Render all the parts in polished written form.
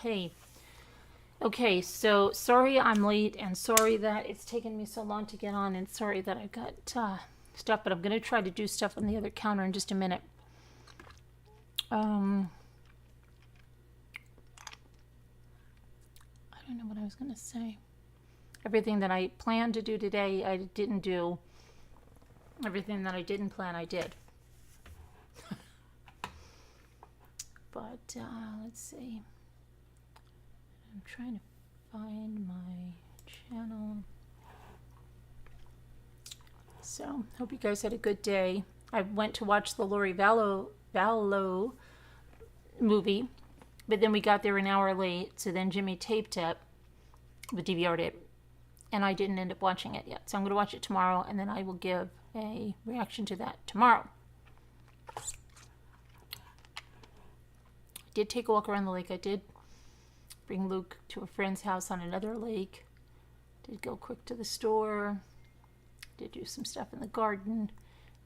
Hey. Okay, so sorry I'm late, and sorry that it's taken me so long to get on, and sorry that I got stuff, but I'm going to try to do stuff on the other counter in just a minute. I don't know what I was going to say. Everything that I planned to do today, I didn't do. Everything that I didn't plan, I did. But let's see. I'm trying to find my channel. So, hope you guys had a good day. I went to watch the Lori Vallow movie, but then we got there an hour late, so then Jimmy taped it, the DVR'd it, and I didn't end up watching it yet. So I'm going to watch it tomorrow, and then I will give a reaction to that tomorrow. I did take a walk around the lake. I did bring Luke to a friend's house on another lake. Did go quick to the store. Did do some stuff in the garden.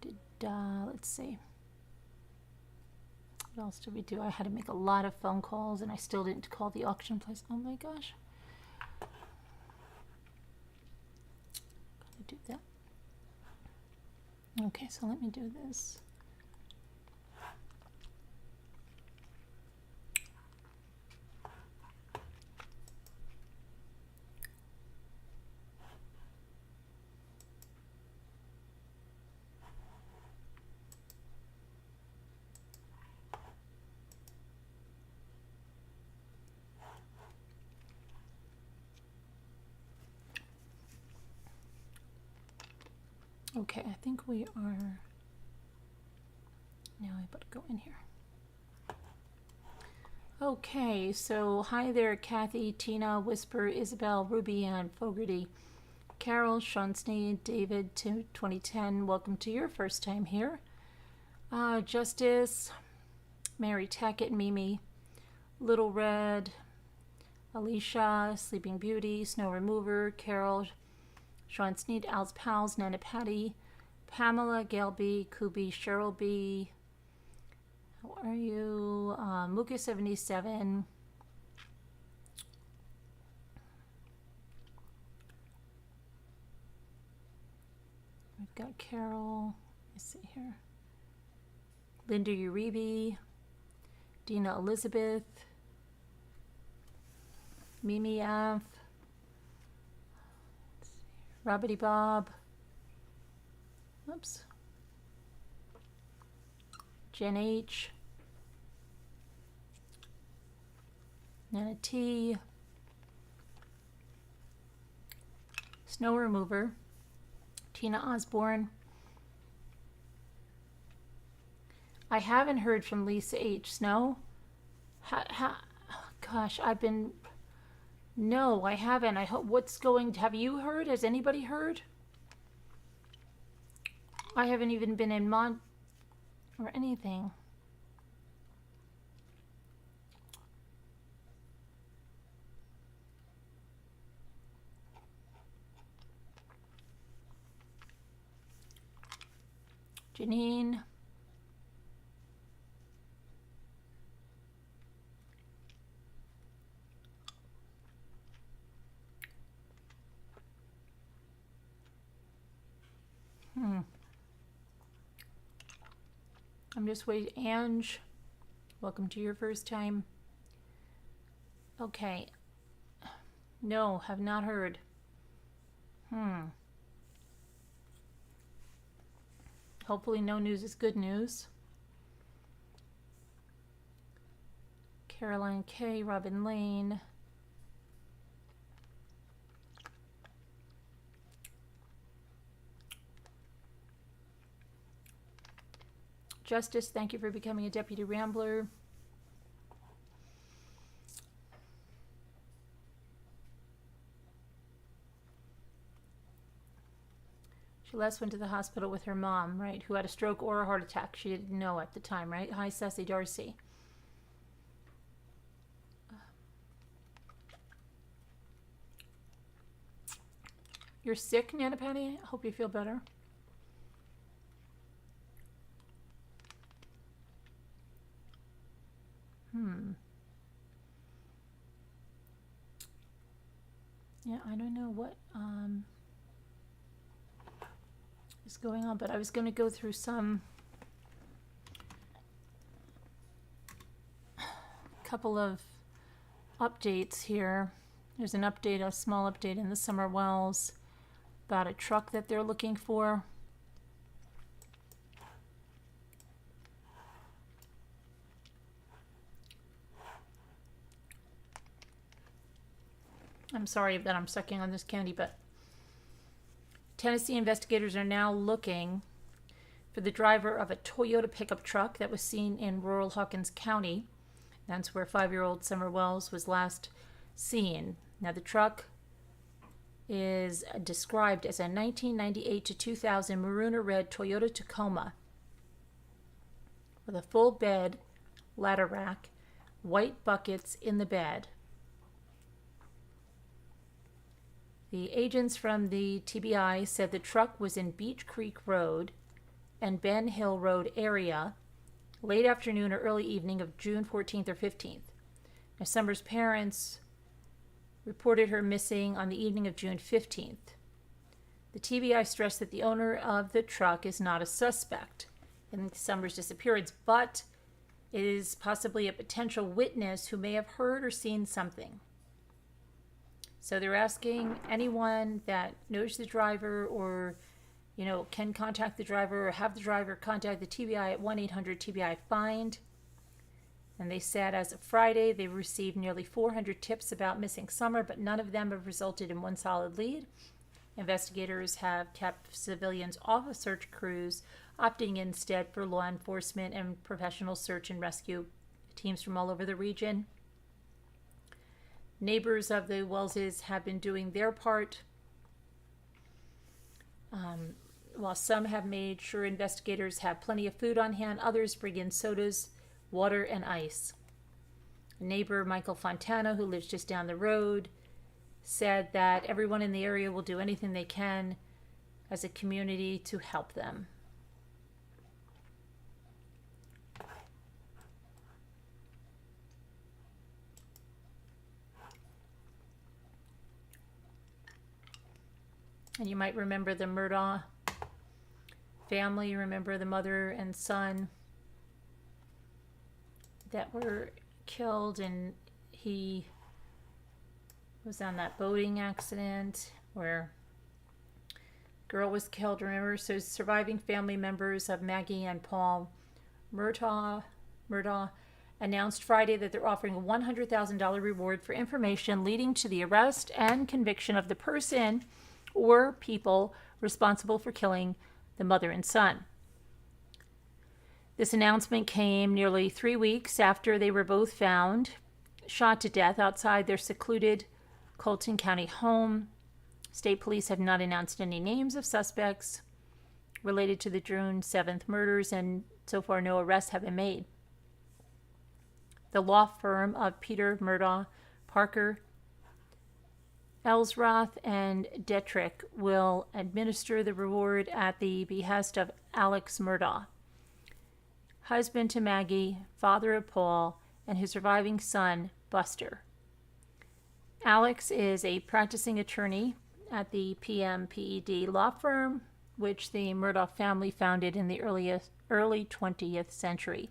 Did, let's see. What else did we do? I had to make a lot of phone calls, and I still didn't call the auction place. Oh my gosh. Gotta do that. Okay, so let me do this. Okay, I think we are. Now I better go in here. Okay, so hi there, Kathy, Tina, Whisper, Isabel, Ruby, Ann, Fogarty, Carol, Sean Sneed, David, 2010. Welcome to your first time here. Justice, Mary Tackett, Mimi, Little Red, Alicia, Sleeping Beauty, Snow Remover, Carol, Sean Sneed, Al's Pals, Nana Patty, Pamela, Gail B, Kubi, Cheryl B. How are you? Mooka 77. We've got Carol. Let's see here. Linda Uribe, Dina Elizabeth, Mimi F. Robbity Bob. Oops. Jen H. Nana T. Snow Remover. Tina Osborne. I haven't heard from Lisa H. Snow. Gosh, I've been... No, I haven't. I hope. What's going? Have you heard? Has anybody heard? I haven't even been in Mont or anything. Janine. I'm just waiting. Ange, welcome to your first time. Okay. No, have not heard. Hopefully no news is good news. Caroline K, Robin Lane. Justice, thank you for becoming a Deputy Rambler. She last went to the hospital with her mom, right, who had a stroke or a heart attack. She didn't know at the time, right? Hi, Sassy Darcy. You're sick, Nana Patty? I hope you feel better. Yeah, I don't know what is going on, but I was going to go through some couple of updates here. There's an update, a small update in the Summer Wells about a truck that they're looking for. I'm sorry that I'm sucking on this candy, but Tennessee investigators are now looking for the driver of a Toyota pickup truck that was seen in rural Hawkins County. That's where 5-year-old Summer Wells was last seen. Now, the truck is described as a 1998 to 2000 maroon or red Toyota Tacoma with a full bed, ladder rack, white buckets in the bed. The agents from the TBI said the truck was in Beach Creek Road and Ben Hill Road area late afternoon or early evening of June 14th or 15th. Now, Summer's parents reported her missing on the evening of June 15th. The TBI stressed that the owner of the truck is not a suspect in Summer's disappearance, but is possibly a potential witness who may have heard or seen something. So they're asking anyone that knows the driver or, can contact the driver or have the driver contact the TBI at 1-800-TBI-FIND. And they said as of Friday, they received nearly 400 tips about missing Summer, but none of them have resulted in one solid lead. Investigators have kept civilians off of search crews, opting instead for law enforcement and professional search and rescue teams from all over the region. Neighbors of the Wellses have been doing their part. While some have made sure investigators have plenty of food on hand, others bring in sodas, water, and ice. Neighbor Michael Fontana, who lives just down the road, said that everyone in the area will do anything they can as a community to help them. And you might remember the Murdaugh family. You remember the mother and son that were killed, and he was on that boating accident where a girl was killed, remember? So surviving family members of Maggie and Paul Murdaugh announced Friday that they're offering a $100,000 reward for information leading to the arrest and conviction of the person or people responsible for killing the mother and son. This announcement came nearly 3 weeks after they were both found shot to death outside their secluded Colton County home. State police have not announced any names of suspects related to the June 7th murders, and so far no arrests have been made. The law firm of Peter Murdaugh, Parker, Ellsroth, and Detrick will administer the reward at the behest of Alex Murdaugh, husband to Maggie, father of Paul, and his surviving son, Buster. Alex is a practicing attorney at the PMPED law firm, which the Murdaugh family founded in the early 20th century.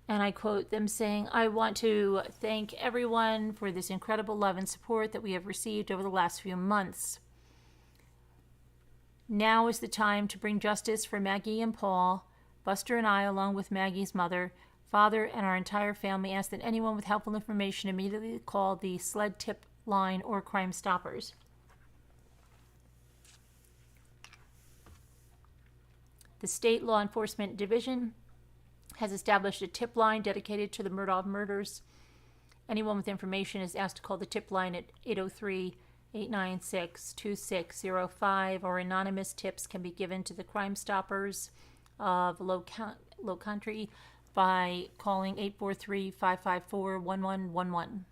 And I quote them saying, "I want to thank everyone for this incredible love and support that we have received over the last few months. Now is the time to bring justice for Maggie and Paul. Buster and I, along with Maggie's mother, father, and our entire family, ask that anyone with helpful information immediately call the SLED tip line or Crime Stoppers." The State Law Enforcement Division has established a tip line dedicated to the Murdaugh murders. Anyone with information is asked to call the tip line at 803-896-2605, or anonymous tips can be given to the Crime Stoppers of Low Country by calling 843-554-1111.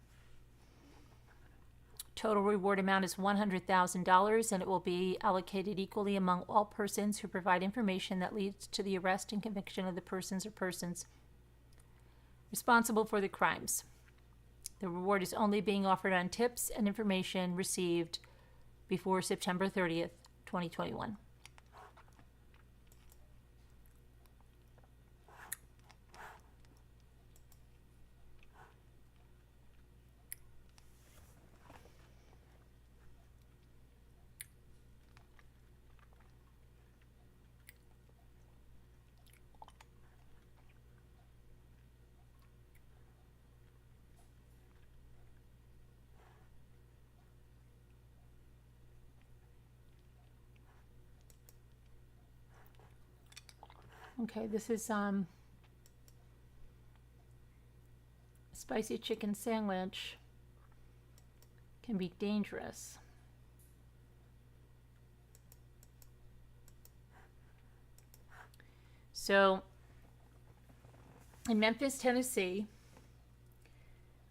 Total reward amount is $100,000, and it will be allocated equally among all persons who provide information that leads to the arrest and conviction of the persons or persons responsible for the crimes. The reward is only being offered on tips and information received before September 30th, 2021. Okay, this is spicy chicken sandwich can be dangerous. So, in Memphis, Tennessee,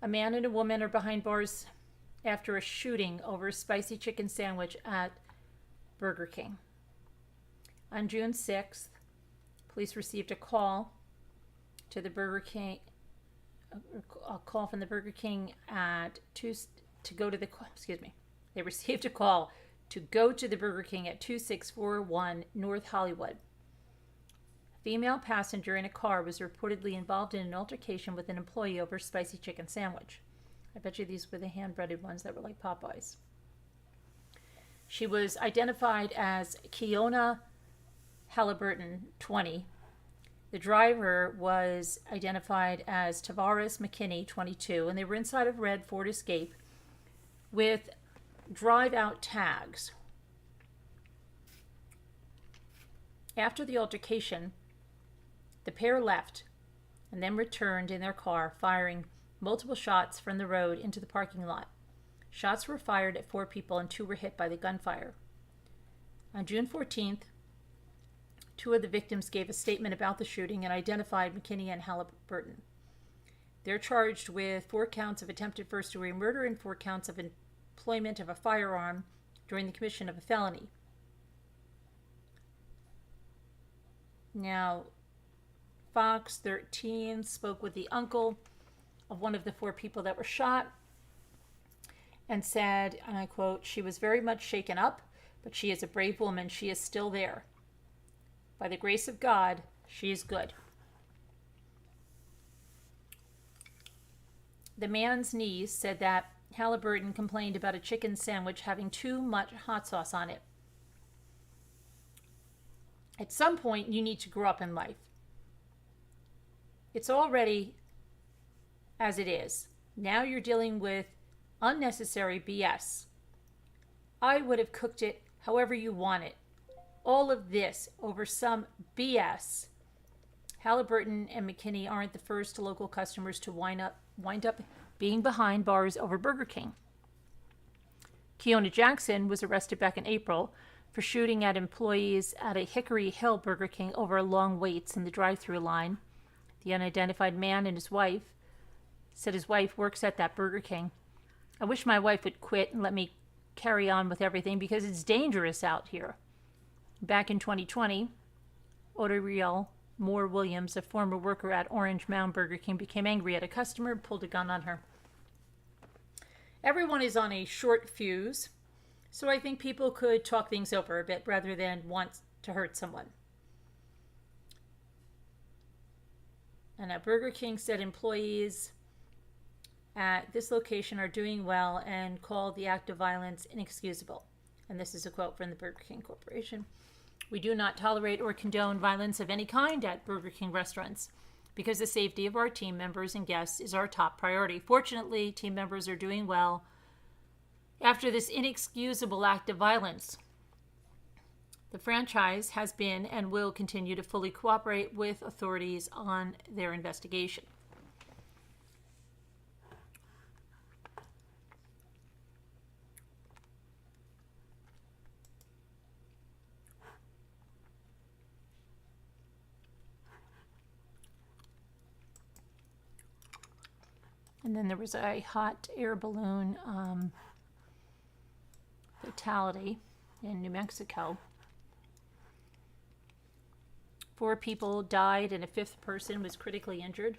a man and a woman are behind bars after a shooting over a spicy chicken sandwich at Burger King. On June 6th, police received a call to the Burger King, a call from the Burger King They received a call to go to the Burger King at 2641 North Hollywood. A female passenger in a car was reportedly involved in an altercation with an employee over a spicy chicken sandwich. I bet you these were the hand-breaded ones that were like Popeyes. She was identified as Keona Halliburton, 20. The driver was identified as Tavares McKinney, 22, and they were inside a red Ford Escape with drive-out tags. After the altercation, the pair left and then returned in their car, firing multiple shots from the road into the parking lot. Shots were fired at 4 people and 2 were hit by the gunfire. On June 14th, 2 of the victims gave a statement about the shooting and identified McKinney and Halliburton. They're charged with 4 counts of attempted first-degree murder and 4 counts of employment of a firearm during the commission of a felony. Now, Fox 13 spoke with the uncle of one of the 4 people that were shot and said, and I quote, "She was very much shaken up, but she is a brave woman. She is still there. By the grace of God, she is good." The man's niece said that Halliburton complained about a chicken sandwich having too much hot sauce on it. At some point, you need to grow up in life. It's already as it is. Now you're dealing with unnecessary BS. I would have cooked it however you want it. All of this over some BS. Halliburton and McKinney aren't the first local customers to wind up being behind bars over Burger King. Keona Jackson was arrested back in April for shooting at employees at a Hickory Hill Burger King over long waits in the drive-thru line. The unidentified man and his wife said his wife works at that Burger King. "I wish my wife would quit and let me carry on with everything because it's dangerous out here." Back in 2020, Oderiel Moore Williams, a former worker at Orange Mound Burger King, became angry at a customer and pulled a gun on her. Everyone is on a short fuse, so I think people could talk things over a bit rather than want to hurt someone. And at Burger King said employees at this location are doing well and called the act of violence inexcusable. And this is a quote from the Burger King Corporation. "We do not tolerate or condone violence of any kind at Burger King restaurants because the safety of our team members and guests is our top priority. Fortunately, team members are doing well after this inexcusable act of violence. The franchise has been and will continue to fully cooperate with authorities on their investigation." And then there was a hot air balloon fatality in New Mexico. 4 people died and a 5th person was critically injured.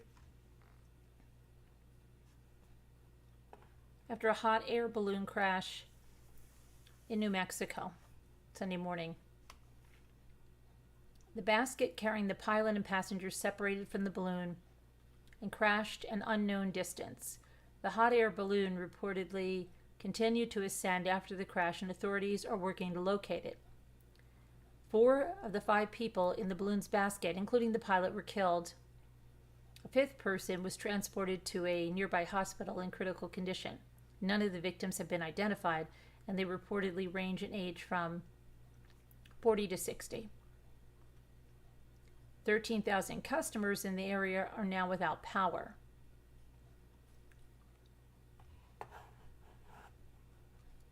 after a hot air balloon crash in New Mexico Sunday morning. The basket carrying the pilot and passengers separated from the balloon and crashed an unknown distance. The hot air balloon reportedly continued to ascend after the crash, and authorities are working to locate it. 4 of the 5 people in the balloon's basket, including the pilot, were killed. A 5th person was transported to a nearby hospital in critical condition. None of the victims have been identified, and they reportedly range in age from 40 to 60. 13,000 customers in the area are now without power.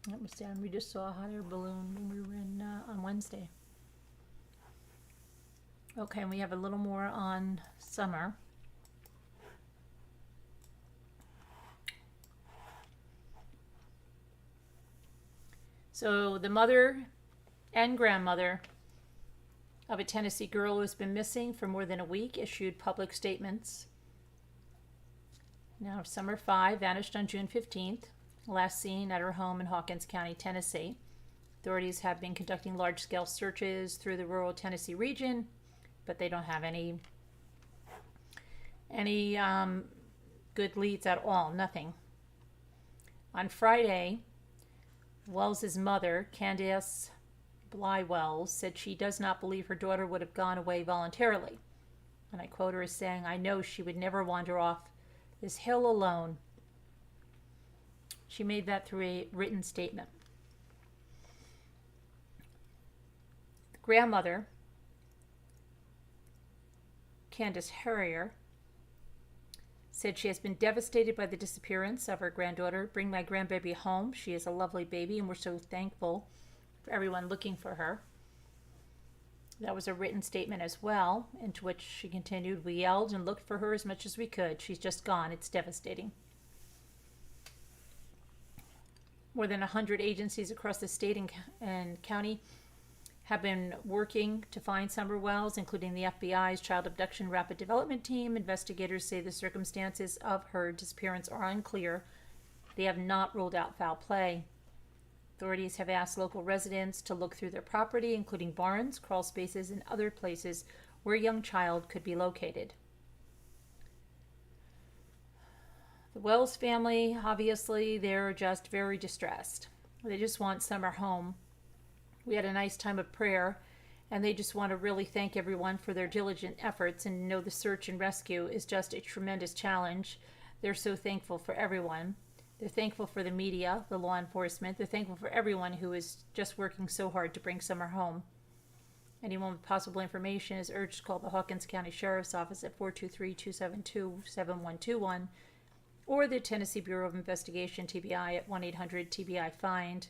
That was down. We just saw a hot air balloon when we were in on Wednesday. Okay, and we have a little more on summer. So the mother and grandmother of a Tennessee girl who has been missing for more than a week issued public statements. Now, Summer 5 vanished on June 15th, last seen at her home in Hawkins County, Tennessee. Authorities have been conducting large-scale searches through the rural Tennessee region, but they don't have any good leads at all, nothing. On Friday, Wells's mother, Candace Bly Wells, said she does not believe her daughter would have gone away voluntarily. And I quote her as saying, "I know she would never wander off this hill alone." She made that through a written statement. The grandmother, Candace Harrier, said she has been devastated by the disappearance of her granddaughter. "Bring my grandbaby home. She is a lovely baby, and we're so thankful for everyone looking for her." That was a written statement as well, into which she continued, "We yelled and looked for her as much as we could. She's just gone. It's devastating." More than 100 agencies across the state and county have been working to find Summer Wells, including the FBI's Child Abduction Rapid Development Team. Investigators say the circumstances of her disappearance are unclear. They have not ruled out foul play. Authorities have asked local residents to look through their property, including barns, crawl spaces, and other places where a young child could be located. The Wells family, obviously, they're just very distressed. They just want Summer home. We had a nice time of prayer, and they just want to really thank everyone for their diligent efforts and know the search and rescue is just a tremendous challenge. They're so thankful for everyone. They're thankful for the media, the law enforcement. They're thankful for everyone who is just working so hard to bring Summer home. Anyone with possible information is urged to call the Hawkins County Sheriff's Office at 423-272-7121 or the Tennessee Bureau of Investigation, TBI, at 1-800-TBI-FIND.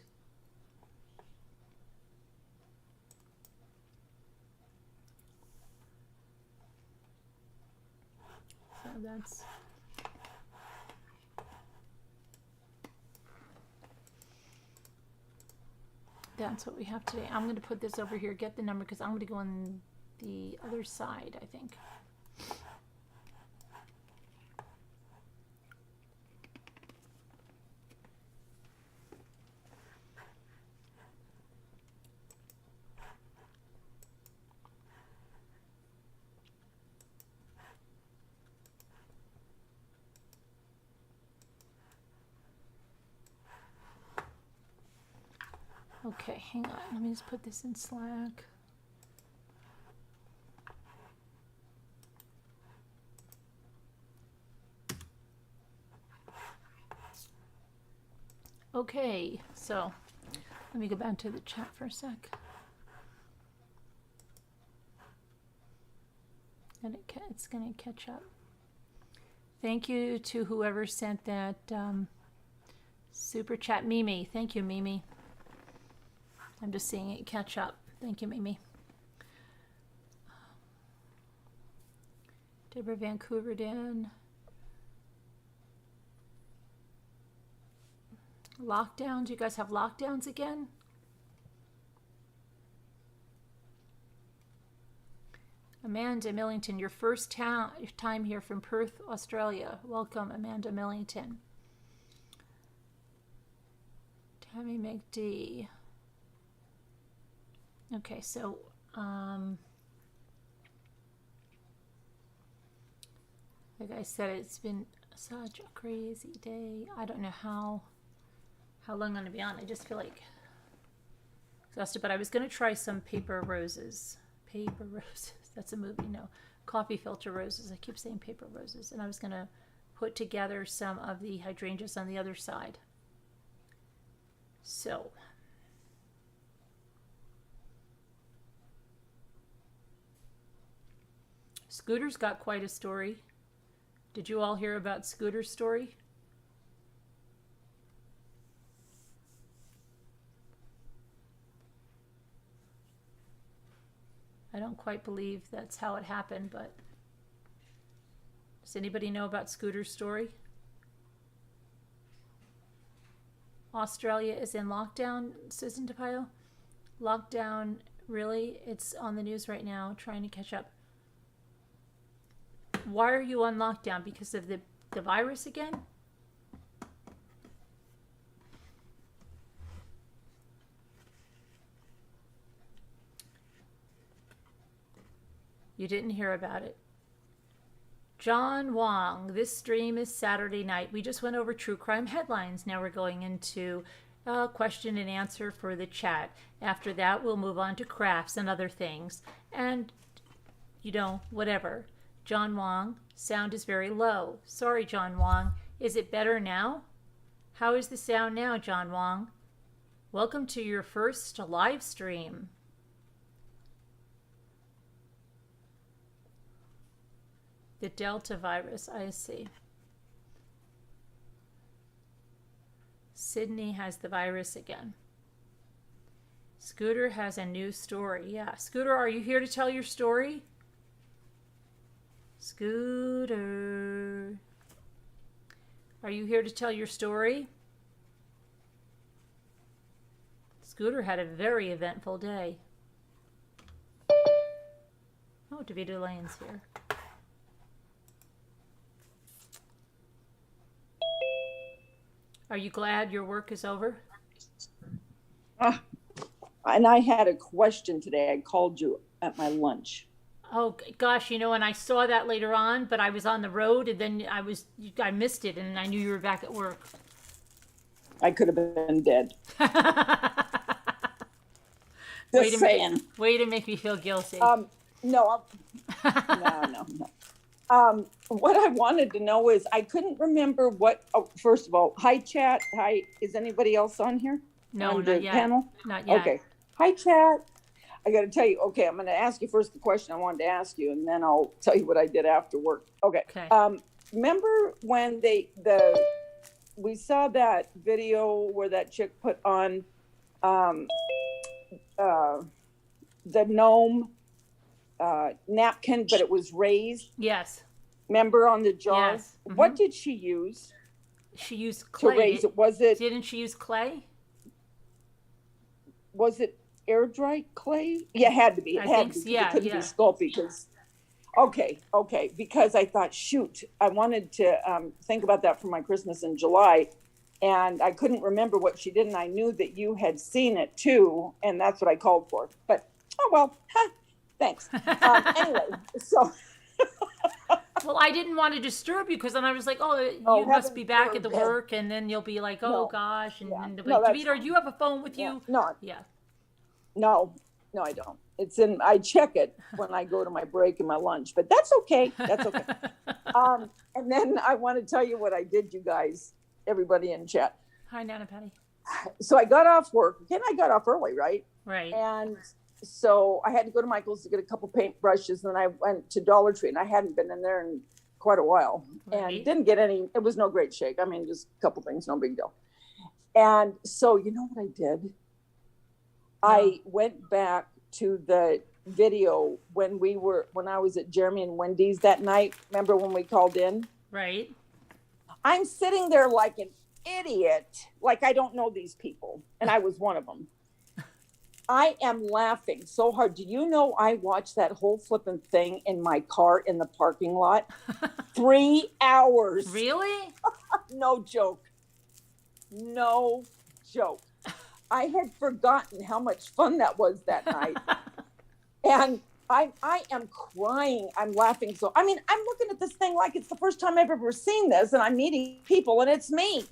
So that's what we have today. I'm going to put this over here, get the number, because I'm going to go on the other side, I think. Okay, hang on. Let me just put this in Slack. Okay, so let me go back to the chat for a sec. And it's going to catch up. Thank you to whoever sent that super chat. Mimi. Thank you, Mimi. I'm just seeing it catch up. Thank you, Mimi. Deborah Vancouver Dan. Lockdowns. You guys have lockdowns again? Amanda Millington, your first time here from Perth, Australia. Welcome, Amanda Millington. Tammy McD. Okay, so like I said, it's been such a crazy day. I don't know how long I'm going to be on. I just feel like exhausted, but I was going to try some paper roses. Paper roses. That's a movie. No. Coffee filter roses. I keep saying paper roses. And I was going to put together some of the hydrangeas on the other side. So Scooter's got quite a story. Did you all hear about Scooter's story? I don't quite believe that's how it happened, but does anybody know about Scooter's story? Australia is in lockdown, Susan DePaio. Lockdown, really? It's on the news right now, trying to catch up. Why are you on lockdown? Because of the virus again? You didn't hear about it. John Wong, this stream is Saturday night. We just went over true crime headlines. Now we're going into question and answer for the chat. After that, we'll move on to crafts and other things. And, you know, whatever. John Wong, sound is very low. Sorry, John Wong. Is it better now? How is the sound now, John Wong? Welcome to your first live stream. The Delta virus, I see. Sydney has the virus again. Scooter has a new story. Yeah, Scooter, are you here to tell your story? Scooter. Are you here to tell your story? Scooter had a very eventful day. Oh, DeVito Lane's here. Are you glad your work is over? And I had a question today. I called you at my lunch. Oh gosh, you know, and I saw that later on, but I was on the road and then I missed it and I knew you were back at work. I could have been dead. Just saying. Way to make me feel guilty. No. What I wanted to know is I couldn't remember first of all, hi chat. Hi, is anybody else on here? No, on not yet. Panel? Not yet. Okay. Hi chat. I got to tell you, okay, I'm going to ask you first the question I wanted to ask you, and then I'll tell you what I did after work. Okay. Remember when we saw that video where that chick put on the gnome napkin, but it was raised? Yes. Remember on the jar? Yes. Mm-hmm. What did she use? She used clay. To raise it? Didn't she use clay? Was it air dried clay? Yeah, it had to be. It couldn't be Sculpey because. Okay. Because I thought, shoot, I wanted to think about that for my Christmas in July, and I couldn't remember what she did, and I knew that you had seen it too, and that's what I called for. But thanks. Anyway, so. Well, I didn't want to disturb you because then I was like, you must be back at the work, and then you'll be like, gosh. And Devita, do you have a phone with you? No. Yeah. No, I don't. I check it when I go to my break and my lunch, but that's okay. And then I want to tell you what I did, you guys, everybody in chat. Hi, Nana Patty. So I got off work. Again, I got off early, right? Right. And so I had to go to Michael's to get a couple paint brushes, and then I went to Dollar Tree, and I hadn't been in there in quite a while, and didn't get any. It was no great shake. I mean, just a couple things, no big deal. And so, you know what I did? No. I went back to the video when I was at Jeremy and Wendy's that night. Remember when we called in? Right. I'm sitting there like an idiot, like I don't know these people, and I was one of them. I am laughing so hard. Do you know I watched that whole flipping thing in my car in the parking lot? 3 hours. Really? No joke. I had forgotten how much fun that was that night. And I am crying. I'm laughing. So, I mean, I'm looking at this thing like it's the first time I've ever seen this, and I'm meeting people, and it's me.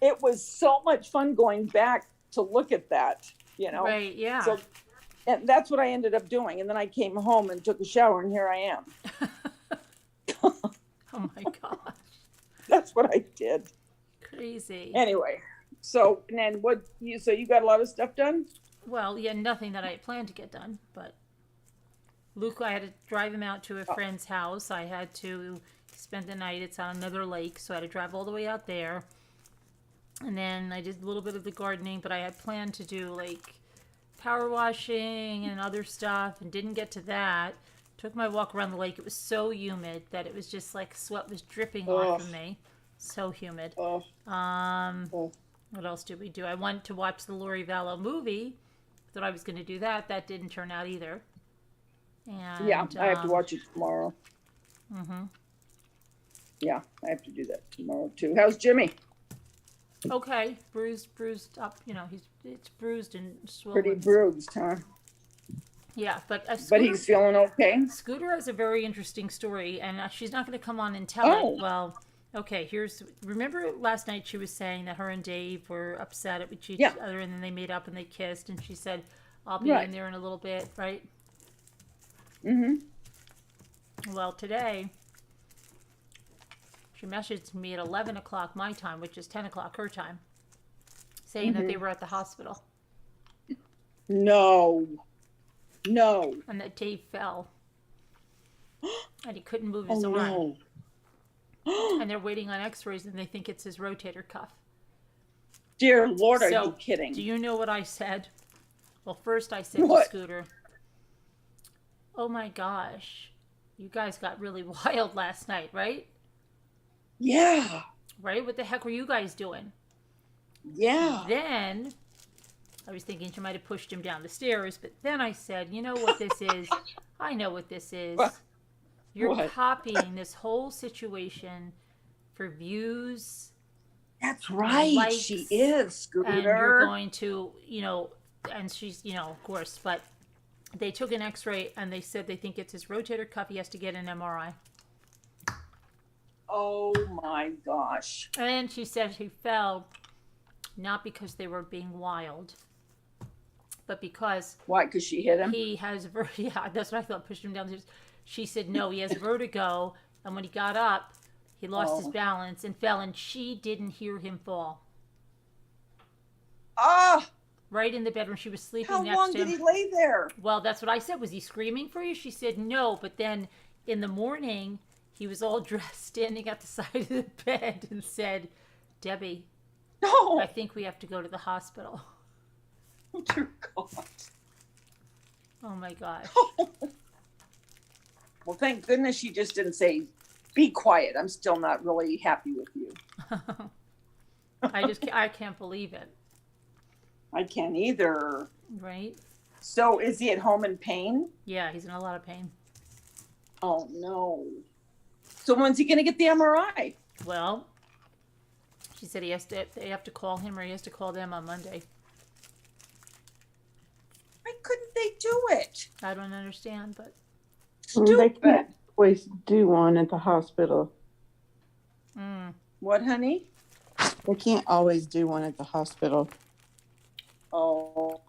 It was so much fun going back to look at that, Right, yeah. So, and that's what I ended up doing. And then I came home and took a shower, and here I am. Oh my gosh. That's what I did. Crazy. Anyway, so and then so you got a lot of stuff done? Well, yeah, nothing that I had planned to get done, but Luke, I had to drive him out to a friend's house. I had to spend the night. It's on another lake, so I had to drive all the way out there. And then I did a little bit of the gardening, but I had planned to do like power washing and other stuff and didn't get to that. Took my walk around the lake. It was so humid that it was just like sweat was dripping off of me. So humid. What else did we do? I went to watch the Lori Vallow movie. Thought I was going to do that. That didn't turn out either. And, yeah, I have to watch it tomorrow. Yeah, I have to do that tomorrow too. How's Jimmy? Okay, bruised up. It's bruised and swollen. Pretty bruised, huh? Yeah, but but he's feeling okay. Scooter has a very interesting story, and she's not going to come on and tell it. Well, okay. Remember last night she was saying that her and Dave were upset at each other, and then they made up and they kissed, and she said, "I'll be in there in a little bit," right? Well, today she messaged me at 11 o'clock my time, which is 10 o'clock her time, saying that they were at the hospital. No. And that Dave fell. And he couldn't move his arm. No. And they're waiting on x-rays, and they think it's his rotator cuff. Dear Lord, are you kidding? Do you know what I said? Well, first I said to Scooter, "Oh my gosh, you guys got really wild last night, right?" Yeah. Right? What the heck were you guys doing? Yeah. Then I was thinking she might have pushed him down the stairs, but then I said, "You know what this is? I know what this is. What? You're copying this whole situation for views." That's right. Likes, she is, Scooter. And you're going to, and she's, of course, but they took an x-ray and they said they think it's his rotator cuff. He has to get an MRI. Oh my gosh. And she said he fell not because they were being wild, but because... Why? Because she hit him? He has, yeah, that's what I thought, pushed him down the stairs. She said, no, he has vertigo, and when he got up, he lost his balance and fell, and she didn't hear him fall. Ah! Right in the bedroom. She was sleeping How next long to him. did he lay there? Well, that's what I said. Was he screaming for you? She said no, but then in the morning, he was all dressed, standing at the side of the bed and said, "Debbie, no, I think we have to go to the hospital." Oh, dear God. Oh, my gosh. Well, thank goodness she just didn't say, "Be quiet. I'm still not really happy with you." I can't believe it. I can't either. Right? So is he at home in pain? Yeah, he's in a lot of pain. Oh, no. So when's he going to get the MRI? Well, she said they have to call him, or he has to call them on Monday. Why couldn't they do it? I don't understand, but... Stupid. They can't always do one at the hospital. What, honey? They can't always do one at the hospital. Oh.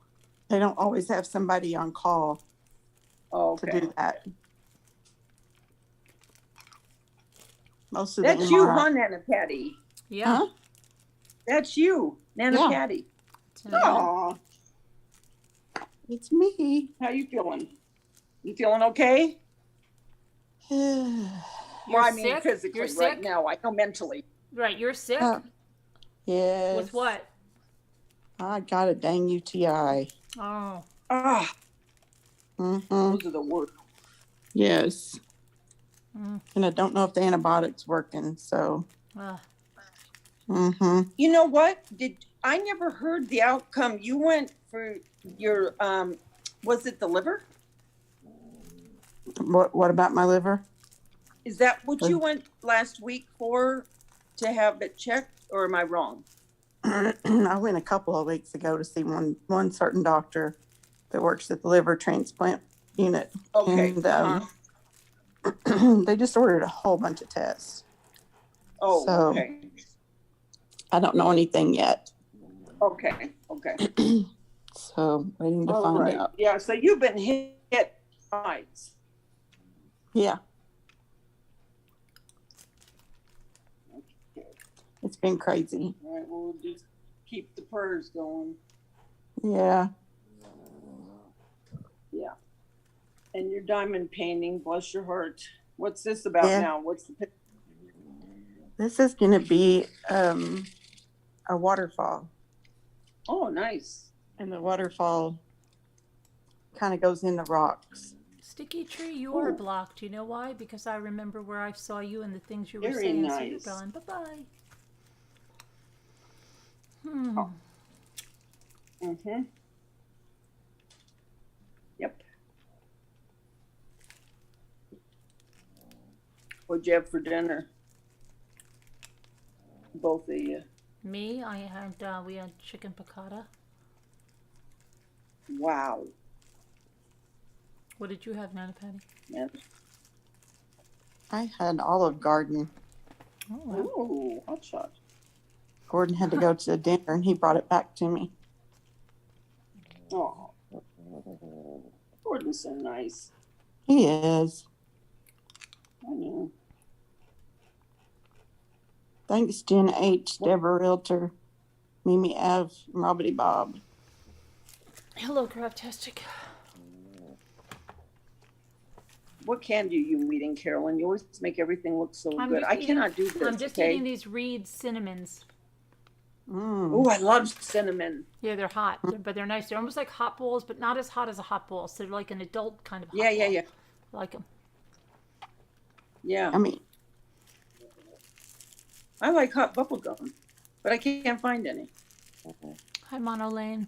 They don't always have somebody on call Okay. to do that. Most of That's them you, are. huh, Nana Patty? Yeah. Huh? That's you, Nana Yeah. Patty. Aw. It's me. How you feeling? You feeling okay? You're Well, I mean, sick? physically You're right sick? now. I know mentally. Right, you're sick? Yes. With what? I got a dang UTI. Oh. Ah, Mm-hmm. those are the worst. Yes. And I don't know if the antibiotics working, so. Mm-hmm. You know what? I never heard the outcome. You went for your, was it the liver? What about my liver? Is that what you went last week for, to have it checked, or am I wrong? I went a couple of weeks ago to see one certain doctor that works at the liver transplant unit. Okay. And they just ordered a whole bunch of tests. Oh, So okay. I don't know anything yet. Okay. So waiting to All find right. out. Yeah, so you've been hit twice. Yeah, Okay. it's been crazy. All right, well, we'll just keep the prayers going. Yeah. Yeah. And your diamond painting, bless your heart. What's this about now? What's the picture? This is going to be a waterfall. Oh, nice. And the waterfall kind of goes in the rocks. Sticky Tree, you are blocked. You know why? Because I remember where I saw you and the things you were Very saying. nice. So you're gone. Bye-bye. Oh. Mm-hmm. Yep. What'd you have for dinner? Both of you. Me, we had chicken piccata. Wow. What did you have, Nana Patty? Man. I had Olive Garden. Oh, wow. Ooh, hot shot. Gordon had to go to dinner and he brought it back to me. Oh. Gordon's so nice. He is. I know. Thanks, Jen H., Deborah Realtor, Mimi F., and Robbity Bob. Hello, Craftastic. What candy are you eating, Carolyn? You always make everything look so good. I cannot do this. I'm just eating these Reed cinnamons. Oh, I love cinnamon. Yeah, they're hot, but they're nice. They're almost like hot bowls, but not as hot as a hot bowl. So they're like an adult kind of hot bowl. Yeah. I like them. Yeah. I mean, I like hot bubble gum, but I can't find any. Hi, Mono Lane.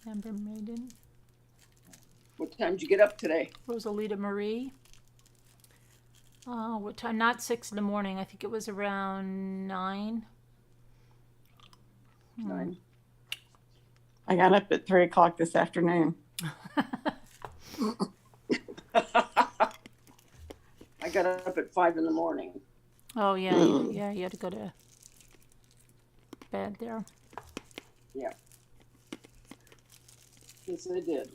Amber Maiden. What time did you get up today? Rosalita Marie. What time? Not 6 in the morning. I think it was around 9. 9. I got up at 3 o'clock this afternoon. I got up at 5 in the morning. Oh, yeah. Yeah, you had to go to bed there. Yeah. Yes, I did.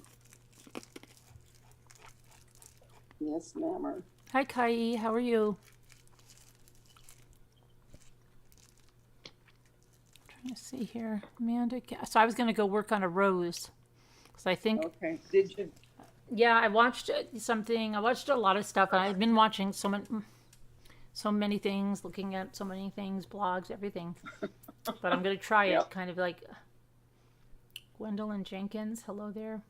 Yes, ma'am. Hi, Kai. How are you? Trying to see here. Amanda. So I was going to go work on a rose. Because I think. Okay. Did you? Yeah, I watched something. I watched a lot of stuff. I've been watching so many things, looking at so many things, blogs, everything. But I'm going to try it. Kind of like Gwendolyn Jenkins. Hello there.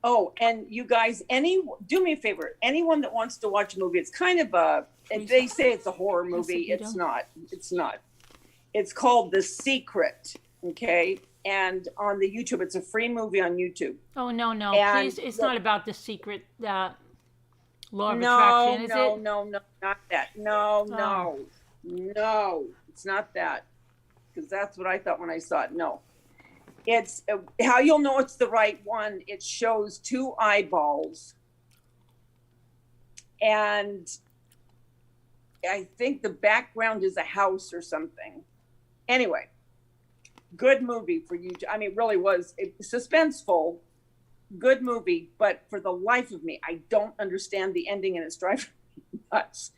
Oh, and you guys, do me a favor. Anyone that wants to watch a movie, it's kind of if they say it's a horror movie, it's not. It's not. It's called The Secret. Okay. And on the YouTube, it's a free movie on YouTube. Oh, no. And please. It's not about The Secret law of attraction, no, is it? No, not that. No. It's not that. Because that's what I thought when I saw it. No. It's how you'll know it's the right one. It shows 2 eyeballs. And I think the background is a house or something. Anyway, good movie for you. I mean, it really was suspenseful, good movie. But for the life of me, I don't understand the ending and it's driving me nuts.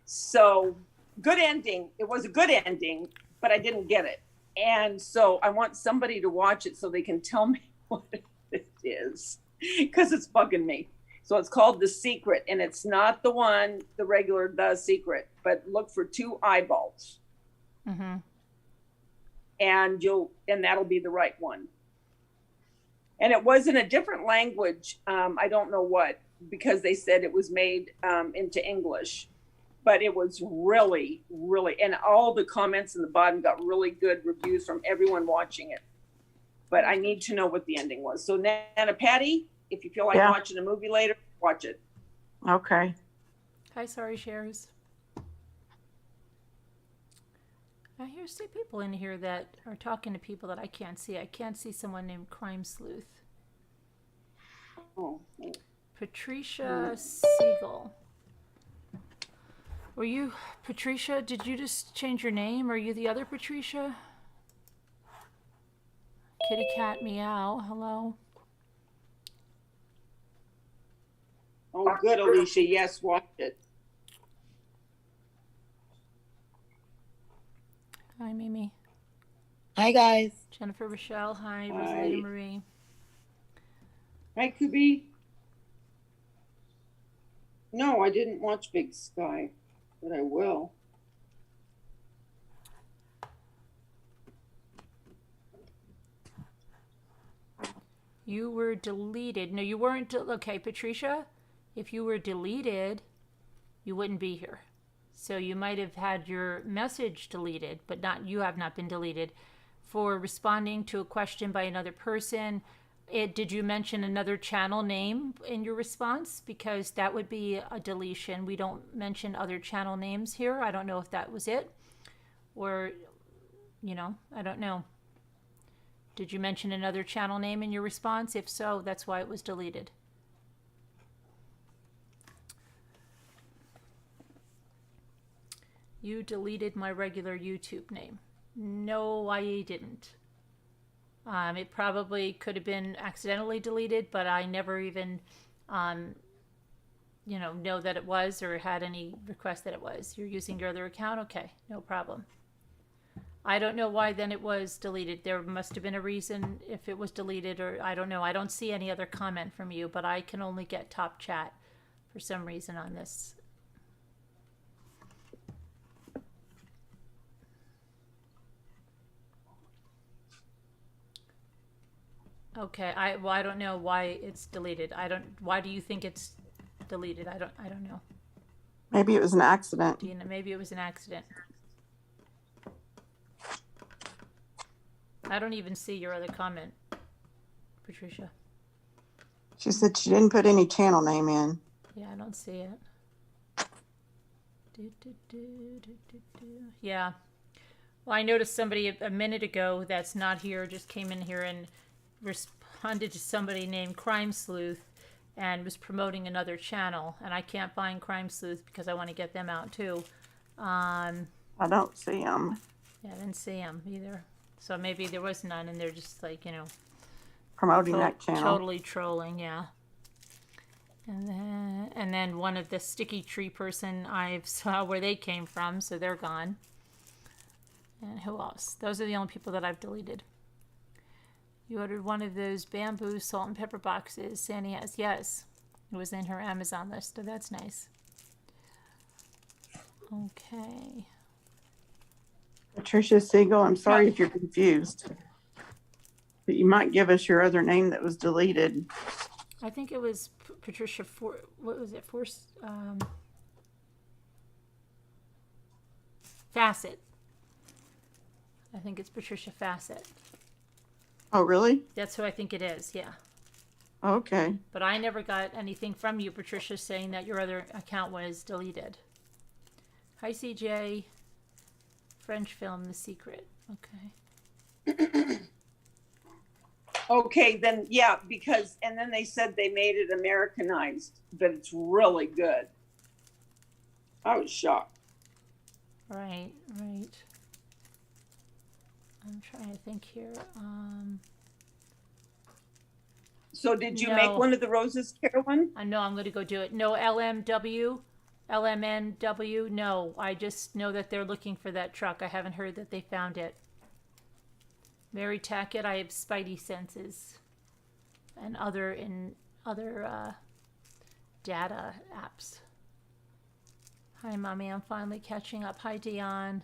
So good ending. It was a good ending, but I didn't get it. And so I want somebody to watch it so they can tell me what it is, because it's bugging me. So it's called The Secret, and it's not the regular The Secret, but look for 2 eyeballs. Mm-hmm. And that'll be the right one. And it was in a different language. I don't know what, because they said it was made into English. But it was really, and all the comments in the bottom got really good reviews from everyone watching it. But I need to know what the ending was. So Nana Patty, if you feel like watching a movie later, watch it. Okay. Hi, sorry, Shares. I hear people in here that are talking to people that I can't see. I can't see someone named Crime Sleuth. Oh. Patricia Siegel. Were you Patricia? Did you just change your name? Are you the other Patricia? Kitty cat meow. Hello. Oh, good, Alicia. Yes, watch it. Hi, Mimi. Hi, guys. Jennifer Rochelle. Hi, Hi. Rosalita Marie. Hi, Kubi. No, I didn't watch Big Sky, but I will. You were deleted. No, you weren't. Okay, Patricia, if you were deleted, you wouldn't be here. So you might have had your message deleted, but you have not been deleted. For responding to a question by another person, did you mention another channel name in your response? Because that would be a deletion. We don't mention other channel names here. I don't know if that was it. Or, I don't know. Did you mention another channel name in your response? If so, that's why it was deleted. You deleted my regular YouTube name. No, I didn't. It probably could have been accidentally deleted, but I never even, know that it was or had any request that it was. You're using your other account? Okay, no problem. I don't know why then it was deleted. There must have been a reason if it was deleted, or I don't know. I don't see any other comment from you, but I can only get top chat for some reason on this. Okay, I don't know why it's deleted. Why do you think it's deleted? I don't know. Maybe it was an accident. Maybe it was an accident. I don't even see your other comment, Patricia. She said she didn't put any channel name in. Yeah, I don't see it. Yeah. Well, I noticed somebody a minute ago that's not here just came in here and responded to somebody named Crime Sleuth and was promoting another channel. And I can't find Crime Sleuth because I want to get them out too. I don't see them. Yeah, I didn't see them either. So maybe there was none and they're just like, promoting that channel. Totally trolling, yeah. And then one of the sticky tree person I saw where they came from, so they're gone. And who else? Those are the only people that I've deleted. You ordered one of those bamboo salt and pepper boxes Sandy has. Yes, it was in her Amazon list, so that's nice. Okay. Patricia Siegel, I'm sorry if you're confused, but you might give us your other name that was deleted. I think it was Patricia what was it? Facet. I think it's Patricia Facet. Oh, really? That's who I think it is, yeah. Okay. But I never got anything from you, Patricia, saying that your other account was deleted. Hi, CJ. French film, The Secret. Okay. Okay, then, yeah, and then they said they made it Americanized, but it's really good. I was shocked. Right. I'm trying to think here. So did you make one of the roses, Carolyn? I know I'm going to go do it. No LMNW, no. I just know that they're looking for that truck. I haven't heard that they found it. Mary Tackett, I have spidey senses and other data apps. Hi, Mommy. I'm finally catching up. Hi, Dion.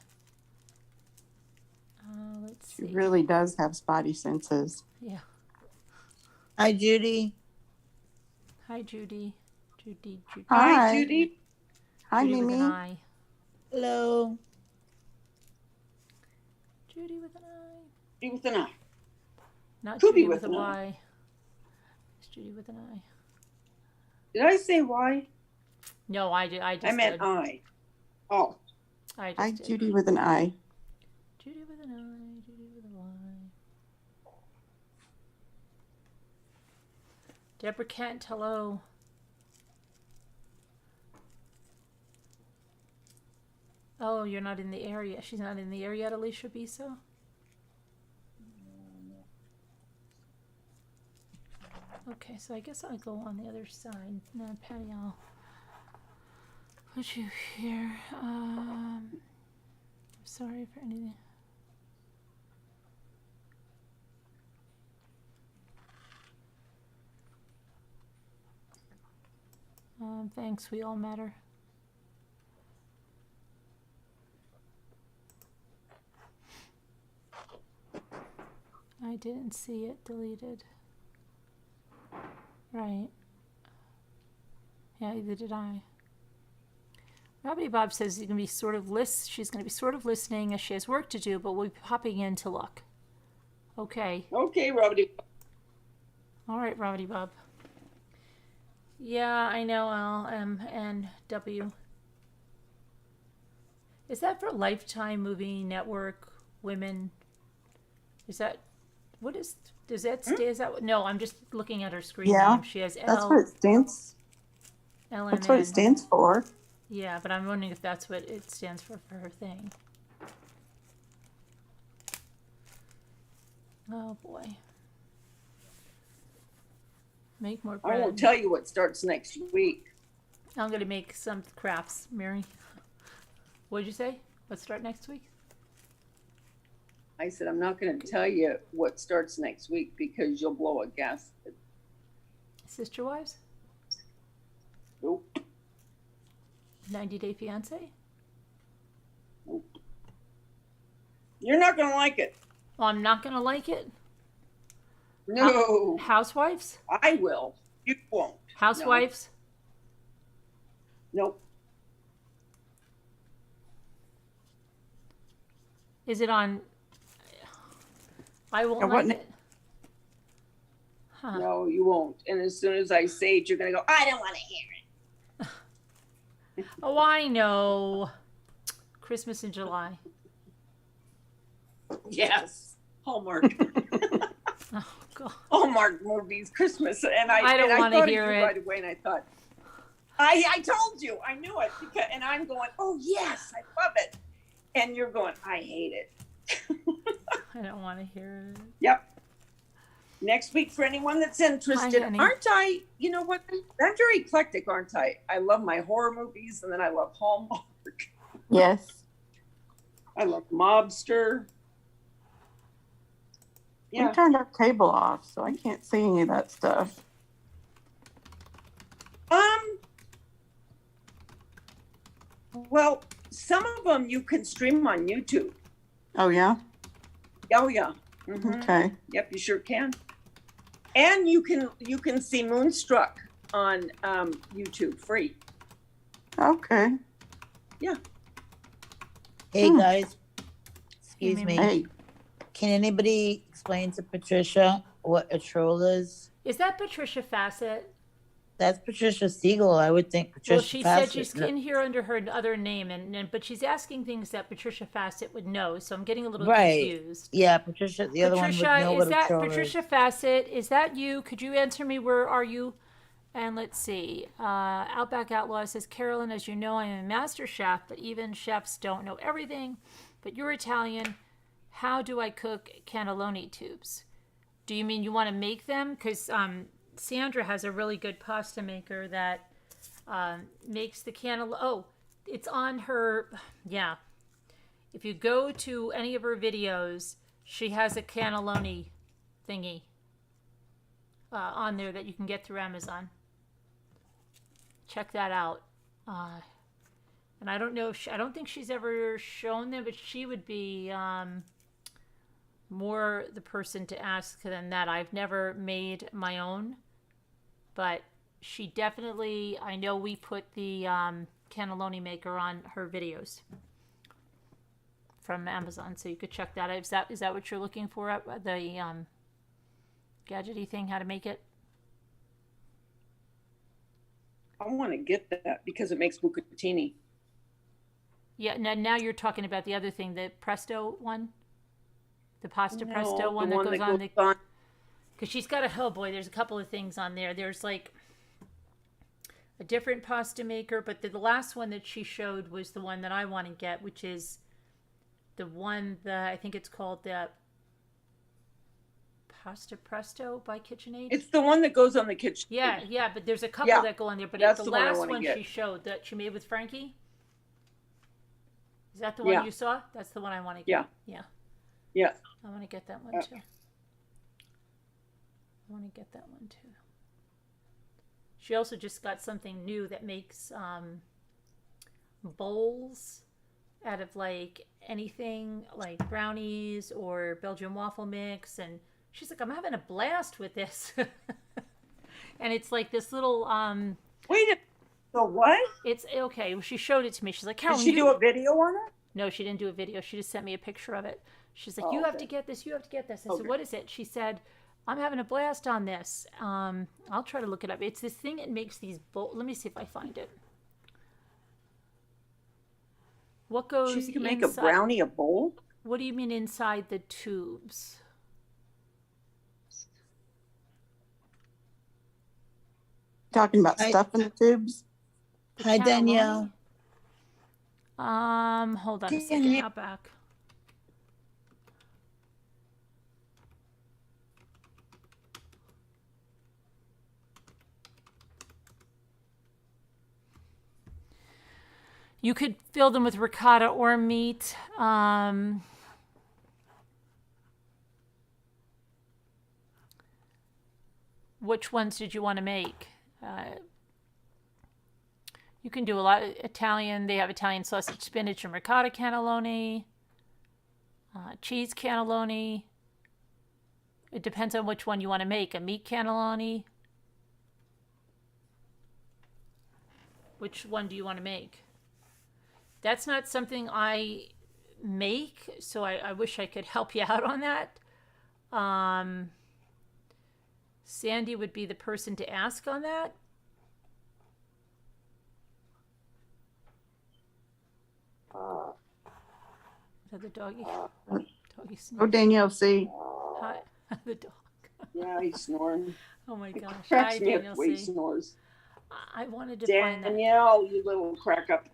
Let's see. She really does have spidey senses. Yeah. Hi, Judy. Hi, Judy. Judy. Hi, Judy. Hi, Judy Mimi. with an I. Hello. Judy with an I. Judy with an I. Not Could be Judy with with a an I. Y. It's Judy with an I. Did I say why? No, I just I meant did. I. Oh. I just Hi, did. Judy with an I. Judy with an I, Judy with a Y. Deborah Kent, hello. Oh, you're not in the area. She's not in the area yet, Alicia Biso? Okay, so I guess I'll go on the other side. No, Patty, I'll put you here. Sorry for anything. Thanks, we all matter. I didn't see it deleted. Right. Yeah, either did I. Robbie Bob says she's going to be sort of listening as she has work to do, but we'll be popping in to look. Okay. Okay, Robbie. All right, Robbie Bob. Yeah, I know, LMNW. Is that for Lifetime Movie Network Women? Is that, what is, does that stay, is that, no, I'm just looking at her screen name. She has That's what it stands. LMN. That's what it stands for. Yeah, but I'm wondering if that's what it stands for her thing. Oh boy. Make more bread. I won't tell you what starts next week. I'm going to make some crafts, Mary. What did you say? What start next week? I said, I'm not going to tell you what starts next week because you'll blow a gasket. Sister Wives? Nope. 90 Day Fiance? Nope. You're not going to like it. Well, I'm not going to like it. No. Housewives? I will. You won't. Housewives? No. Nope. Is it on? I won't like it. Huh. No, you won't. And as soon as I say it, you're going to go, I don't want to hear it. Oh, I know. Christmas in July. Yes. Hallmark. Oh, God. Hallmark movies, Christmas. And I don't want to hear it right away. And I thought, I told you. I knew it. And I'm going, oh, yes, I love it. And you're going, I hate it. I don't want to hear it. Yep. Next week, for anyone that's interested, Hi, honey. aren't I, you know what? I'm very eclectic, aren't I? I love my horror movies, and then I love Hallmark. Yes. I love Mobster. Yeah. We turned our cable off, so I can't see any of that stuff. Well, some of them you can stream on YouTube. Oh, yeah? Oh, yeah. Mm-hmm. Okay. Yep, you sure can. And you can see Moonstruck on YouTube free. Okay. Yeah. Hey guys, excuse Hey, me. Hey. Can anybody explain to Patricia what a troll is? Is that Patricia Fassett? That's Patricia Siegel. I would think Patricia Well, she Fassett. said she's in here under her other name, but she's asking things that Patricia Fassett would know, so I'm getting a little confused. Yeah, Patricia. The other one would know Is what a that troll Patricia is. Fassett? Is that you? Could you answer me? Where are you? And let's see. Outback Outlaw says, Carolyn, as you know, I am a master chef, but even chefs don't know everything. But you're Italian. How do I cook cannelloni tubes? Do you mean you want to make them? Because Sandra has a really good pasta maker that makes the cannelloni. Oh, it's on her. Yeah. If you go to any of her videos, she has a cannelloni thingy on there that you can get through Amazon. Check that out. And I don't know if I don't think she's ever shown them, but she would be more the person to ask than that. I've never made my own, but she definitely, I know we put the cannelloni maker on her videos from Amazon, so you could check that out. Is that what you're looking for? The gadgety thing, how to make it? I want to get that because it makes bucatini. Yeah, now you're talking about the other thing, the Presto one, the pasta Presto No, one the that one goes that on goes the. on. Because she's got a, oh boy, there's a couple of things on there. There's like a different pasta maker, but the last one that she showed was the one that I want to get, which is the one that I think it's called the Pasta Presto by KitchenAid. It's the one that goes on the kitchen. Yeah, but there's a couple Yeah, that go on there. But that's the the one I last wanna one get. she showed that she made with Frankie, is that the Yeah. one you saw? That's the one I want to Yeah. get. Yeah, Yeah. I want to get that one too. I want to get that one too. She also just got something new that makes bowls out of like anything like brownies or Belgian waffle mix, and she's like, I'm having a blast with this. And it's like this little Wait a So what? it's okay. Well, she showed it to me. She's like, Did Carolyn, she do a video on it? No, she didn't do a video. She just sent me a picture of it. She's like, Oh, you have okay. to get this. You have to get this. I said, Okay. what is it? She said, I'm having a blast on this. I'll try to look it up. It's this thing that makes these bowls. Let me see if I find it. What goes She can make inside? a brownie a bowl? What do you mean inside the tubes? Talking about I- stuff in the tubes. The Hi, cannelloni? Danielle. Hold on a Can second. you- Now back. You could fill them with ricotta or meat. Which ones did you want to make? You can do a lot of Italian. They have Italian sausage, spinach, and ricotta cannelloni, cheese cannelloni. It depends on which one you want to make. A meat cannelloni. Which one do you want to make? That's not something I make, so I wish I could help you out on that. Sandy would be the person to ask on that. Is that the doggy? Doggy Oh, snoring. Danielle, see. Hi. The dog. Yeah, he's snoring. Oh my gosh. Cracks Hi, me up Daniel the way he C. snores. I wanted to find that. Danielle, you little crack up.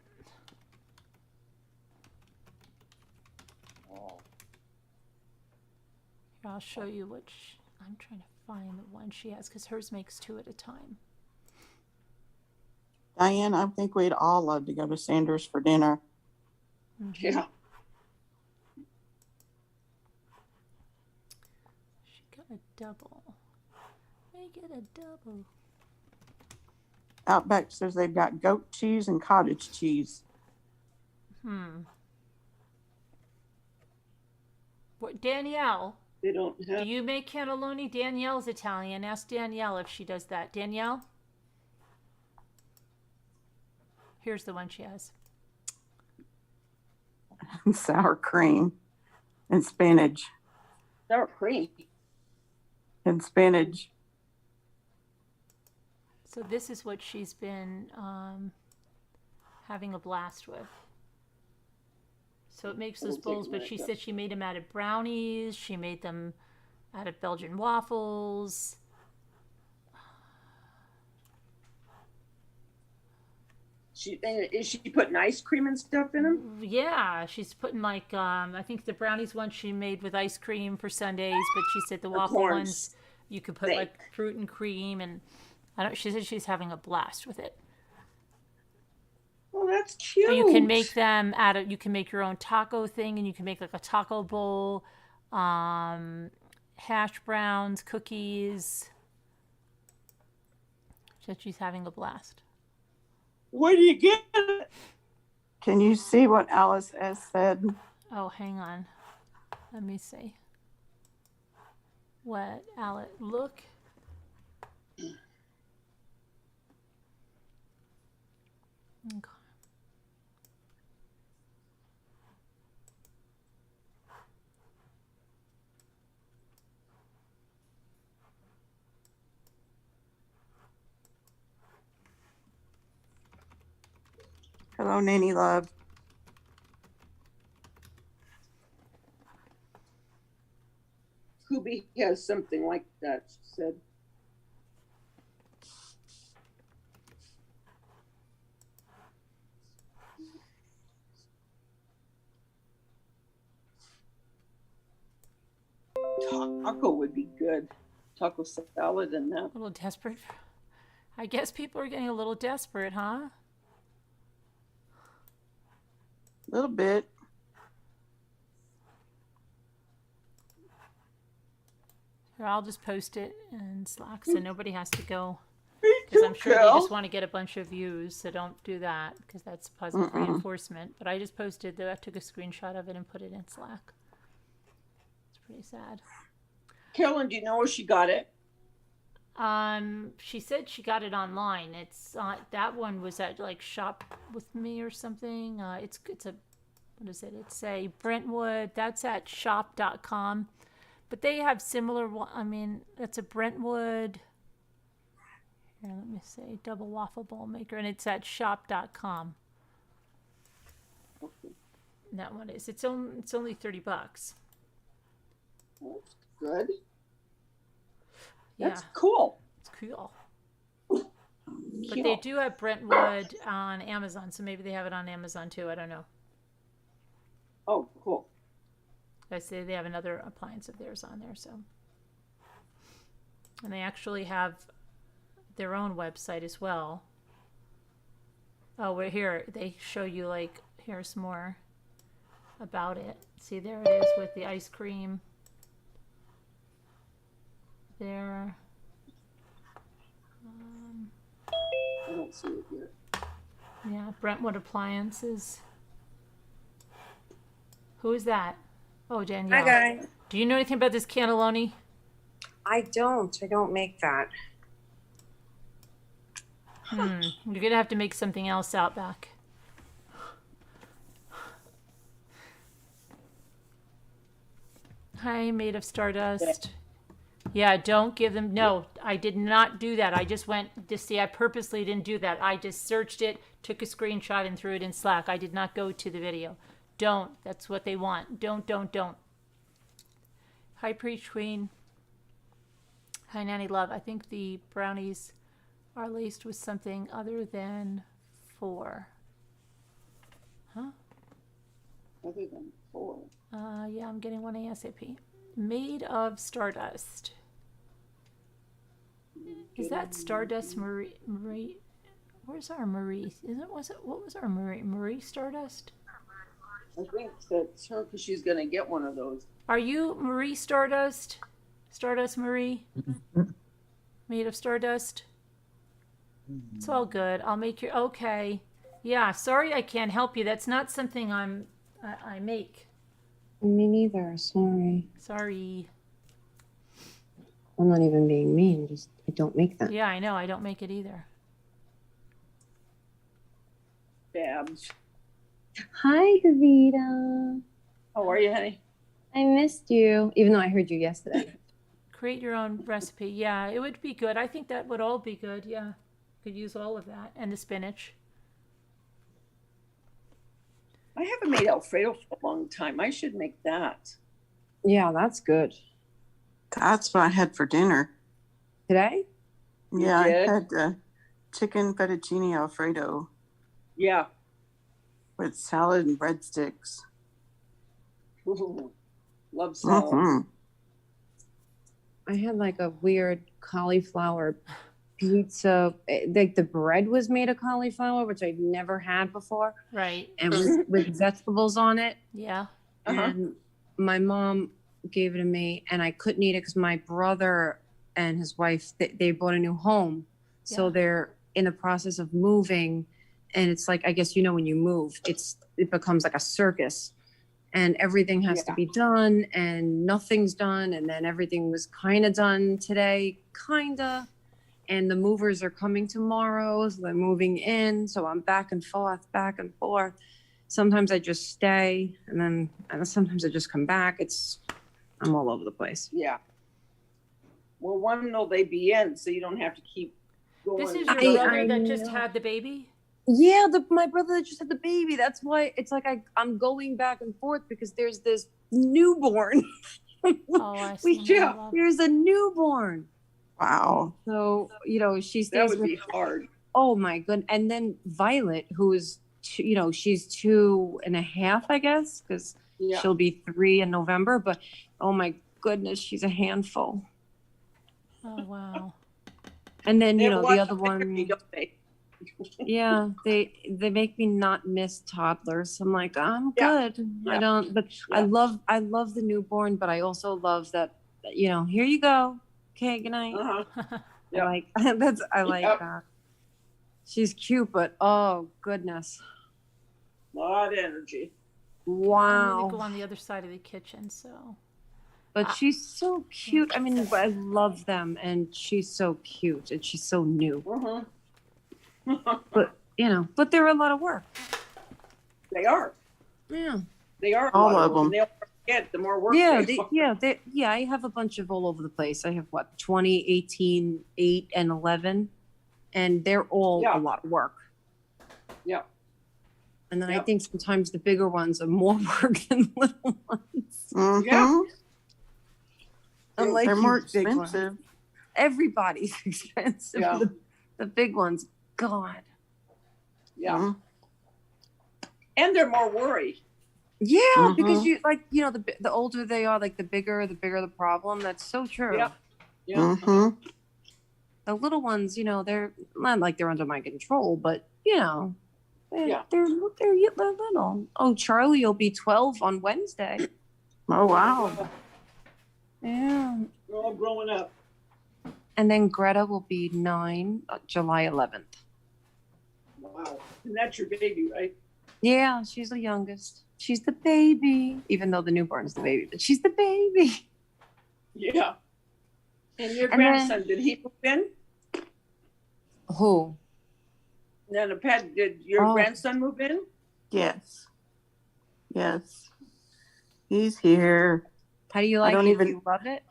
Here, I'll show you which. I'm trying to find the one she has because hers makes two at a time. Diane, I think we'd all love to go to Sanders for dinner. Yeah. She got a double. Make it a double. Outback says they've got goat cheese and cottage cheese. What, Danielle? They don't Do have. you make cannelloni? Danielle's Italian. Ask Danielle if she does that. Danielle? Here's the one she has. Sour cream and spinach. Sour cream. And spinach. So this is what she's been having a blast with. So it makes those It'll take bowls, a but minute, she though. said she made them out of brownies. She made them out of Belgian waffles. Is she putting ice cream and stuff in them? Yeah, she's putting like I think the brownies one she made with ice cream for Sundays, but she said the waffle corn ones you could put like steak. fruit and cream, and I don't. She said she's having a blast with it. Oh, that's cute. But you can make them out of. You can make your own taco thing, and you can make like a taco bowl, hash browns, cookies. She said she's having a blast. Where do you get it? Can you see what Alice S. said? Oh, hang on. Let me see. What, Alex? Look. Okay. Hello, Nanny Love. Yeah, something like that, she said. Taco would be good. Taco salad and that. A little desperate. I guess people are getting a little desperate, huh? A little bit. Here, I'll just post it in Slack so nobody has to go. Me Because too, I'm sure they Cal. just want to get a bunch of views, so don't do that because that's positive reinforcement. But I just posted that I took a screenshot of it and put it in Slack. It's pretty sad. Carolyn, do you know where she got it? She said she got it online. It's that one was at like Shop with Me or something. It's a what is it? It's a Brentwood. That's at shop.com. But they have similar. I mean, that's a Brentwood. Here, let me say double waffle bowl maker, and it's at shop.com. Okay. That one is. It's only $30. That's good. Yeah, That's cool. it's cool. But they do have Brentwood on Amazon, so maybe they have it on Amazon too. I don't know. Oh, cool. I say they have another appliance of theirs on there, so. And they actually have their own website as well. Oh, we're here. They show you like, here's more about it. See, there it is with the ice cream. There. I don't see it yet. Yeah, Brentwood Appliances. Who is that? Oh, Danielle. Hi, guys. Do you know anything about this cannelloni? I don't make that. You're gonna have to make something else out back. Hi, made of stardust. Yeah, don't give them. No, I did not do that. I just went to see. I purposely didn't do that. I just searched it, took a screenshot, and threw it in Slack. I did not go to the video. Don't. That's what they want. Don't. Hi, Preach Queen. Hi, Nanny Love. I think the brownies are laced with something other than 4. Huh? Other than 4. Yeah, I'm getting one ASAP. Made of stardust. Is that Stardust Marie? Where's our Marie? What was our Marie? Marie Stardust? I think that's her because she's going to get one of those. Are you Marie Stardust? Stardust Marie? Made of stardust? It's all good. I'll make your. Okay. Yeah, sorry I can't help you. That's not something I make. Me neither. Sorry. Sorry. I'm not even being mean. Just I don't make that. Yeah, I know. I don't make it either. Babs. Hi, Gavita. How are you, honey? I missed you, even though I heard you yesterday. Create your own recipe. Yeah, it would be good. I think that would all be good. Yeah. Could use all of that. And the spinach. I haven't made Alfredo for a long time. I should make that. Yeah, that's good. That's what I had for dinner. Today? Yeah, did? I had chicken fettuccine Alfredo Yeah. with salad and breadsticks. Ooh, love salad. Mhm. I had like a weird cauliflower pizza. Like the bread was made of cauliflower, which I've never had before, Right. and with vegetables on it. Yeah. Uh-huh. And my mom gave it to me, and I couldn't eat it because my brother and his wife they bought a new home, so Yeah. they're in the process of moving, and it's like I guess when you move, it becomes like a circus, and everything has to Yeah. be done, and nothing's done, and then everything was kind of done today, kinda. And the movers are coming tomorrow, so they're moving in. So I'm back and forth. Sometimes I just stay, and sometimes I just come back. I'm all over the place. Yeah. Well, when will they be in so you don't have to keep going? This is your I brother that just know. had the baby? Yeah, my brother that just had the baby. That's why it's like I'm going back and forth because there's this newborn Oh, I We see. share. There's a newborn. Wow. So, she That stays would with, be hard. oh my goodness. And then Violet, who is, she's 2.5, I guess, because Yeah. she'll be 3 in November. But oh my goodness, she's a handful. Oh, wow. And then, They have a the lot other of energy, one, don't they? yeah, they make me not miss toddlers. I'm like, I'm Yeah. good. Yeah. I don't, but Yeah. I love the newborn, but I also love that, here you go. Okay, good night. Uh-huh. I Yep. like I like Yep. that. She's cute, but oh goodness. Lot of energy. I'm Wow. gonna go on the other side of the kitchen, so. But she's so cute. I mean, I love them, and she's so cute, and she's so new. But but they're a lot of work. They are. Yeah. They are. All a lot of work, them. and they'll forget the more work. Yeah, they I have a bunch of all over the place. I have 20, 18, 8, and 11, and they're all Yeah. a lot of work. Yeah. And then I Yep. think sometimes the bigger ones are more work than little ones. Mhm. Yeah. Unlike They're you more big ones. expensive. Everybody's expensive. Yeah. The big ones, God. Yeah. Mhm. And they're more worried. Yeah, because Mhm. you the older they are, like the bigger the problem. That's so true. Yeah. Yeah. Mhm. The little ones, they're not like they're under my control, but they're, Yeah. they're little. Oh, Charlie will be 12 on Wednesday. Oh wow. Yeah. They're all growing up. And then Greta will be 9, July 11th. Wow. And that's your baby, right? Yeah, she's the youngest. She's the baby, even though the newborn's the baby, but she's the baby. Yeah. And your And then- grandson, did he move in? Who? Then did your Oh. grandson move in? Yes. Yes. He's here. How do you I like don't it? even- You love it?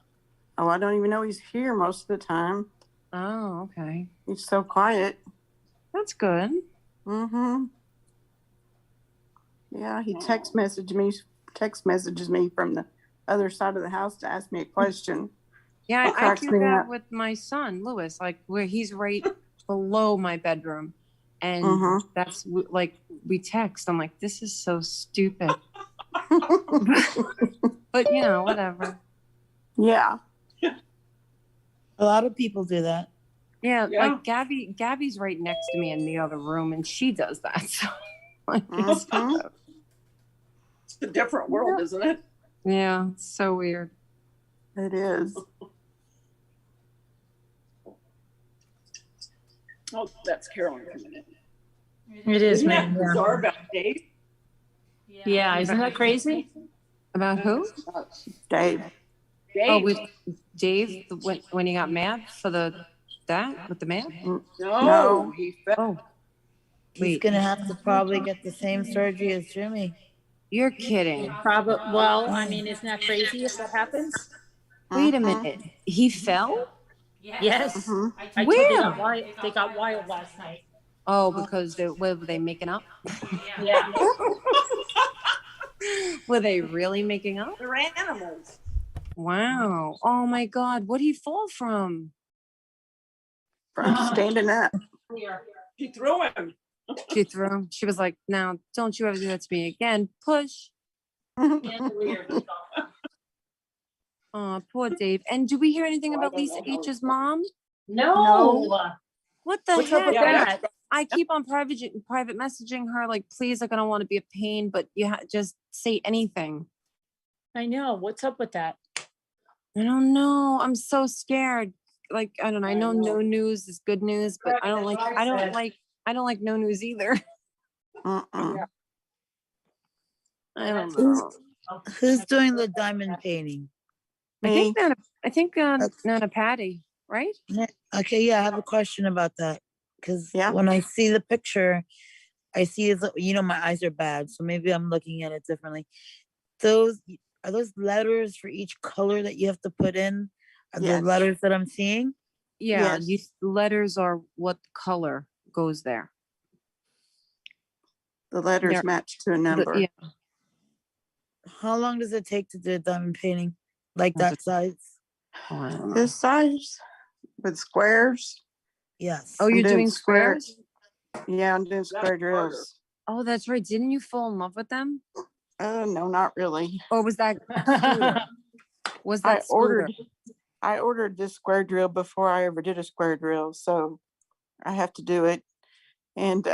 Oh, I don't even know he's here most of the time. Oh, okay. He's so quiet. That's good. Mm-hmm. Yeah, he text messages me from the other side of the house to ask me a question. Yeah, It I cracks do me that up. with my son, Lewis, like where he's right below my bedroom. And Mhm. that's like, we text. I'm like, this is so stupid. But, whatever. Yeah. A lot of people do that. Yeah, Yeah. like Gabby's right next to me in the other room, and she does that. So, like, it's- Mhm. It's a different world, isn't it? yeah, it's so weird. It is. Oh, that's Carolyn coming in. It is, Isn't that man. bizarre about Dave? Yeah, isn't that crazy? About who? Dave. Dave. Oh, with Dave, when he got mad for that with the man? no, No. he fell. Oh, He's wait, gonna have to probably get the same surgery as Jimmy. you're kidding. Probably. Well, I mean, isn't that crazy if that happens? Wait a Mhm. minute. He fell? Yes. Mhm. I told Where? they got wild last night. Oh, because were they making up? Yeah. Were they really making up? They're animals. Wow. Oh my God. What did he fall from? From standing up. She threw him. She threw him. She was like, now, don't you ever do that to me again. Push. Oh, poor Dave. And do we hear anything Oh, I about don't Lisa know how H's mom? No. What the What's up with heck? that? I keep on private messaging her, like, please, like, I don't want to be a pain, but just say anything. I know. What's up with that? I don't know. I'm so scared. Like, I don't know. I know no news is good news, but I don't like no news either. Mm-mm. I don't know. Who's doing the diamond painting? Me. I think Nana Patty, right? Okay, yeah, I have a question about that. Because Yeah. when I see the picture, I see my eyes are bad, so maybe I'm looking at it differently. Are those letters for each color that you have to put in? Are Yes. the letters that I'm seeing? Yeah, Yes. letters are what color goes there. The letters They're- match to a number. Yeah. How long does it take to do a diamond painting? Like That's that size? Oh, I don't know. This size with squares. Yes. Oh, I'm you're doing square- squares? Yeah, I'm doing square That's harder. drills. Oh, that's right. Didn't you fall in love with them? No, not really. Or was that Scooter? Was that Scooter? I ordered this square drill before I ever did a square drill, so I have to do it. And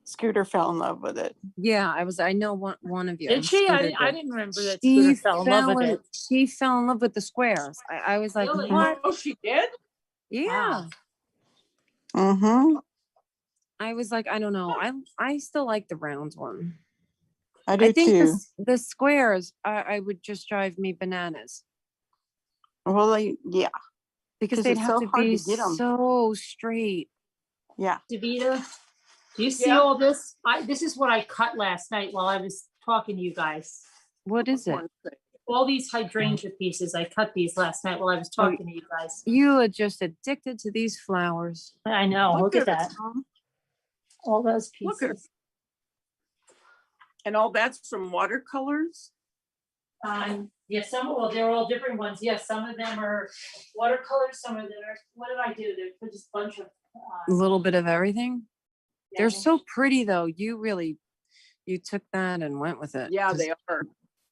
Scooter fell in love with it. Yeah, I know one of you. Did she? Scooter I did. didn't remember that She Scooter fell in love with it. She fell in love with the squares. I was like, Really? what? Oh, she did? Yeah. Wow. Mm-hmm. I was like, I don't know. I still like the round one. I do I think too. the squares I would just drive me bananas Well, yeah, because 'Cause they'd it's have so to hard be to get 'em. so straight. yeah. Davita, do you see Yeah. all this? This is what I cut last night while I was talking to you guys. What is it? One thing. All these hydrangea pieces, I cut these last night while I was talking to you guys. You are just addicted to these flowers. I know. Look at that. Mom. All those Look at pieces. And all that's from watercolors? Yeah, well, they're all different ones. Yes, some of them are watercolors, some of them are, what did I do? There's just a bunch of. A little bit of everything. Yeah, They're so pretty though. You took that and went with it. Yeah, 'cause they are.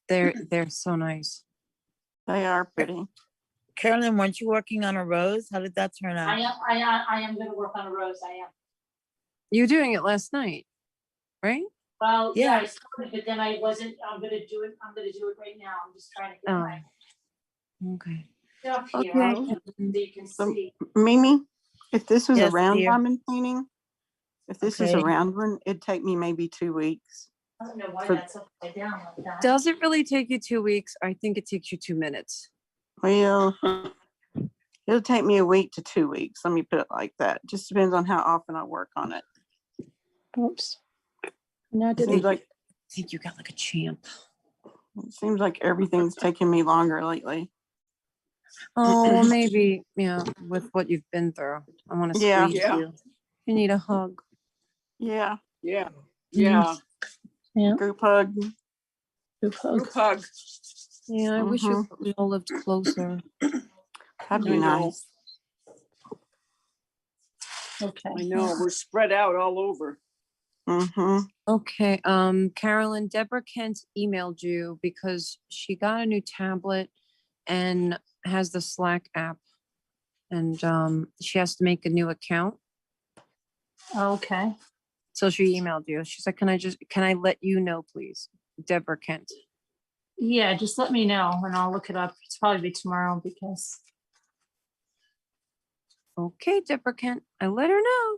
They're so nice. They are pretty. Carolyn, weren't you working on a rose? How did that turn out? I am gonna work on a rose, I am. You were doing it last night, right? Well, Yeah. yeah, I started, but then I wasn't, I'm gonna do it right now. I'm just trying to get my Okay. stuff here. Okay. So you can So- see. Mimi, if this was a Yes, round dear. diamond painting, if this was a Okay. round one, it'd take me maybe 2 weeks. I don't know why For- that's upside down like that. Does it really take you 2 weeks? I think it takes you 2 minutes. Well, it'll take me a week to 2 weeks. Let me put it like that. Just depends on how often I work on it. Oops. No, It seems like I think you got like a champ. everything's taking me longer lately. Oh, well, maybe, yeah, with what you've been through. I want to Yeah. squeeze Yeah. you. You need a hug. Yeah, Yeah. Yeah. Yeah. group hug. Group hug. Yeah, I wish we all lived closer. That'd be I know. nice. Okay. I know. We're spread out all over. Mm-hmm. Okay, Carolyn, Deborah Kent emailed you because she got a new tablet and has the Slack app. And she has to make a new account. Okay. So she emailed you. She's like, can I let you know, please? Deborah Kent. Yeah, just let me know and I'll look it up. It's probably be tomorrow because. Okay, Deborah Kent. I let her know.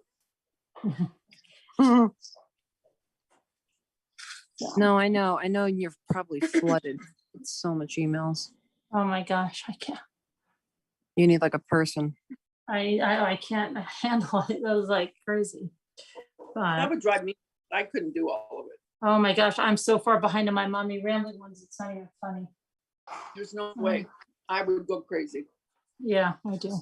No, I know. I know you're probably flooded with so much emails. Oh my gosh, I can't. You need like a person. I can't handle it. That was like crazy. That But would drive me. I couldn't do all of it. oh my gosh, I'm so far behind on my mommy rambling ones. It's not even funny. There's no way. I would go crazy. Yeah, I do.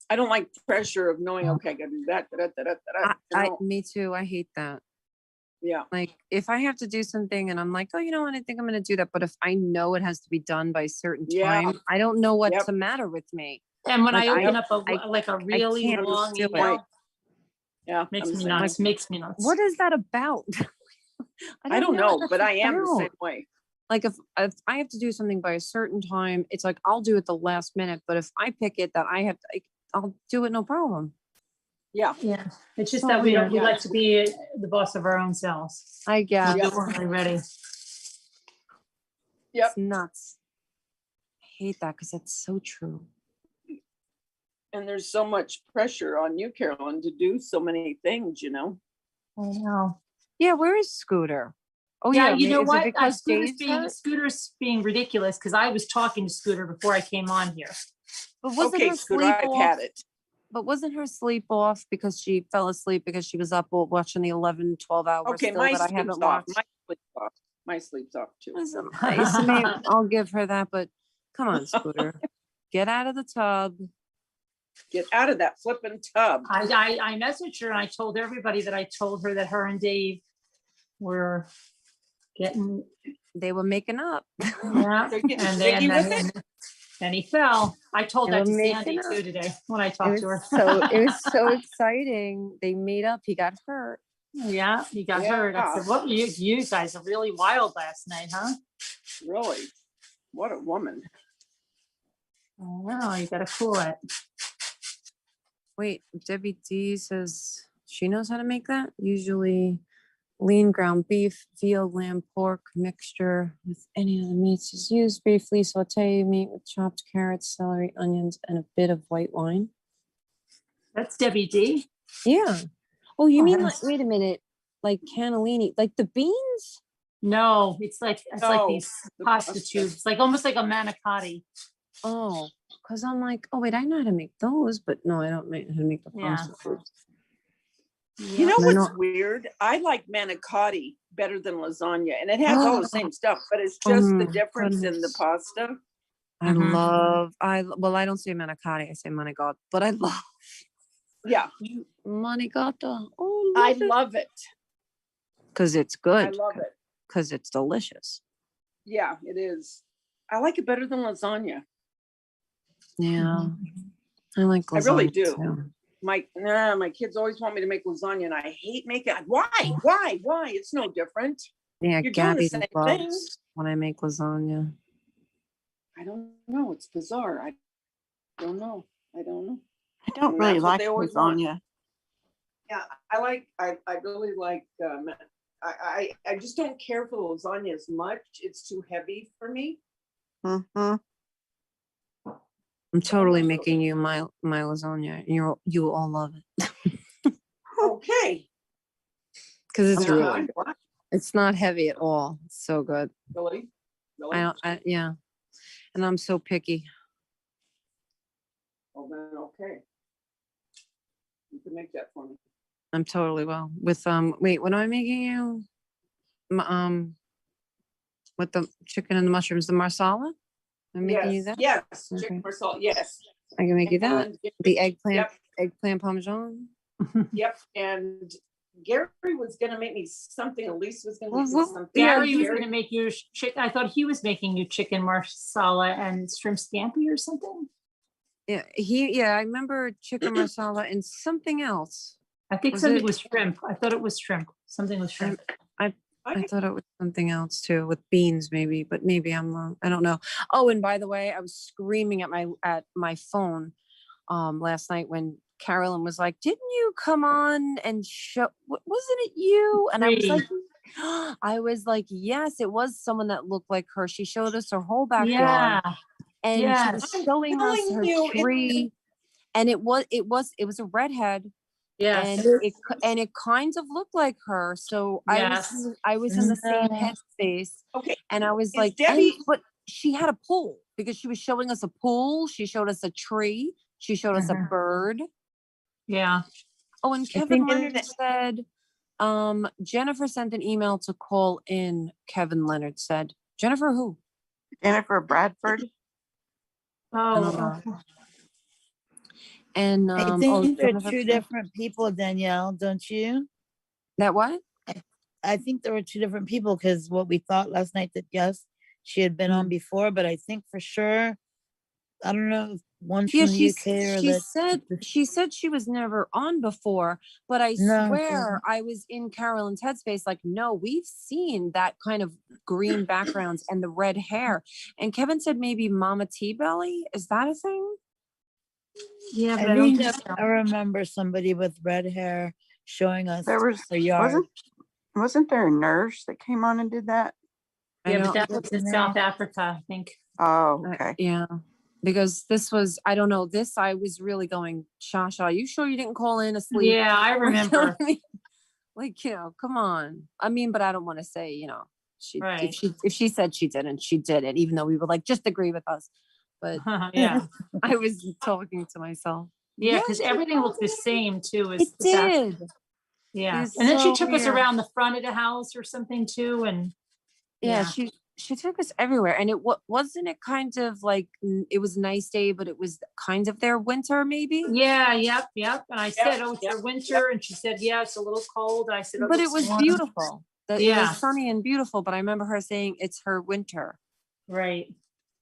I don't like pressure of knowing, okay, I gotta do that, you know? Me too. I hate that. Yeah. Like if I have to do something and I'm like, oh, you know what? I think I'm going to do that. But if I know it has to be done by a certain Yeah. time, I don't know what's Yep. the matter with me. And when Like, I open I- up a really can't long do it. email, Yeah. makes I'm the me same nuts. way. Makes me nuts. What is that about? I don't know, what but that's I am the about. same way. Like if I have to do something by a certain time, it's like I'll do it the last minute. But if I pick it that I have to, I'll do it no problem. Yeah. Yeah, it's just Oh, that we weird. like to be the boss of our own selves. I guess We'll do it when we're ready. Yep. it's nuts. I hate that because it's so true. And there's so much pressure on you, Carolyn, to do so many things, you know? I know. Yeah, where is Scooter? Oh Yeah, yeah, you know is it what? because Dave's Scooter's being ridiculous because I was talking to Scooter before I came on here. But wasn't Okay, her Scooter, sleep I've off? had it. But wasn't her sleep off because she fell asleep because she was up watching the 11, 12 hours Okay, still my that I sleep's haven't off. watched? My sleep's off. My sleep's off too. Listen, nice. Maybe I'll give her that, but come on, Scooter. Get out of the tub. Get out of that flipping tub. I messaged her and I told everybody that I told her that her and Dave were Getting, They were making up. yeah. They're getting And jiggy with then, it. then he fell. I told They that were to making Sandy up. too today when I It talked was to her. it was so exciting. They made up. He got hurt. Yeah, he got hurt. I said, "What? You guys are really wild last night, huh?" Really? What a woman. Oh, well, you got to cool it. Wait, Debbie D says she knows how to make that. Usually lean ground beef, veal, lamb, pork mixture with any other meats is used. Briefly saute meat with chopped carrots, celery, onions, and a bit of white wine. That's Debbie D. Yeah. Oh, you mean like, that's- wait a minute, like cannellini, like the beans? No, it's like No, these the pasta pasta. tubes, like almost like a manicotti. Oh, because I'm like, oh wait, I know how to make those, but no, I don't know how to make the Yeah. pasta tubes. You know They're what's not- weird? I like manicotti better than lasagna, and it has all the same stuff, but it's just the difference in the goodness. pasta. I Mhm. love, I don't say manicotti, I say manigot, but I love Yeah, manicotti. Oh, I love it. because it's I good, love it. because it's delicious. Yeah, it is. I like it better than lasagna. Yeah, I like lasagna I really do. too. My kids always want me to make lasagna, and I hate making it. Why? It's no different. Yeah, You're doing the Gabby same loves thing. when I make lasagna. I don't know. It's bizarre. I don't know. I don't And really that's what like they always want. lasagna. Yeah, I really like, I just don't care for lasagna as much. It's too heavy for me. Mm-hmm. I'm totally making you my lasagna. You all love it Okay. because it's I'm really trying. good. It's not heavy at all. It's so good. Really? Really? Yeah, and I'm so picky. Oh, then, okay. You can make that for me. I'm totally well with wait, what am I making you? With the chicken and the mushrooms, the marsala. I'm making you that. Yes, Okay. chicken marsala, yes. I can make you that. And The eggplant, Yep, eggplant parmesan. yep. And Gary was gonna make me something. Elise was gonna Well, make me well, something. yeah, Gary was going to make you chicken. I thought he was making you chicken marsala and shrimp scampi or something. Yeah, I remember chicken marsala and something else. I think Was something it- was shrimp. I thought it was shrimp. Something with shrimp. I thought it was something else too, with beans maybe, but maybe I'm wrong. I don't know. Oh, and by the way, I was screaming at my phone last night when Carolyn was like, "Didn't you come on and show? Wasn't it you?" And I was like, "Yes, it was someone that looked like her. She showed us her whole backyard, Yeah. and she Yes. was showing us telling her you, tree, and it was a redhead." Yes. And it kind of looked like her. So Yes. I was in the same No. headspace, Okay. and I was Is like, Debbie- but she had a pool because she was showing us a pool. She showed us a tree. She showed us a Mhm. bird. Yeah. Oh, and I Kevin think Leonard said, Jennifer sent an email to call in. Kevin Leonard said, Jennifer who? Jennifer Bradford. Oh, Oh. And I think they're Jennifer two said- different people, Danielle, don't you? That what? I think there were two different people because what we thought last night that yes, she had been on before, but I think for sure, I don't know if one's Yeah, from the UK or she said she was never on before, but I No. swear I was in Carolyn's headspace. Like, no, we've seen that kind of green backgrounds and the red hair. And Kevin said maybe Mama T Belly. Is that a thing? yeah, I but I don't think think so. I remember somebody with red hair showing us There was her yard. wasn't there a nurse that came on and did that? I Yeah, know- but that was in Yeah. South Africa, I think. Oh, okay. Yeah. Because this was, I don't know, this I was really going, Shasha, you sure you didn't call in asleep? Yeah, I Like, you know remember. what I mean? Like, come on. I mean, but I don't want to say, she Right. if she said she didn't, she did it, even though we were like, just agree with us. But Yeah. I was talking to myself. Yeah, because she everything looked the did. same too. It did. Yeah. It's And then she so took us weird. around the front of the house or something too. And Yeah, yeah. she took us everywhere, and wasn't it kind of like it was a nice day, but it was kind of their winter maybe. Yeah, yep. And I said, oh, it's yep, their winter. And she said, yeah, it's a little cold. I said, oh, But it it's was warm. beautiful. It Yeah. was sunny and beautiful, but I remember her saying it's her winter. Right.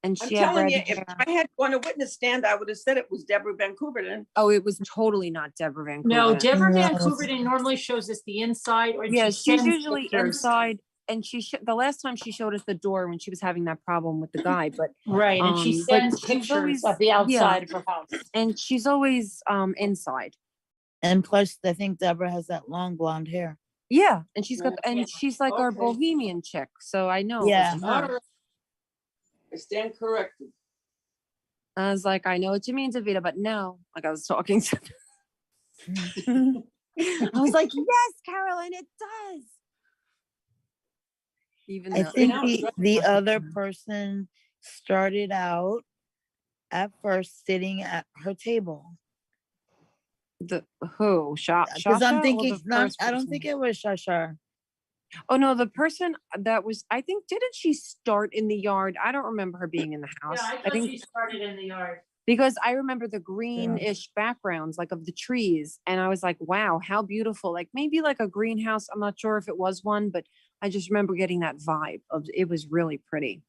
And I'm she had telling red you, if hair. I had on a witness stand, I would have said it was Deborah Van Couverton. Oh, it was totally not Deborah Van Couverton. No, Deborah No. Van Couverton normally shows us the inside, or Yeah, she she's sends usually pictures. inside, and the last time she showed us the door when she was having that problem with the guy, but Right, and she but sends she's pictures always, of the outside of her house. and she's always inside. And plus, I think Deborah has that long blonde hair. Yeah, and she's got, Yeah. and she's like our Okay. bohemian chick, so I know. Yeah. It was All her. right. I stand corrected. I was like, I know what you mean, Davida, but no, like I was talking to. I was like, yes, Carolyn, it does. Even I though think now it's the other person started out at first sitting at her table. the who shot Because I'm thinking, I don't think it was Shashar. Oh no, the person that was, I think, didn't she start in the yard? I don't remember her being in the house. Yeah, I thought think she started in the yard. because I remember the greenish backgrounds, like of the trees, and I was like, wow, how beautiful! Like maybe like a greenhouse. I'm not sure if it was one, but I just remember getting that vibe of it was really pretty.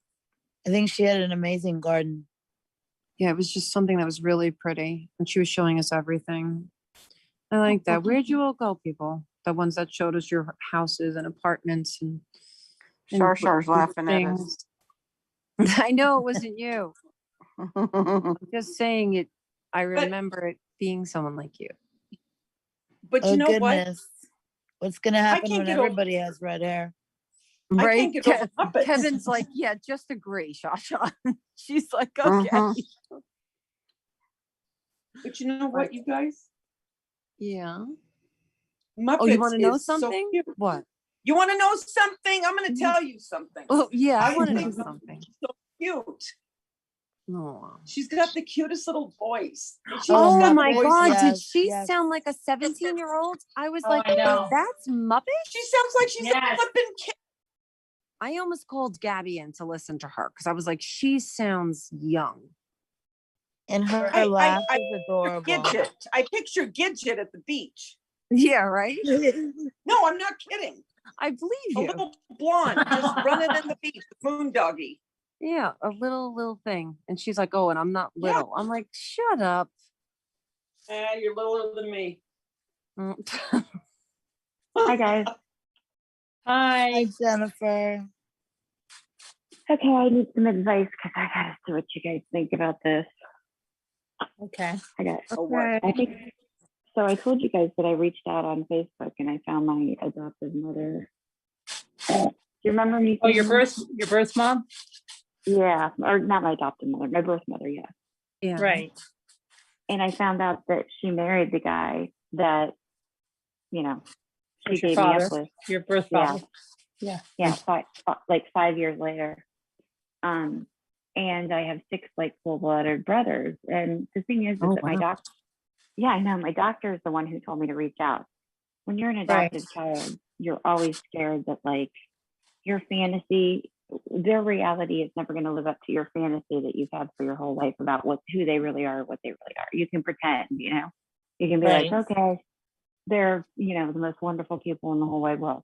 I think she had an amazing garden. Yeah, it was just something that was really pretty, and she was showing us everything. I like that. Where'd you all go, people? The ones that showed us your houses and apartments and Shar's laughing at us. things. I know it wasn't you. I'm just saying it. I remember it being someone like you. But Oh you know what? goodness. What's gonna happen can't when get over- everybody has red hair? I Right? can't get over Muppets. Kevin's like, yeah, just agree, Shasha. She's like, okay. Mhm. But you know what, you guys? Yeah. Muppets Oh, you want to know is so something? cute. What? You want to know something? I'm going to tell you something. Oh, yeah, I I want to know think something. So cute. Oh, She's got the cutest little voice. Oh, oh my Muppets, God. Did yes, she yes. sound like a 17-year-old? I was Oh, like, I know. that's Muppet? She sounds like she's Yes. a flippin' kid. I almost called Gabby in to listen to her because I was like, she sounds young. And her I- laugh I- is adorable. Gidget. I picture Gidget at the beach. Yeah, right? No, I'm not kidding. I believe A you. little blonde just running in the beach, Moondoggy. Yeah, a little thing. And she's like, oh, and I'm not little. I'm like, shut up. You're littler than me. Hi guys. Hi. Hi, Jennifer. Okay, I need some advice because I gotta see what you guys think about this. Okay. I got. Oh, what? I think. So I told you guys that I reached out on Facebook and I found my adopted mother. Do you remember me? Oh, seeing her? your birth mom? Yeah, or not my adopted mother, my birth mother. Yeah. Yeah. Right. And I found out that she married the guy that, you know, she Who's your gave me up father? with. Your birth Yeah. father. Yeah. Yeah, like 5 years later. And I have 6 like full-blooded brothers. And the thing is Oh, that my wow. doctor, yeah, I know, my doctor is the one who told me to reach out. When you're an Right. adopted child, you're always scared that like your fantasy, their reality is never going to live up to your fantasy that you've had for your whole life about who they really are, what they really are. You can pretend, you know, you can be Right. like, okay, they're, you know, the most wonderful people in the whole wide world.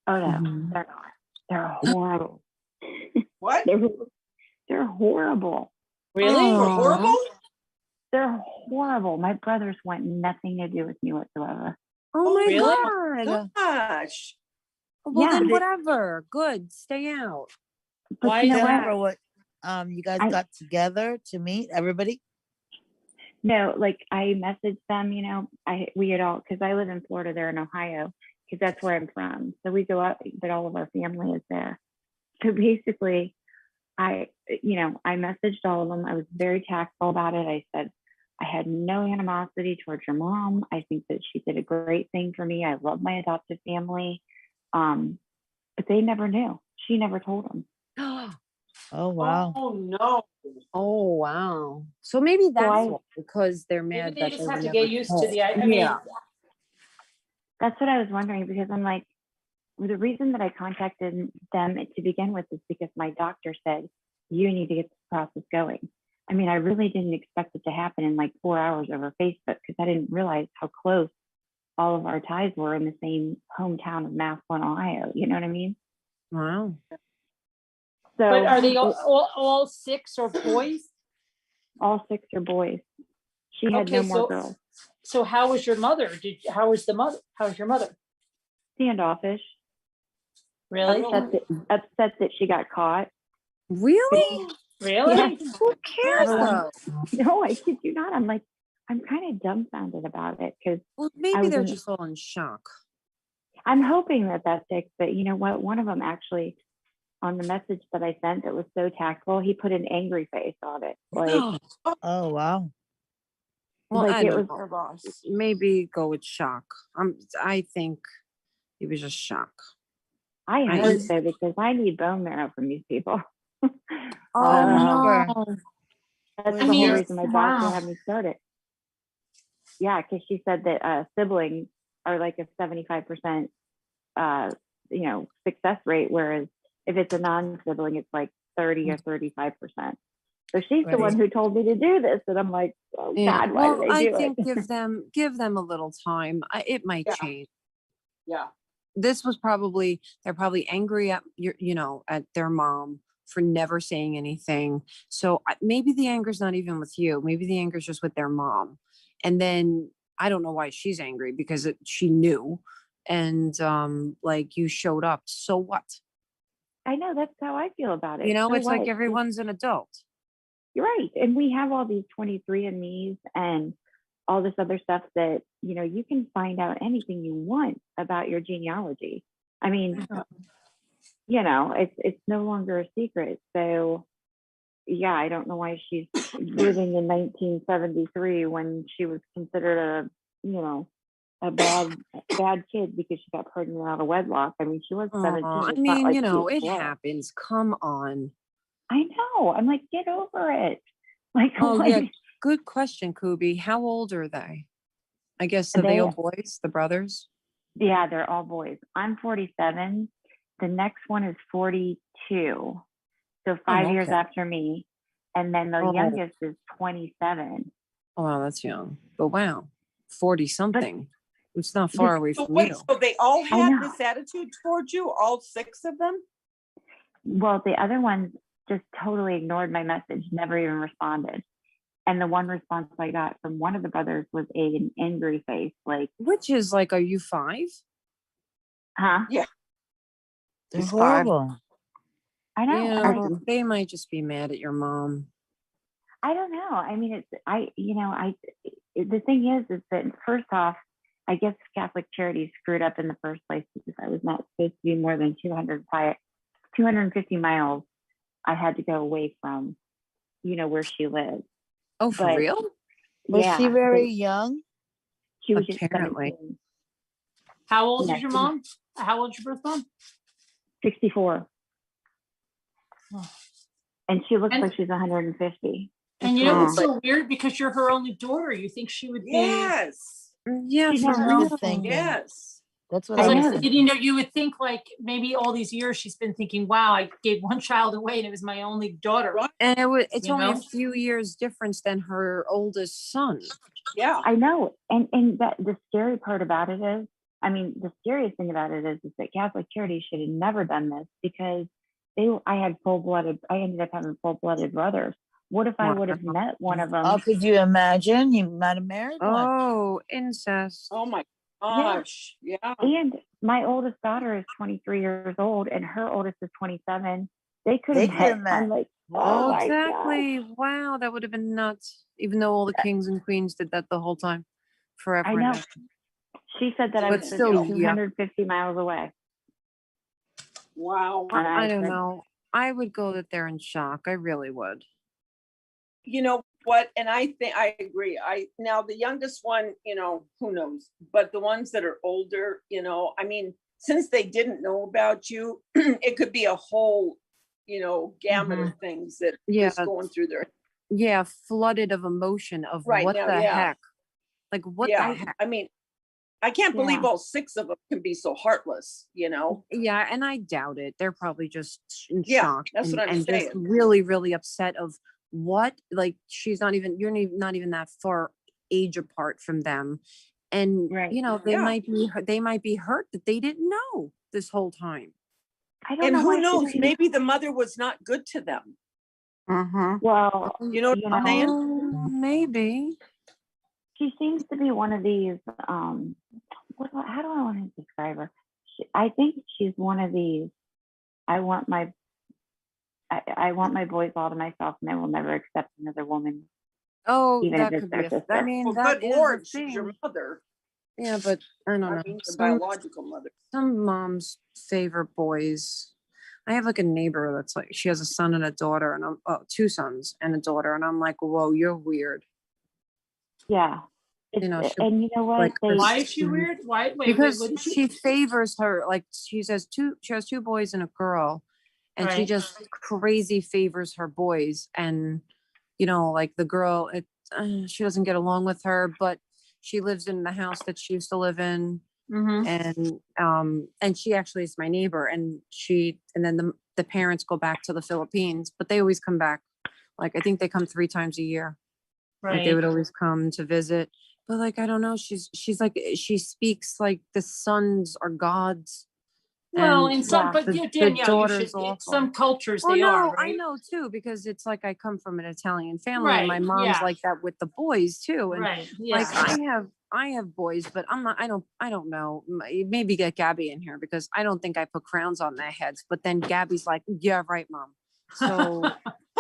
Oh no, Mhm. they're not. They're horrible. What? They're horrible. Really? You're Aw. horrible? They're horrible. My brothers want nothing to do with me whatsoever. Oh my Really? God. Gosh. Well, Yeah, then they- whatever. Good. Stay out. But Why you is know what? Jennifer, what you guys I- got together to meet everybody? No, like I messaged them, you know, we had all, because I live in Florida, they're in Ohio, because that's where I'm from. So we go out, but all of our family is there. So basically, I messaged all of them. I was very tactful about it. I said, I had no animosity towards your mom. I think that she did a great thing for me. I love my adopted family. But they never knew. She never told them. Oh wow. Oh no. Oh, wow. So maybe that's I- why, because they're mad Maybe they that just were have to never get used to told. the. I mean, Yeah. That's what I was wondering, because I'm like, the reason that I contacted them to begin with is because my doctor said, you need to get this process going. I mean, I really didn't expect it to happen in like 4 hours over Facebook, because I didn't realize how close all of our ties were in the same hometown of Massillon, Ohio. You know what I mean? Wow. So, But are they all six or boys? all six are boys. She had no more girls. So how was your mother? How was your mother? Standoffish. Really? Upset that she got caught. Really? Really? Yeah. Who cares though? No, I kid you not. I'm kind of dumbfounded about it because Well, maybe they're just all in shock. I'm hoping that that's it. But you know what? One of them actually, on the message that I sent, that was so tactful, he put an angry face on it. Like, Oh, wow. Well, like I it don't was. Our boss. maybe go with shock. I think it was just shock. I Right. hope so because I need bone marrow from these people. Oh no. That's I the mean, whole reason my boss wow. will have me start it. Yeah, because she said that siblings are like a 75% success rate, whereas if it's a non-sibling, it's like 30 or 35%. So she's the one who told me to do this, and I'm like, oh Yeah. God, why Well, did they I do think it? give them a little time. It might Yeah. change. Yeah. This was they're probably angry at at their mom for never saying anything. So maybe the anger's not even with you. Maybe the anger's just with their mom. And then I don't know why she's angry because she knew, and like you showed up. So what? I know, that's how I feel about it. So It's like what? everyone's an adult. You're right. And we have all these 23andMe's and all this other stuff that, you can find out anything you want about your genealogy. I mean, it's no longer a secret. So yeah, I don't know why she's living in 1973 when she was considered a bad kid because she got pregnant out of wedlock. I mean, she was 17. I It's mean, not like she was it 12. happens. Come on. I know. I'm like, get over it. Like, Oh yeah, good question, Kubi. How old are they? I guess are they all boys, the brothers? Yeah, they're all boys. I'm 47. The next one is 42. So 5 years okay. after me. And then the youngest is 27. Oh, wow, that's young. But wow, 40 something. It's not far away So from wait, you. so they all I had know. this attitude towards you, all six of them? Well, the other ones just totally ignored my message, never even responded. And the one response I got from one of the brothers was an angry face, like, Which is like, are you 5? huh? Yeah. They're He's 5. horrible. I know. They might just be mad at your mom. I don't know. I mean, the thing is that first off, I guess Catholic Charities screwed up in the first place because I was not supposed to be more than 250 miles. I had to go away from, where she lived. Oh, for real? Was she very young? She was just Apparently. 17. How old is your mom? How old is your birth mom? 64. Oh. And she looks like she's 150. And it's so weird because you're her only daughter. You think she would be? Yes. Yeah, She for never real. thinking. Yes. That's what I I was was you would think like maybe all these years she's been thinking, wow, I gave one child away and it was my only daughter. And it's only a few years difference than her oldest son. Yeah. I know. And that the scary part about it is, the scariest thing about it is that Catholic Charities should have never done this because I ended up having full-blooded brothers. What if I would have met one of them? Oh, could you imagine? You might have married one. Oh, incest. Oh my gosh. Yeah. And my oldest daughter is 23 years old and her oldest is 27. They could have met. I'm like, oh, my exactly. God. Wow, that would have been nuts. Even though all the kings and queens did that the whole time. Forever. I know. She said that I was still 250 miles away. Wow. I don't know. I would go that they're in shock. I really would. You know what? And I think I agree. Now the youngest one, who knows? But the ones that are older, since they didn't know about you, it could be a whole, gamut of things that is going through their. Yeah, flooded of emotion of what the heck? Like what the heck? I mean, I can't believe all six of them can be so heartless, Yeah, and I doubt it. They're probably just in Yeah, shock. that's what I'm and saying. Just really, really upset of what? Like you're not even that far age apart from them. And Right. they Yeah. might be hurt that they didn't know this whole time. I don't And know who why knows, she, maybe the mother was not good to them. Mm-hmm. well, You know what you I'm saying? know, Maybe. she seems to be one of these, how do I want to describe her? I think she's one of these, I want my boys all to myself and I will never accept another woman, Oh, even if that it's could be their I sister. mean, Well, that good is Lord, a she's your thing. mother. Yeah, but I don't I know. mean, your Some biological mother. moms favor boys. I have like a neighbor that's like, she has a son and a daughter, and two sons and a daughter, and I'm like, whoa, you're weird. Yeah. She, And you know what? like, Why is she weird? Why? Wait, because what is she favors her, like she has two boys and a girl, and she Right. just crazy favors her boys. And like the girl, she doesn't get along with her, but she lives in the house that she used to live in. And she actually is my neighbor, and then the parents go back to the Philippines, but they always come back. Like, I think they come 3 times a year. Like, they would always come to visit. But like, I don't know, she's like, she speaks like the sons are gods. Well, And in some, Yeah. but the Danielle, you should. daughter's In awful. some cultures, Oh they are, no, I right? know too, because it's like I come from an Italian family, and my Right, mom's yeah. like that with the boys too. And Right. like, Yeah. I have boys, but I don't know. Maybe get Gabby in here, because I don't think I put crowns on their heads. But then Gabby's like, yeah, right, mom. So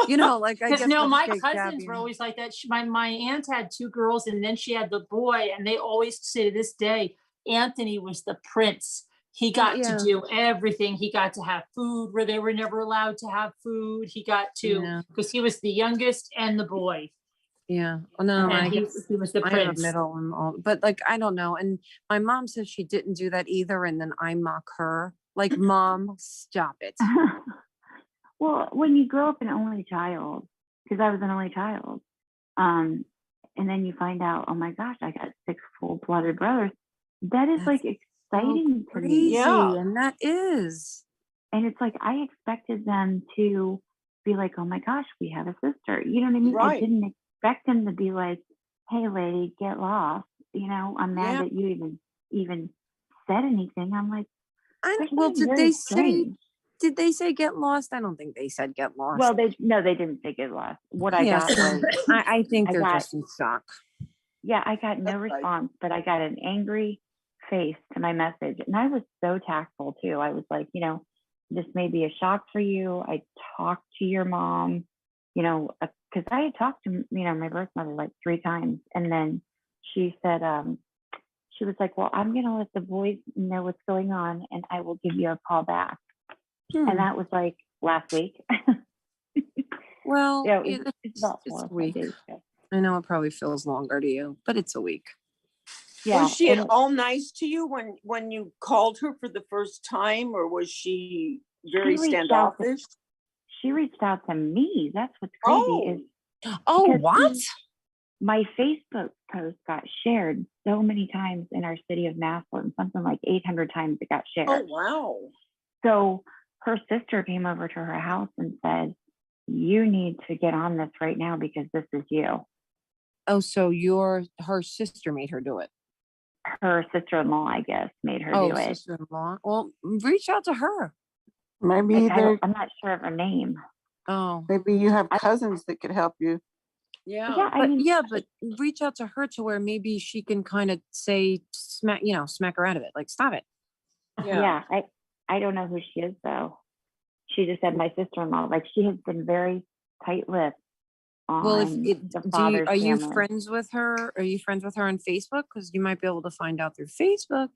like, I Because guess no, let's my get cousins Gabby were in. always like that. My aunt had 2 girls, and then she had the boy, and they always say to this day, Anthony was the prince. He got to Yeah. do everything. He got to have food where they were never allowed to have food. He got to, because he was the youngest and the boy, Yeah. Oh, no, and I he guess was the I have a prince. middle and all, but like, I don't know. And my mom says she didn't do that either. And then I mock her, like, mom, stop it. Well, when you grow up an only child, because I was an only child, and then you find out, oh my gosh, I got 6 full-blooded brothers. That is like exciting to Crazy. me. Yeah. And that is. And it's like I expected them to be like, oh my gosh, we have a sister. You know what I mean? I Right. didn't expect them to be like, hey lady, get lost. I'm mad Yeah. that you even said anything. I'm like, there's Well, something did very they strange. say get lost? I don't think they said get lost. Well, they didn't say get lost. What I got was I think they're got- just in shock. yeah, I got no That's right. response, but I got an angry face to my message. And I was so tactful too. I was like, this may be a shock for you. I talked to your mom, because I had talked to, my birth mother like 3 times. And then she said, she was like, well, I'm going to let the boys know what's going on and I will give you a call back. And that was like last week. Well, Yeah, it's about a 4 or 5 week. days ago. I know it probably feels longer to you, but it's a week. Yeah. Was she and at all nice to you when you called her for the first time, or was she very She reached out to- standoffish? she reached out to me. That's what's crazy is Oh, because what? my Facebook post got shared so many times in our city of Massillon, something like 800 times it got shared. Oh, wow. So her sister came over to her house and said, you need to get on this right now because this is you. Oh, so her sister made her do it. Her sister-in-law, I guess, made her do it. Sister-in-law. Well, reach out to her. Maybe I'm not sure of her name. Oh, maybe you have cousins that could help you. Yeah. Yeah, but reach out to her to where maybe she can kind of say, smack her out of it. Like, stop it. Yeah. I don't know who she is though. She just said my sister-in-law. Like, she has been very tight-lipped on the father's are you family. friends with her? Are you friends with her on Facebook? Because you might be able to find out through Facebook.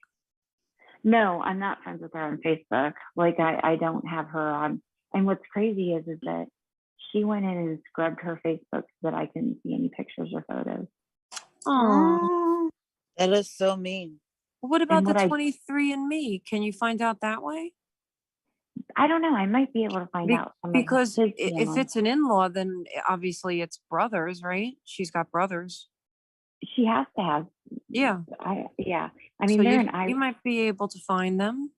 No, I'm not friends with her on Facebook. Like, I don't have her on. And what's crazy is that she went in and scrubbed her Facebook so that I couldn't see any pictures or photos. Oh, That is so mean. what about And the what I- 23andMe? Can you find out that way? I don't know. I might be able to find out. Because his if family. it's an in-law, then obviously it's brothers, right? She's got brothers. She has to have. Yeah. I mean, So they're you might be able to find them.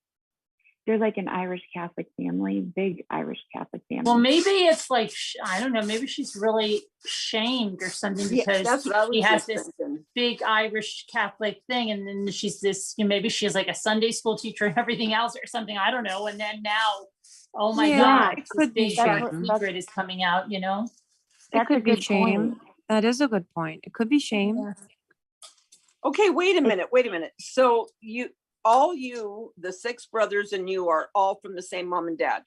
they're like an Irish Catholic family, big Irish Catholic family. Well, maybe it's like, I don't know, maybe she's really shamed or something Yeah, because that's what I was she has just this thinking. big Irish Catholic thing. And then she's this, maybe she's like a Sunday school teacher and everything else or something. I don't know. And then now, oh my Yeah, God, it this could be big dark shame. secret is coming out, It That's a could be good shame. point. That is a good point. It could be shame. Yeah. Okay, wait a minute. So the 6 brothers and you are all from the same mom and dad.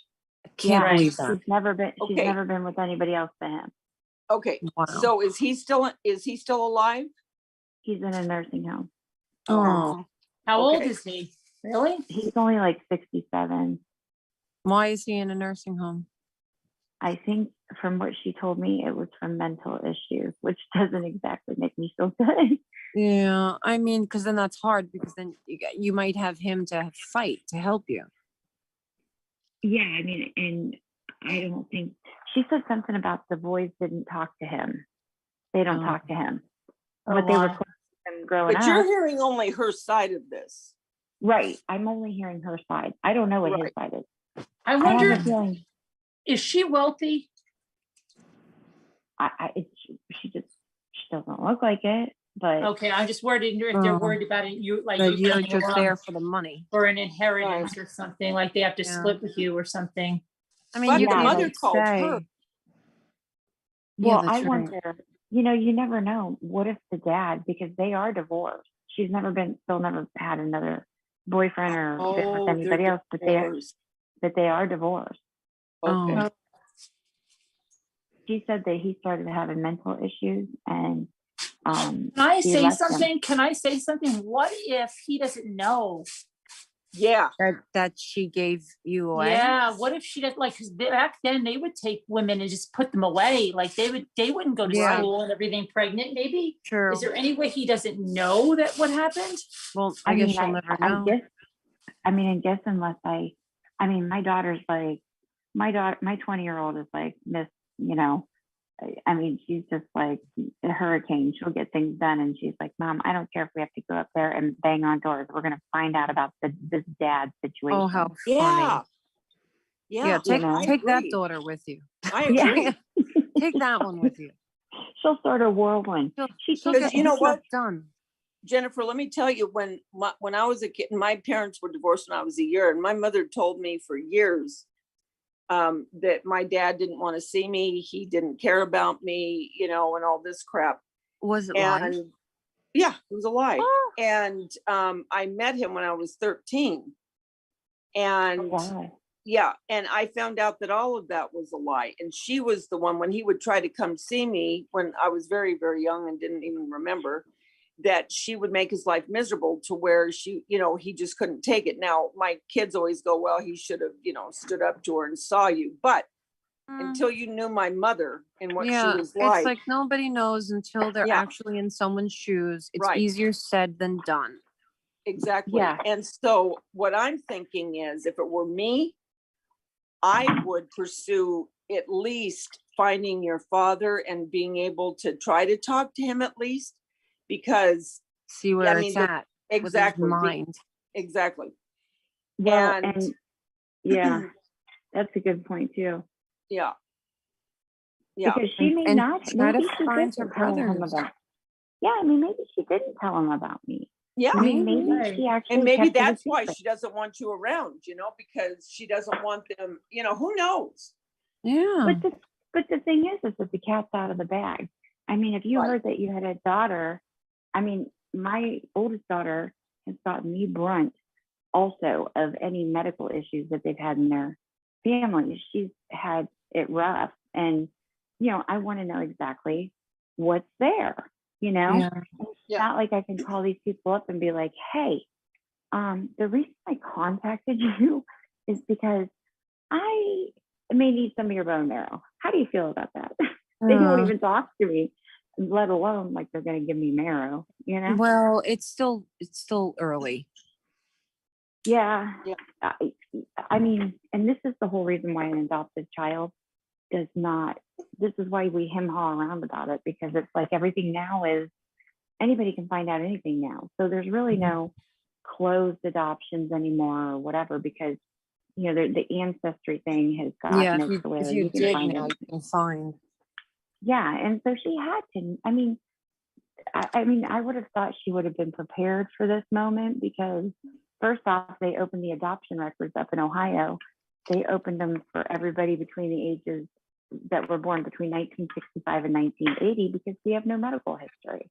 Can't Right. believe that. She's never been. She's Okay. never been with anybody else but him. Okay, Wow. so is he still alive? He's in a nursing home. Oh, How old Okay. is he? Really? He's only like 67. why is he in a nursing home? I think from what she told me, it was from mental issues, which doesn't exactly make me feel good. Yeah, I mean, because then that's hard because then you might have him to fight to help you. Yeah, I mean, and I don't think she said something about the boys didn't talk to him. They don't Oh. talk to him, Oh, but they were wow. close to him growing But you're up. hearing only her side of this. Right. I'm only hearing her side. I don't know what his Right. side is. I I wonder, have a feeling. is she wealthy? She doesn't look like it, but Okay, I'm just worried if they're worried about it. You like But you're coming just along there for the money. for an inheritance or something, like they have to Yeah. split with you or something. I mean, But you the can mother even called say, her. Yeah, well, that's I right. wonder, you never know. What if the dad, because they are divorced. She's never had another boyfriend or been with anybody else, but they are divorced. Okay. Oh. She said that he started having mental issues and Can I he say left him. something? Can I say something? What if he doesn't know? Yeah. that she gave you away. Yeah. What if she doesn't, like, because back then they would take women and just put them away. Like they wouldn't go to Yeah. school and everything pregnant. Maybe. True. Is there any way he doesn't know that what happened? Well, I guess you'll never know. I guess unless my daughter's like, my 20-year-old is like Miss, she's just like a hurricane. She'll get things done. And she's like, Mom, I don't care if we have to go up there and bang on doors. We're going to find out about this dad situation. Oh, how Yeah. funny. Yeah. Take that agree. daughter with you. I agree. Yeah. Take that one with you. She'll sort of whirlwind. She'll Because get you know what? done. Jennifer, let me tell you, when I was a kid, my parents were divorced when I was a year, and my mother told me for years that my dad didn't want to see me. He didn't care about me, and all this crap. Was it And live? yeah, it was a lie. Oh. And I met him when I was 13. And Wow. yeah, and I found out that all of that was a lie. And she was the one, when he would try to come see me when I was very, very young and didn't even remember, that she would make his life miserable to where he just couldn't take it. Now, my kids always go, well, he should have, stood up to her and saw you. But until you knew my mother and what she was it's like nobody knows until they're Yeah. actually in someone's shoes. It's Right. easier said than done. Exactly. Yeah. And so what I'm thinking is, if it were me, I would pursue at least finding your father and being able to try to talk to him at least, because See where it's at. exactly With his mind. exactly. Well, And- and yeah, that's a good point too. Yeah. Yeah. Because she may And not. try to Maybe she find didn't her tell him brothers. about. Yeah, maybe she didn't tell him about me. Yeah. I mean, maybe Right. she actually. And maybe kept it a that's why secret. she doesn't want you around, because she doesn't want them, who knows? Yeah. But the thing is that the cat's out of the bag. I mean, if you Right. heard that you had a daughter, my oldest daughter has gotten the brunt also of any medical issues that they've had in their family. She's had it rough, and I want to know exactly what's there. Yeah. It's not like I can call these people up and be like, hey, the reason I contacted you is because I may need some of your bone marrow. How do you feel about that? They won't even talk to me, let alone like they're going to give me marrow, Well, it's still early. Yeah. Yeah. And this is the whole reason why an adopted child does not, this is why we hem-haw around about it, because it's like everything now is, anybody can find out anything now. So there's really no closed adoptions anymore or whatever, because you know, the ancestry thing has gotten it to where if you you can dig find now, it. you can find. Yeah, and so she had to. I mean, I would have thought she would have been prepared for this moment because first off, they opened the adoption records up in Ohio. They opened them for everybody between the ages that were born between 1965 and 1980 because we have no medical history.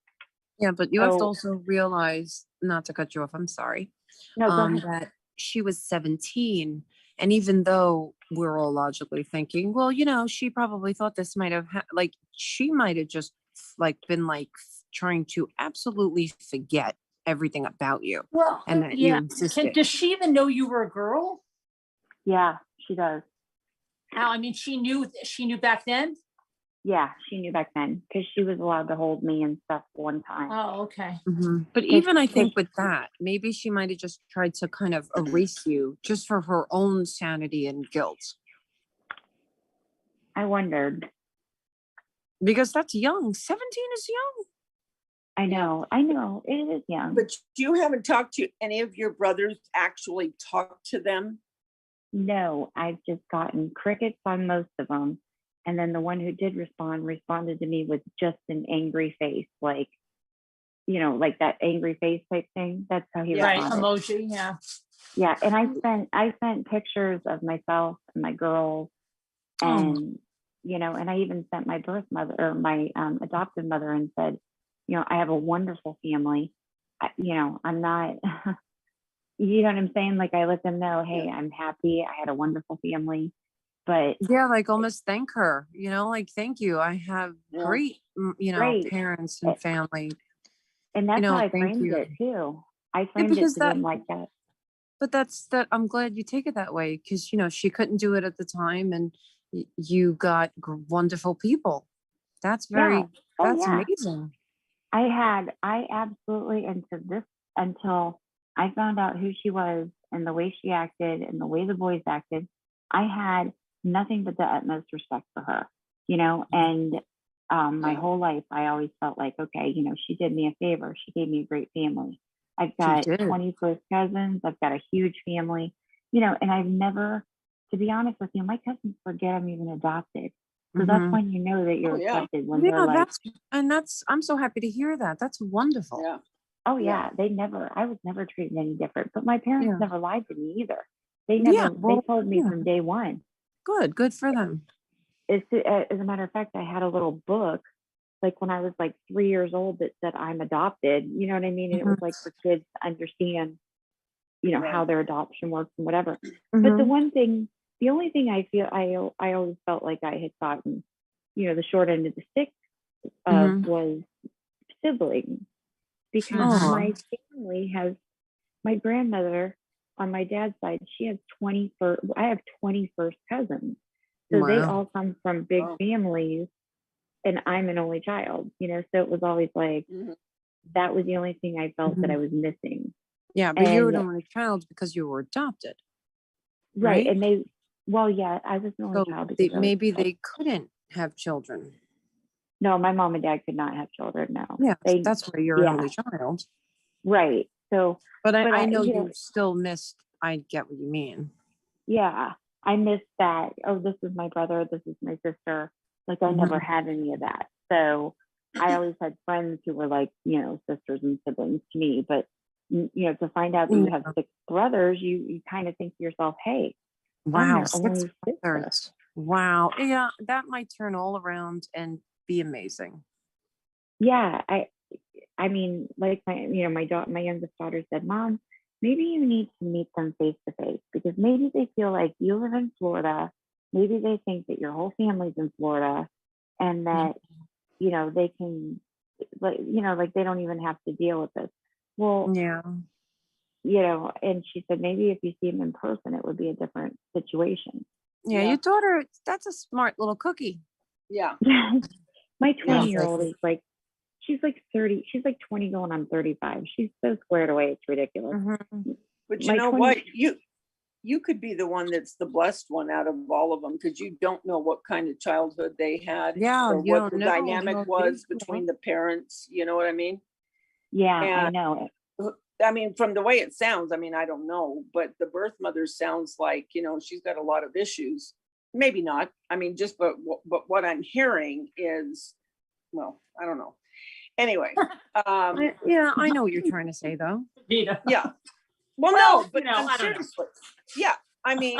Yeah, but you have to So, also realize, not to cut you off, I'm sorry, no, go ahead. that she was 17. And even though we're all logically thinking, well, you know, she probably thought this might have, like, she might have just like been like trying to absolutely forget everything about you Well, and that yeah. you existed. Does she even know you were a girl? Yeah, she does. I mean, she knew back then. Yeah, she knew back then because she was allowed to hold me and stuff one time. Oh, okay. But even I think with that, maybe she might have just tried to kind of erase you just for her own sanity and guilt. I wondered. Because that's young. 17 is young. I know. It is young. But you haven't talked to any of your brothers, actually talked to them? No, I've just gotten crickets on most of them. And then the one who did responded to me with just an angry face, like, you know, like that angry face type thing. That's how he Right, responded. emoji, yeah. Yeah, and I sent pictures of myself and my girls, and you know, and I even sent my birth mother or my adopted mother and said, you know, I have a wonderful family. You know, I'm not. You know what I'm saying? Like I let them know, hey, I'm happy. I had a wonderful family. But yeah, like almost thank her, you know, like thank you. I have great, you know, great parents and family. And that's you know, how I thank framed you. it too. I framed it to them like that. But that's I'm glad you take it that way because, you know, she couldn't do it at the time and you got wonderful people. That's that's amazing. I absolutely, until I found out who she was and the way she acted and the way the boys acted, I had nothing but the utmost respect for her, you know, and my whole life, I always felt like, okay, you know, she did me a favor. She gave me a great family. I've got 20 first cousins. I've got a huge family, you know, and I've never, to be honest with you, my cousins forget I'm even adopted. So that's when you know that you're accepted when they're like, I'm so happy to hear that. That's wonderful. Yeah. Oh yeah, I was never treated any different, but my parents never lied to me either. They never, they told me from day one. Good for them. As a matter of fact, I had a little book, like when I was like 3 years old, that said I'm adopted. You know what I mean? And it was like for kids to understand, you know, how their adoption works and whatever. But the only thing I feel I always felt like I had gotten, you know, the short end of the stick of was siblings, because my family has, my grandmother on my dad's side, she has 21st, I have 21st cousins. So they all come from big families, and I'm an only child, you know, so it was always like, that was the only thing I felt that I was missing. Yeah, but you were an only child because you were adopted. Right. And I was an only child because maybe they couldn't have children. No, my mom and dad could not have children, no. Yeah, that's why you're an only child. Right. So, but I know you still missed, I get what you mean. Yeah, I missed that. Oh, this is my brother, this is my sister. Like I never had any of that. So I always had friends who were like, you know, sisters and siblings to me. But, you know, to find out that you have 6 brothers, you kind of think to yourself, hey, wow, 6 brothers. Wow. Yeah, that might turn all around and be amazing. Yeah, I mean, like my youngest daughter said, Mom, maybe you need to meet them face to face, because maybe they feel like you live in Florida. Maybe they think that your whole family's in Florida, and that, you know, they can, like, you know, like they don't even have to deal with this. Well, yeah, you know, and she said, maybe if you see them in person, it would be a different situation. Yeah, your daughter, that's a smart little cookie. Yeah. My 20-year-old is like, she's like 30, she's like 20 going on 35. She's so squared away, it's ridiculous. But you know what? You could be the one that's the blessed one out of all of them, because you don't know what kind of childhood they had. Yeah, or what the dynamic was between the parents. You know what I mean? Yeah, I know it. I mean, from the way it sounds, I mean, I don't know, but the birth mother sounds like, you know, she's got a lot of issues. Maybe not. I mean, but what I'm hearing is, well, I don't know. Anyway, Yeah, I know what you're trying to say though. yeah. Well, no, but seriously, yeah. I mean,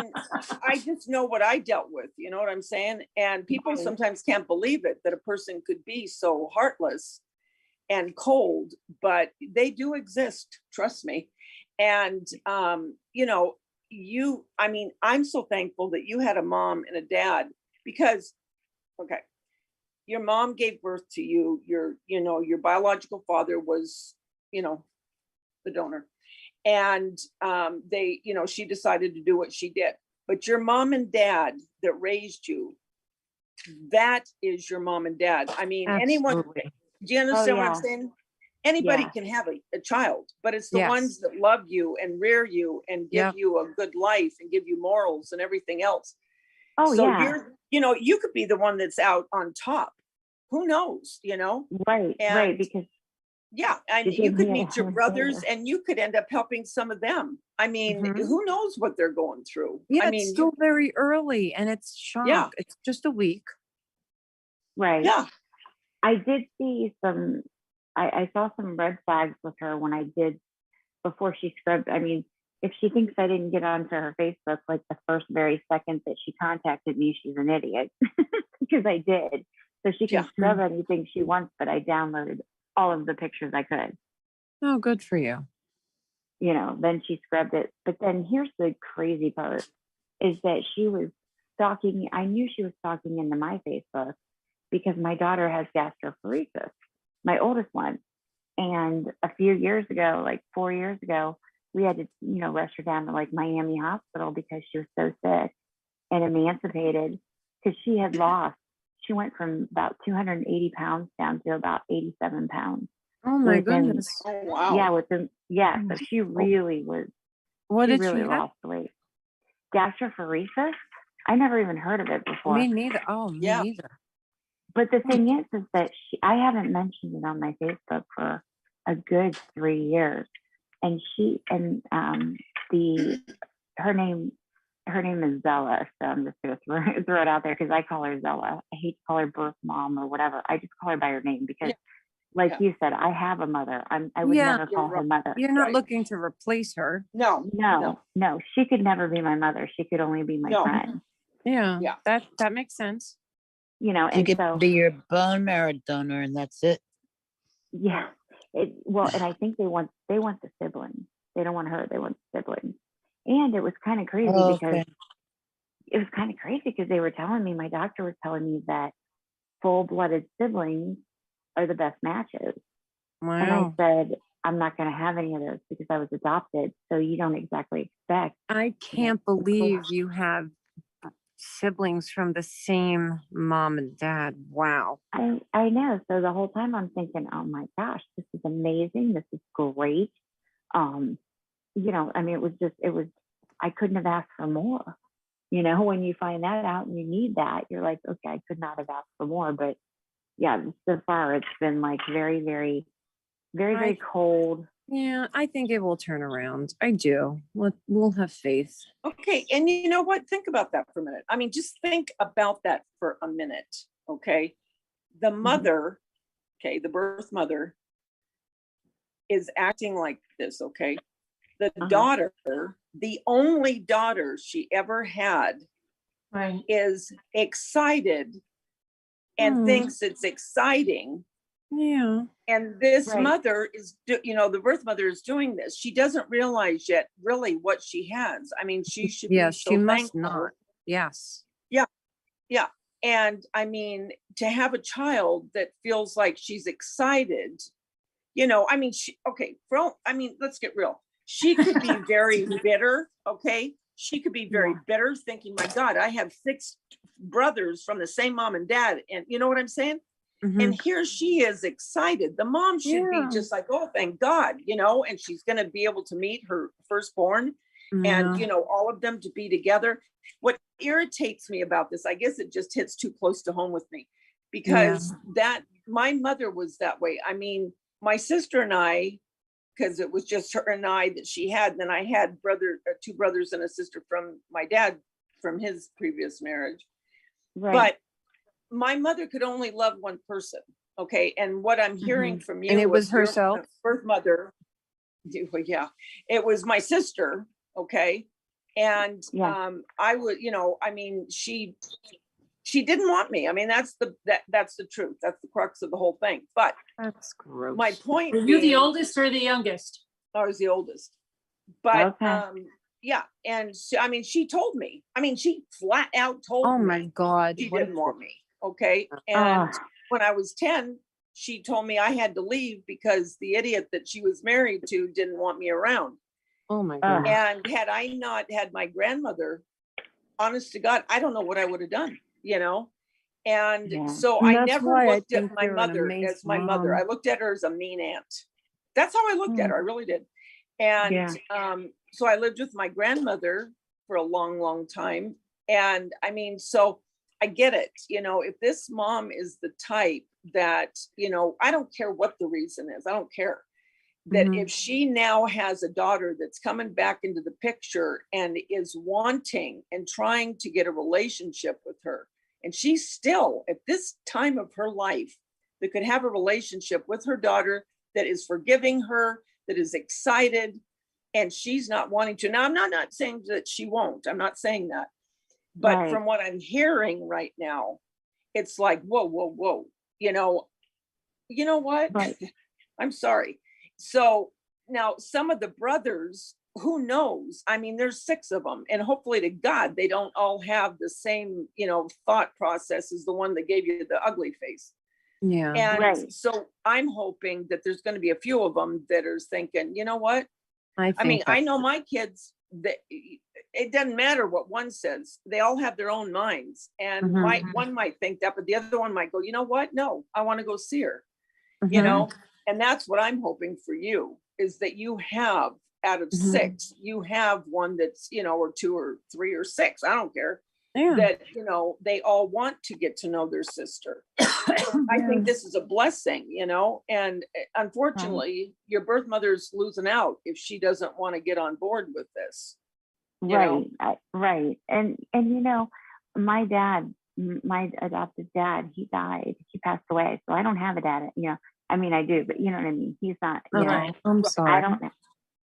I just know what I dealt with. You know what I'm saying? And people sometimes can't believe it that a person could be so heartless and cold, but they do exist. Trust me. And you know, I mean, I'm so thankful that you had a mom and a dad because, okay, your mom gave birth to you. Your biological father was, you know, the donor. And she decided to do what she did. But your mom and dad that raised you, that is your mom and dad. I mean, anyone, do you understand what I'm saying? Anybody can have a child, but it's the ones that love you and rear you and give you a good life and give you morals and everything else. You could be the one that's out on top. Who knows, you know? Right. Because and you could meet your brothers and you could end up helping some of them. I mean, who knows what they're going through? Yeah, I mean, it's still very early and it's shock. Yeah. It's just a week. Right. Yeah. I did see I saw some red flags with her when I did, before she scrubbed. I mean, if she thinks I didn't get onto her Facebook, like the first very second that she contacted me, she's an idiot because I did. So she can scrub anything she wants, but I downloaded all of the pictures I could. Oh, good for you. You know, then she scrubbed it. But then here's the crazy part is that she was stalking. I knew she was stalking into my Facebook because my daughter has gastroparesis, my oldest one. And a few years ago, like 4 years ago, we had to, rush her down to like Miami Hospital because she was so sick and emancipated because she went from about 280 pounds down to about 87 pounds. Oh my goodness. Oh, wow. So she really was. What did really she have? lost weight. Gastroparesis? I never even heard of it before. Me neither. Oh, me neither. But the thing is that I haven't mentioned it on my Facebook for a good 3 years. And her name is Zella. So I'm just going to throw it out there because I call her Zella. I hate to call her birth mom or whatever. I just call her by her name because you said, I have a mother. I would never call her mother. You're not looking to replace her. No. She could never be my mother. She could only be my friend. Yeah. That makes sense. She could be your bone marrow donor, and that's it. Yeah. And I think they want the siblings. They don't want her. They want siblings. And it was kind of crazy because they were telling me, my doctor was telling me that full-blooded siblings are the best matches. Wow. And I said, I'm not going to have any of those because I was adopted. So you don't exactly expect. I can't believe you have siblings from the same mom and dad. Wow. I know. So the whole time I'm thinking, oh my gosh, this is amazing. This is great. I couldn't have asked for more. When you find that out and you need that, you're like, okay, I could not have asked for more. But yeah, so far it's been like very, very, very, very cold. Yeah, I think it will turn around. I do. We'll have faith. Okay. And you know what? Think about that for a minute. I mean, just think about that for a minute. Okay. The mother, the birth mother is acting like this. Okay. The daughter, the only daughter she ever had, is excited and thinks it's exciting. Yeah. And this mother is, the birth mother is doing this. She doesn't realize yet really what she has. I mean, she should be so she must thankful. not. Yes. Yeah. Yeah. And I mean, to have a child that feels like she's excited, I mean, let's get real. She could be very bitter. Okay. She could be very bitter thinking, my God, I have 6 brothers from the same mom and dad. And you know what I'm saying? Mm-hmm. And here she is excited. The mom should be just like, oh, thank God, and she's going to be able to meet her firstborn and, all of them to be together. What irritates me about this, I guess it just hits too close to home with me because my mother was that way. I mean, my sister and I because it was just her and I that she had. And then I had two brothers and a sister from my dad from his previous marriage. Right. But my mother could only love one person. Okay. And what I'm hearing from you, And it was as your herself? birth mother. Well, yeah, it was my sister. Okay. And Yeah. I would, I mean, she didn't want me. I mean, that's the truth. That's the crux of the whole thing. But That's gross. my point Were you the being, oldest or the youngest? I was the oldest. But Okay. yeah, and so, I mean, she told me. I mean, she flat out told Oh me my God. she what a didn't want me. Okay. And when I was 10, she told me I had to leave because the idiot that she was married to didn't want me around. Oh my God. And had I not had my grandmother, honest to God, I don't know what I would have done, And Yeah. so And I that's never why I looked at think my you're an mother amazing as my mother. mom. I looked at her as a mean aunt. That's how I looked at her. I really did. And Yeah. so I lived with my grandmother for a long, long time. And I mean, so I get it. If this mom is the type that, I don't care what the reason is. I don't care. That if she now has a daughter that's coming back into the picture and is wanting and trying to get a relationship with her, and she's still at this time of her life that could have a relationship with her daughter, that is forgiving her, that is excited, and she's not wanting to. Now, I'm not saying that she won't. I'm not saying that. But Right. from what I'm hearing right now, it's like, whoa. You know what? Right. I'm sorry. So now some of the brothers, who knows? I mean, there's 6 of them, and hopefully to God, they don't all have the same, thought process as the one that gave you the ugly face. Yeah. And Right. so I'm hoping that there's going to be a few of them that are thinking, you know what? I mean, think I know my kids, that it doesn't matter what one says. They all have their own minds. And one might think that, but the other one might go, you know what? No, I want to go see her, and that's what I'm hoping for you, is that you have, out of 6, you have one that's, or 2 or 3 or 6, I don't care, that, they all want to get to know their sister. I think this is a blessing, and unfortunately, your birth mother's losing out if she doesn't want to get on board with this. Right. Right. And my dad, my adopted dad, he died. He passed away. So I don't have a dad. I mean, I do, but you know what I mean. He's not. I'm sorry. I don't.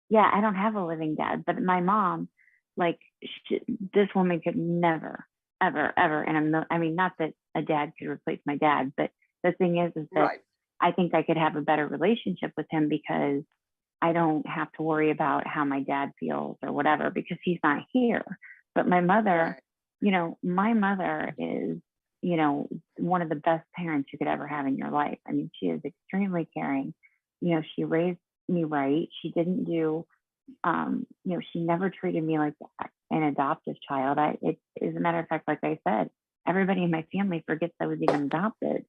Yeah, I don't have a living dad. But my mom, like, this woman could never, ever, and I mean, not that a dad could replace my dad, but the thing is that I think I could have a better relationship with him because I don't have to worry about how my dad feels or whatever because he's not here. But my mother, my mother is, one of the best parents you could ever have in your life. I mean, she is extremely caring. She raised me right. She didn't do, she never treated me like an adoptive child. As a matter of fact, like I said, everybody in my family forgets I was even adopted.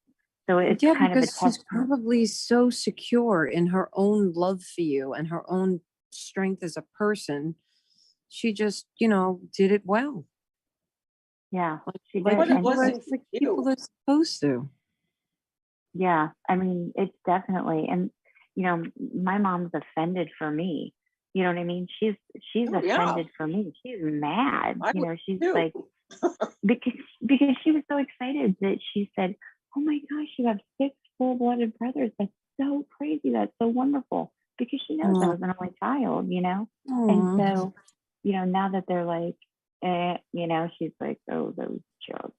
So it's kind of a because she's probably so secure in her own love for you and her own strength as a person. She just, did it well. Yeah, she did. What a blessing for you. People are supposed to. Yeah, I mean, it's definitely, and my mom's offended for me. You know what I mean? She's offended for me. She's mad. She's like, because she was so excited that she said, "Oh my gosh, you have 6 full-blooded brothers. That's so crazy. That's so wonderful." Because she knows I was an only child, And so, now that they're like, she's like, "Oh, those jokes."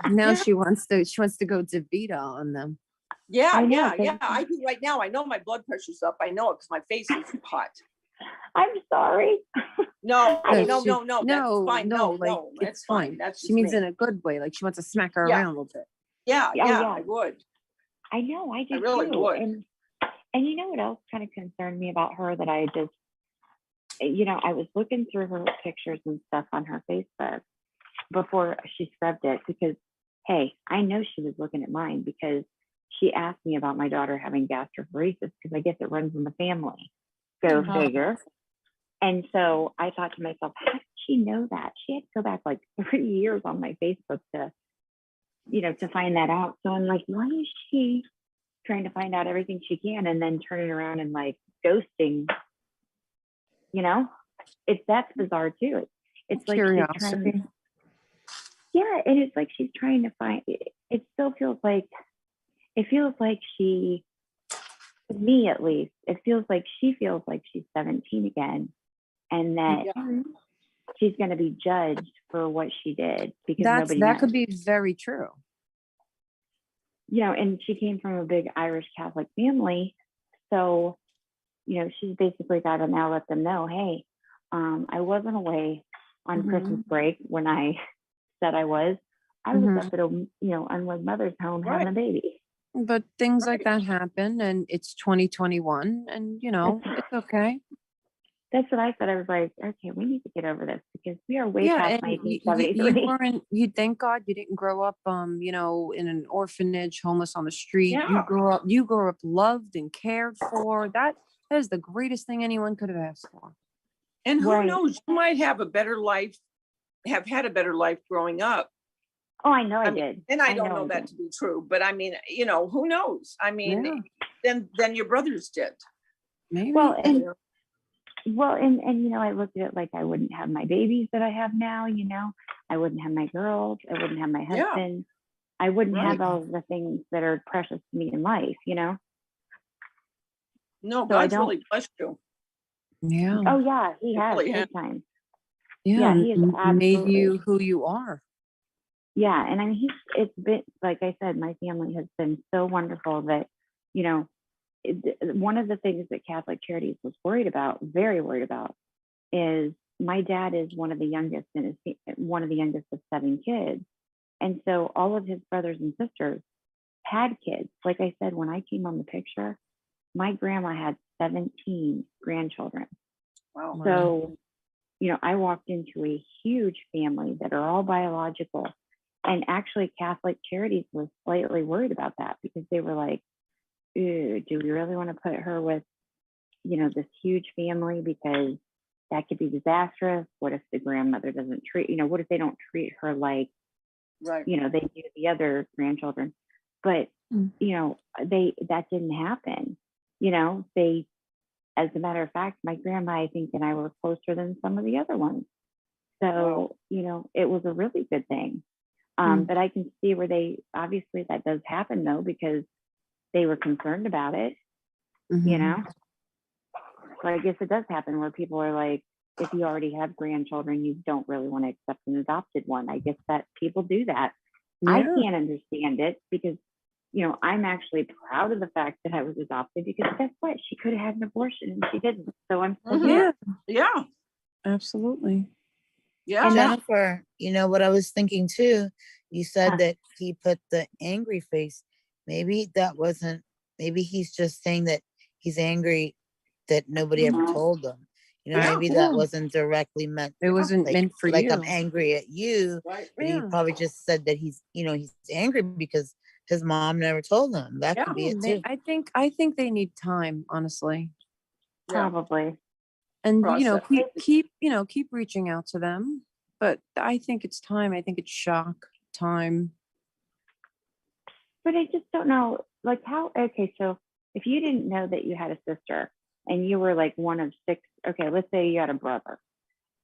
Now she wants to go DeVita on them. Yeah. I do right now. I know my blood pressure's up. I know it because my face is hot. I'm sorry. No. That's fine. No, it's fine. That's she means me. in a good way. Like she wants to smack her around a little bit. Yeah, I would. I know, I do. I really too. would. And you know what else kind of concerned me about her that I just, I was looking through her pictures and stuff on her Facebook before she scrubbed it because, hey, I know she was looking at mine because she asked me about my daughter having gastroparesis because I guess it runs in the family. Go figure. And so I thought to myself, how did she know that? She had to go back like 3 years on my Facebook to find that out. So I'm like, why is she trying to find out everything she can and then turning around and like ghosting, you know, that's bizarre too. It's like she's trying Curiosity. yeah, and it's like she's trying to find it still feels like she, to me at least, it feels like she feels like she's 17 again, and that she's going to be judged for what she did because nobody knows. That could be very true. You know, and she came from a big Irish Catholic family, so you know, she's basically got to now let them know, hey, I wasn't away on Christmas break when I said I was. I was up at a unwed mother's home having a baby. But things like that happen, and it's 2021, and you know, it's okay. That's what I said. I was like, okay, we need to get over this because we are way past And 1973. you thank God you didn't grow up, you know, in an orphanage, homeless on the street. You grew up loved and cared for. That is the greatest thing anyone could have asked for. And who knows, you might have a better life, have had a better life growing up. Oh, I know I did. And I don't know that to be true, but I mean, you know, who knows? I mean, then your brothers did. Maybe. Well, and you know, I looked at it like I wouldn't have my babies that I have now, you know, I wouldn't have my girls, I wouldn't have my husband, I wouldn't have all of the things that are precious to me in life, you know? No, God's really blessed you. Yeah. Oh yeah, he has really big time. Yeah, he has made you who you are. Yeah, and I mean, it's been, like I said, my family has been so wonderful that, you know, one of the things that Catholic Charities was very worried about, is my dad is one of the youngest of 7 kids. And so all of his brothers and sisters had kids. Like I said, when I came on the picture, my grandma had 17 grandchildren. Wow. So, you know, I walked into a huge family that are all biological. And actually Catholic Charities was slightly worried about that because they were like, do we really want to put her with, you know, this huge family, because that could be disastrous. What if the grandmother doesn't treat, you know, what if they don't treat her like, you know, they do the other grandchildren? But, you know, that didn't happen. You know, as a matter of fact, my grandma, I think, and I were closer than some of the other ones. So, you know, it was a really good thing. But I can see where obviously that does happen though, because they were concerned about it, you know? So I guess it does happen where people are like, if you already have grandchildren, you don't really want to accept an adopted one. I guess that people do that. I can't understand it because, you know, I'm actually proud of the fact that I was adopted, because guess what? She could have had an abortion and she didn't. So I'm still here. Yeah. Absolutely. Yeah. And Jennifer, you know what I was thinking too? You said that he put the angry face. Maybe maybe he's just saying that he's angry that nobody ever told him. You know, maybe that wasn't directly meant. It wasn't meant for like you. I'm angry at you. But he probably just said that he's angry because his mom never told him. That could be it too. I think they need time, honestly. Probably. And keep reaching out to them. But I think it's time. I think it's shock time. But I just don't know, like how, okay, so if you didn't know that you had a sister and you were like one of 6, okay, let's say you had a brother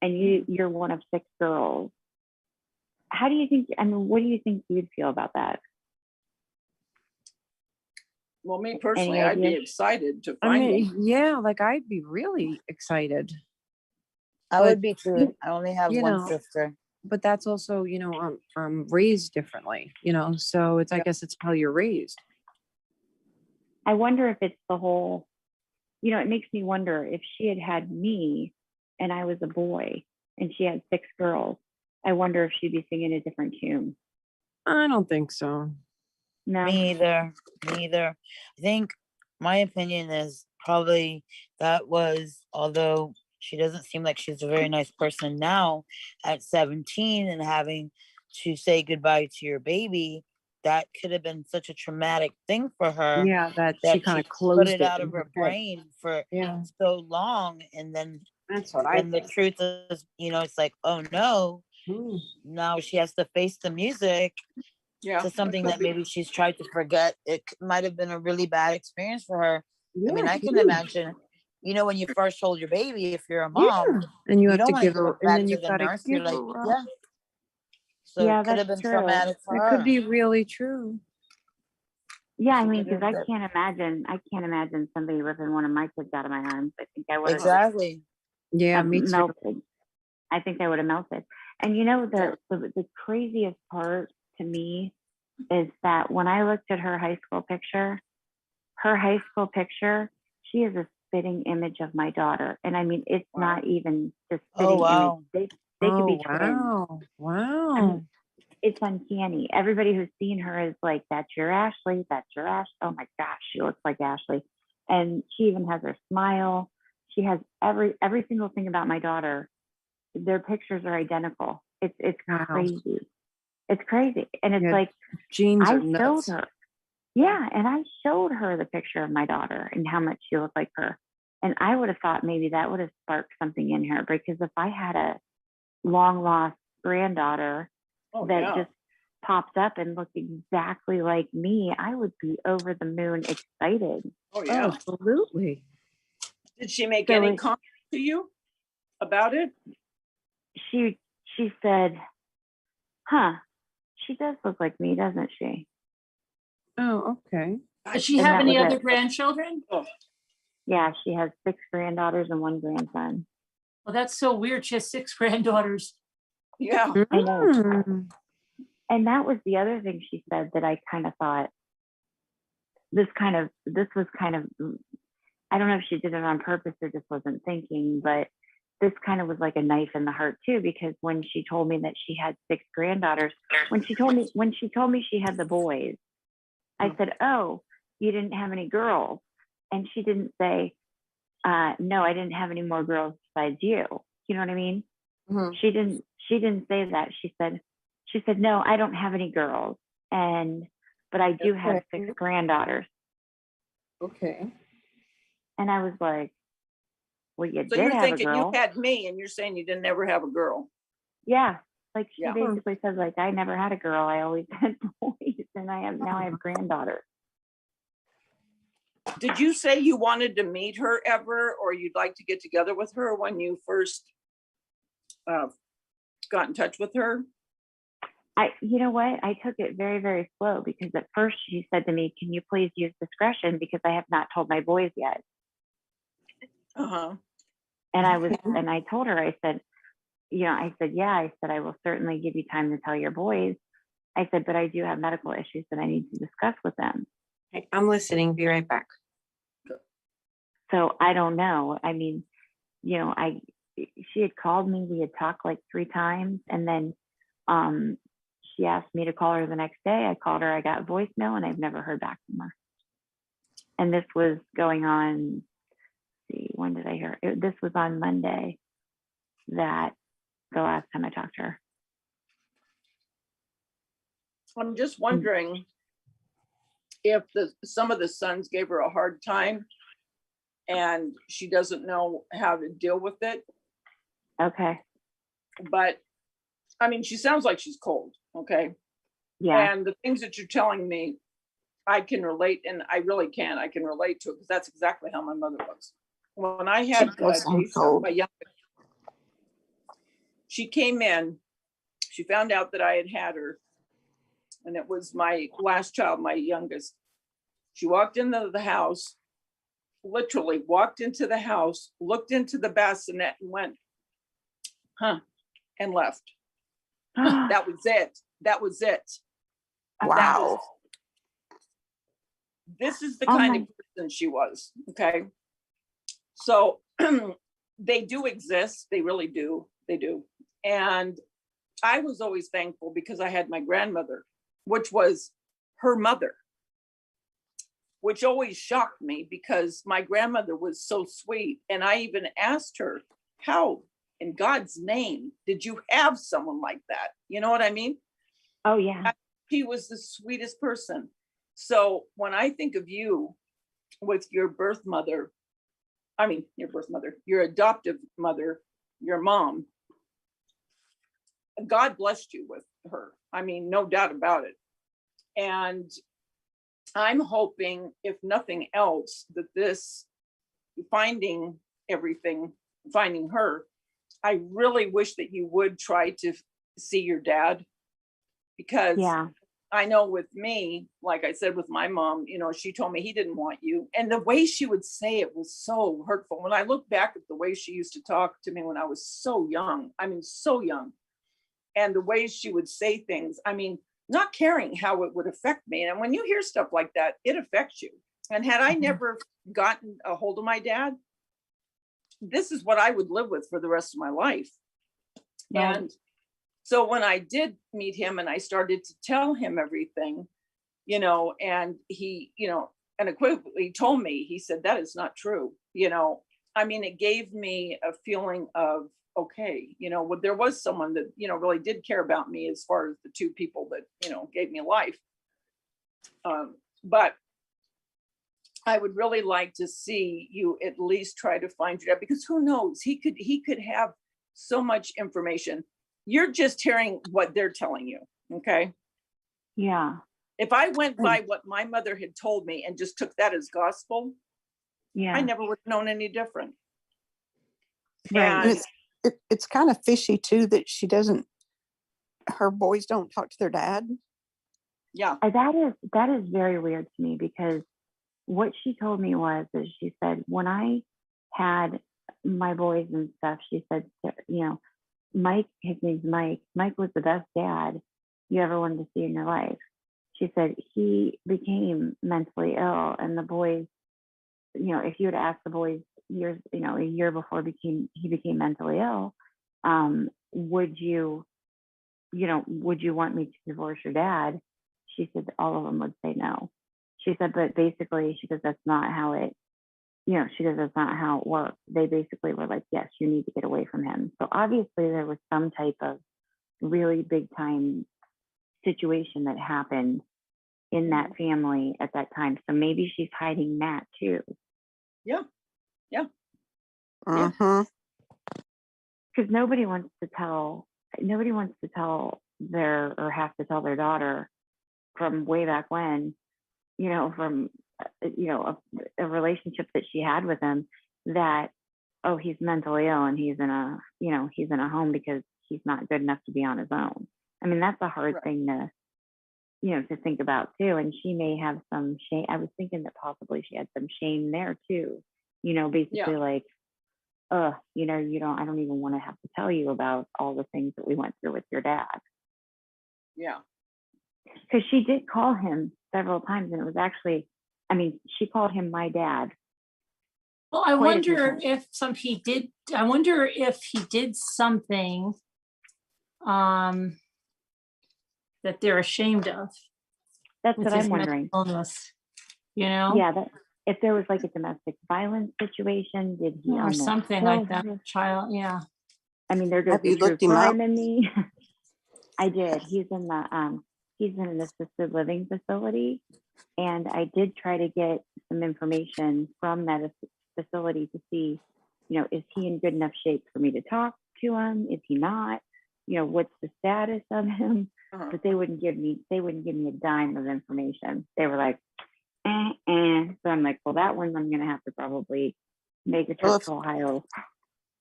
and you're one of 6 girls, how do you think, I mean, what do you think you'd feel about that? Well, me personally, I'd be excited to find them. Like I'd be really excited. I would be too. I only have one sister. But that's also, you know, I'm raised differently, you know, so it's, I guess it's how you're raised. I wonder if it's the whole, you know, it makes me wonder if she had me and I was a boy and she had 6 girls, I wonder if she'd be singing a different tune. I don't think so. No. Me either. I think my opinion is probably that was, although she doesn't seem like she's a very nice person now at 17 and having to say goodbye to your baby, that could have been such a traumatic thing for her. Yeah, that she kind of closed put it out of her brain for so long. And then that's what the truth is, you know, it's like, oh no, now she has to face the music to something that maybe she's tried to forget. It might have been a really bad experience for her. I mean, I can imagine when you first hold your baby, if you're a Yeah. mom, And you have don't to want to give give her, it and back then to you've the got to nurse. give You're like, her up. yeah. So Yeah, it could that's have been true. traumatic for It her. could be really true. Yeah, I She mean, could because have I can't imagine somebody ripping one of my kids out of my arms. I think I would have exactly. Yeah, me too. melted. I think I would have melted. And the craziest part to me is that when I looked at her high school picture, she is a spitting image of my daughter. And I mean, it's Wow. not even the Oh, spitting wow. image. They could be twins. Wow. Wow. I mean, it's uncanny. Everybody who's seen her is like, that's your Ashley. That's your Ash. Oh my gosh, she looks like Ashley. And she even has her smile. She has every single thing about my daughter. Their pictures are identical. It's Wow. crazy. It's crazy. And it's Yeah, like, genes I are showed nuts. her. Yeah. And I showed her the picture of my daughter and how much she looked like her. And I would have thought maybe that would have sparked something in her, because if I had a long lost granddaughter Oh, that yeah. just popped up and looked exactly like me, I would be over the moon excited. Oh, yeah. Absolutely. Did she make So any comment to you about it? She said, huh, she does look like me, doesn't she? Oh, okay. Does she And have that any was other it. grandchildren? Yeah, she has 6 granddaughters and 1 grandson. Well, that's so weird. She has 6 granddaughters. Yeah. I know. Mm. And that was the other thing she said that I kind of thought, this was kind of, I don't know if she did it on purpose or just wasn't thinking, but this kind of was like a knife in the heart too, because when she told me that she had 6 granddaughters, when she told me she had the boys, I said, oh, you didn't have any girls. And she didn't say, no, I didn't have any more girls besides you. You know what I mean? Mhm. She didn't say that. She said, no, I don't have any girls. But I do have 6 granddaughters. Okay. And I was like, well, you So did you're have a thinking girl. you had me, and you're saying you didn't ever have a girl. Yeah. Like she Yeah. basically says, like, I never had a girl. I always had boys, and now I have granddaughters. Did you say you wanted to meet her ever, or you'd like to get together with her when you first got in touch with her? You know what? I took it very, very slow, because at first she said to me, can you please use discretion, because I have not told my boys yet. Uh-huh. And I told her, I said, yeah, I said, I will certainly give you time to tell your boys. I said, but I do have medical issues that I need to discuss with them. Okay, I'm listening. Be right back. So I don't know. I mean, she had called me, we had talked like 3 times, and then she asked me to call her the next day. I called her, I got voicemail, and I've never heard back from her. And this was going on, see, when did I hear? This was on Monday, that the last time I talked to her. I'm just wondering if some of the sons gave her a hard time and she doesn't know how to deal with it. Okay. But I mean, she sounds like she's cold. Okay. Yeah. And the things that you're telling me, I can relate, and I really can. I can relate to it, because that's exactly how my mother was. When I had my youngest, she came in, she found out that I had her, and it was my last child, my youngest. She walked into the house, literally walked into the house, looked into the bassinet and went, huh, and left. That was it. That was it. Wow. This is the kind of person she was. Okay. So they do exist. They really do. They do. And I was always thankful, because I had my grandmother, which was her mother, which always shocked me, because my grandmother was so sweet. And I even asked her, how in God's name did you have someone like that? You know what I mean? Oh, yeah. She was the sweetest person. So when I think of you with your your adoptive mother, your mom, God blessed you with her. I mean, no doubt about it. And I'm hoping, if nothing else, that this finding everything, finding her, I really wish that you would try to see your dad, because Yeah. I know with me, like I said, with my mom, you know, she told me he didn't want you. And the way she would say it was so hurtful. When I look back at the way she used to talk to me when I was so young, I mean, so young, and the way she would say things, I mean, not caring how it would affect me. And when you hear stuff like that, it affects you. And had I never gotten a hold of my dad, this is what I would live with for the rest of my life. Right. And so when I did meet him and I started to tell him everything, you know, and he, you know, unequivocally told me, he said, that is not true. You know, I mean, it gave me a feeling of, okay, you know, there was someone that, you know, really did care about me as far as the two people that, you know, gave me life. But I would really like to see you at least try to find your dad, because who knows, he could have so much information. You're just hearing what they're telling you. Okay. Yeah. If I went by what my mother had told me and just took that as gospel, Yeah. I never would have known any different. Right. And It's kind of fishy too that her boys don't talk to their dad. yeah, That is very weird to me, because what she told me was that she said, when I had my boys and stuff, she said, you know, Mike, his name's Mike. Mike was the best dad you ever wanted to see in your life. She said he became mentally ill, and the boys, you know, if you had asked the boys years, you know, a year before he became mentally ill, would you want me to divorce your dad? She said all of them would say no. She said, but basically, she goes, that's not how it, you know, she goes, that's not how it works. They basically were like, yes, you need to get away from him. So obviously there was some type of really big time situation that happened in that family at that time. So maybe she's hiding that too. yeah, yeah. Mm-hmm. Because nobody wants to tell or have to tell their daughter from way back when, you know, from a relationship that she had with him, that, oh, he's mentally ill and he's in a home because he's not good enough to be on his own. I mean, that's a hard thing to, you know, to think about too. And she may have some shame. I was thinking that possibly she had some shame there too, you know, basically like, you know, I don't even want to have to tell you about all the things that we went through with your dad. Yeah. Because she did call him several times, and it was actually, I mean, she called him my dad. Well, I wonder if he did something that they're ashamed of. That's what I'm wondering. Illness, you know? Yeah, that if there was like a domestic violence situation, did he or something like that? Child, yeah. I mean, there goes the true crime in me. I did. He's in an assisted living facility, and I did try to get some information from that facility to see, you know, is he in good enough shape for me to talk to him? Is he not? You know, what's the status of him? But they wouldn't give me a dime of information. They were like, So I'm like, well, that one I'm going to have to probably make a trip to Ohio.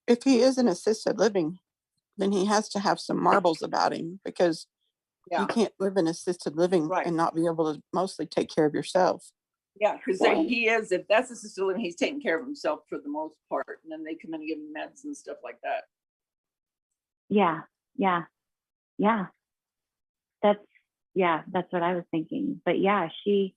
If he is in assisted living, then he has to have some marbles about him, because you can't live in assisted living and not be able to mostly take care of yourself. Yeah, because he is, if that's assisted living, he's taking care of himself for the most part. And then they come in and give him meds and stuff like that. Yeah. That's what I was thinking. But yeah, she,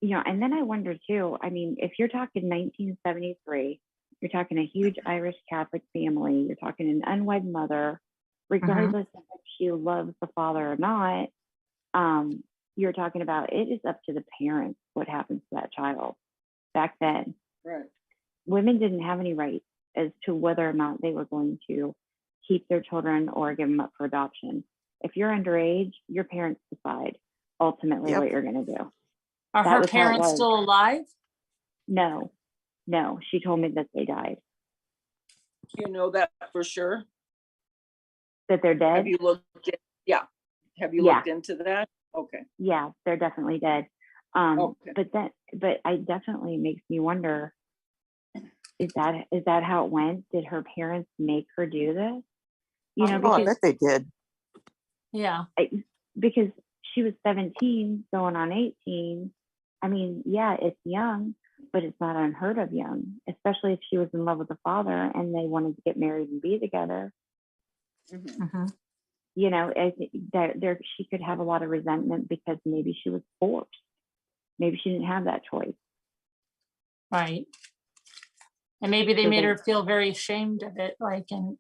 you know, and then I wonder too, I mean, if you're talking 1973, you're talking a huge Irish Catholic family, you're talking an unwed mother, regardless of if she loves the father or not, you're talking about, it is up to the parents what happens to that child. Back then, women didn't have any rights as to whether or not they were going to keep their children or give them up for adoption. If you're underage, your parents decide ultimately what you're going to do. Are her parents still alive? No, she told me that they died. You know that for sure? That they're dead? Have you looked looked into that? Okay. Yeah, they're definitely dead. But it definitely makes me wonder, is that how it went? Did her parents make her do this? You know, Oh, I because bet they did. Yeah. because she was 17 going on 18. I mean, yeah, it's young, but it's not unheard of young, especially if she was in love with the father and they wanted to get married and be together. Mm-hmm. You know, there she could have a lot of resentment because maybe she was forced. Maybe she didn't have that choice. Right. And maybe they So made her feel very ashamed of it, like, and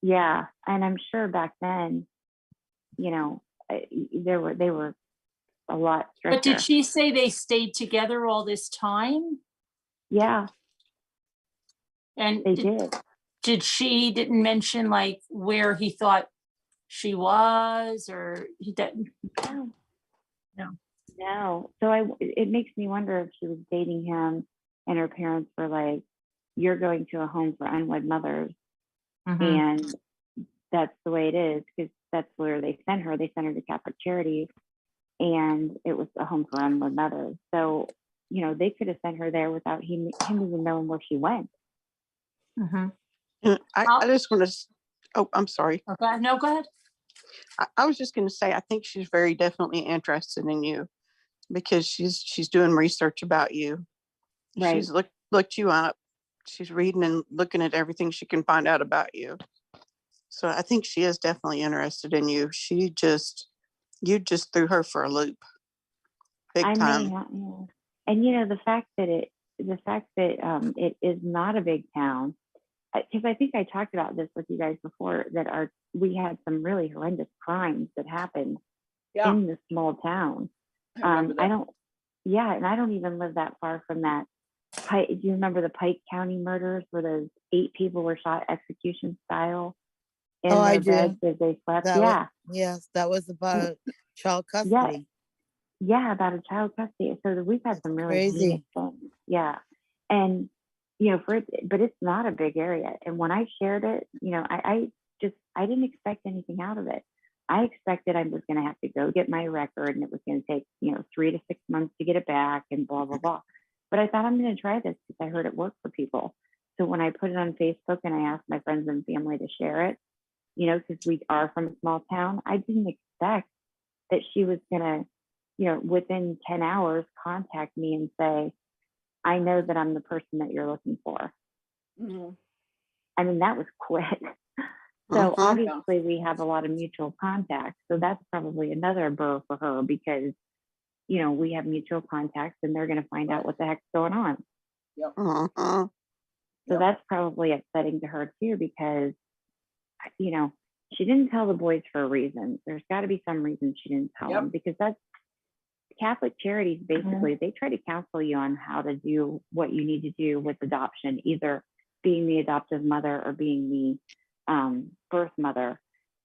yeah, and I'm sure back then, you know, they were a lot stricter. but did she say they stayed together all this time? Yeah, And they did. Didn't mention like where he thought she was, or he didn't? No. So it makes me wonder if she was dating him and her parents were like, you're going to a home for unwed mothers. Mm-hmm. And that's the way it is, because that's where they sent her. They sent her to Catholic Charities, and it was a home for unwed mothers. So, you know, they could have sent her there without him even knowing where she went. Mm-hmm. And I just want to, oh, I'm sorry. Okay. No, go ahead. I was just going to say, I think she's very definitely interested in you because she's doing research about you. Right. She's looked you up. She's reading and looking at everything she can find out about you. So I think she is definitely interested in you. You just threw her for a loop. Big time. Yeah. And you know, the fact that it is not a big town, because I think I talked about this with you guys before, that we had some really horrendous crimes that happened in this small town. And I don't even live that far from that. Do you remember the Pike County murders where those 8 people were shot execution style in their beds as they slept? Yes, that was about child custody. Yeah, about a child custody. So we've had some really heinous things. Yeah. And, you know, but it's not a big area. And when I shared it, you know, I didn't expect anything out of it. I expected I was going to have to go get my record and it was going to take, you know, 3 to 6 months to get it back and blah, blah, blah. But I thought I'm going to try this because I heard it worked for people. So when I put it on Facebook and I asked my friends and family to share it, you know, because we are from a small town, I didn't expect that she was going to, you know, within 10 hours contact me and say, I know that I'm the person that you're looking for. Mm-hmm. I mean, that was quick. So obviously we have a lot of mutual contacts. So that's probably another burr for her because, you know, we have mutual contacts and they're going to find out what the heck's going on. Yep. So that's probably upsetting to her too, because, you know, she didn't tell the boys for a reason. There's got to be some reason she didn't tell them, because that's Catholic Charities. Basically, they try to counsel you on how to do what you need to do with adoption, either being the adoptive mother or being the birth mother.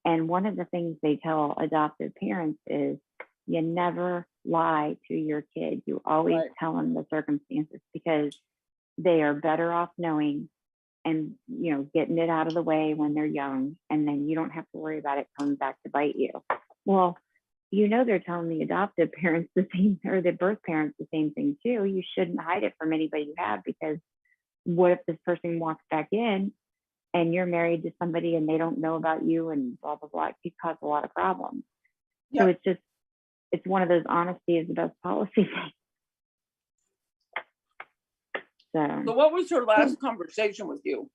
And one of the things they tell adoptive parents is you never lie to your kid. You always tell them the circumstances, because they are better off knowing and, you know, getting it out of the way when they're young, and then you don't have to worry about it coming back to bite you. Well, you know, they're telling the adoptive parents the same, or the birth parents the same thing too. You shouldn't hide it from anybody you have, because what if this person walks back in and you're married to somebody and they don't know about you and blah, blah, blah? It could cause a lot of problems. So it's one of those honesty is the best policy things. So what was her last conversation with you?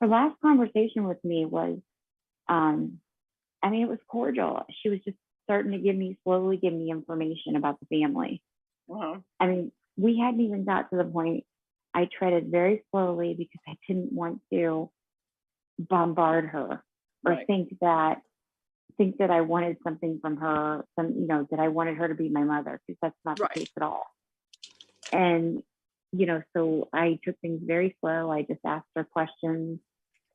Her last conversation with me was, I mean, it was cordial. She was just starting to slowly give me information about the family. I mean, we hadn't even got to the point. I treaded very slowly because I didn't want to bombard her or think that I wanted something from her, that I wanted her to be my mother, because that's not the case at all. And, you know, so I took things very slow. I just asked her questions,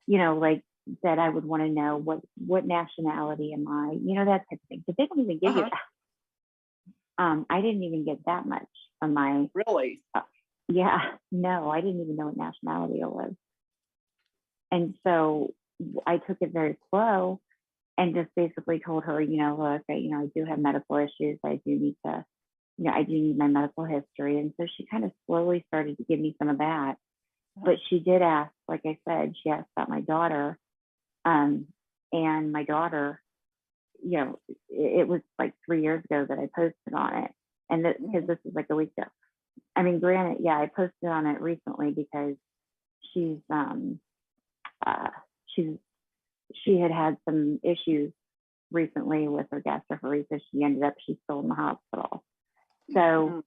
you know, like that I would want to know what nationality am I, you know, that type of thing. Because they don't even give you that. I didn't even get that much on my. Really? Yeah, no, I didn't even know what nationality it was. And so I took it very slow and just basically told her, you know, look, I do have medical issues. I do need to, I do need my medical history. And so she kind of slowly started to give me some of that. But she did ask, like I said, she asked about my daughter. And my daughter, you know, it was like 3 years ago that I posted on it. And because this is like a week ago. I mean, granted, yeah, I posted on it recently because she had some issues recently with her gastroparesis. She's still in the hospital. So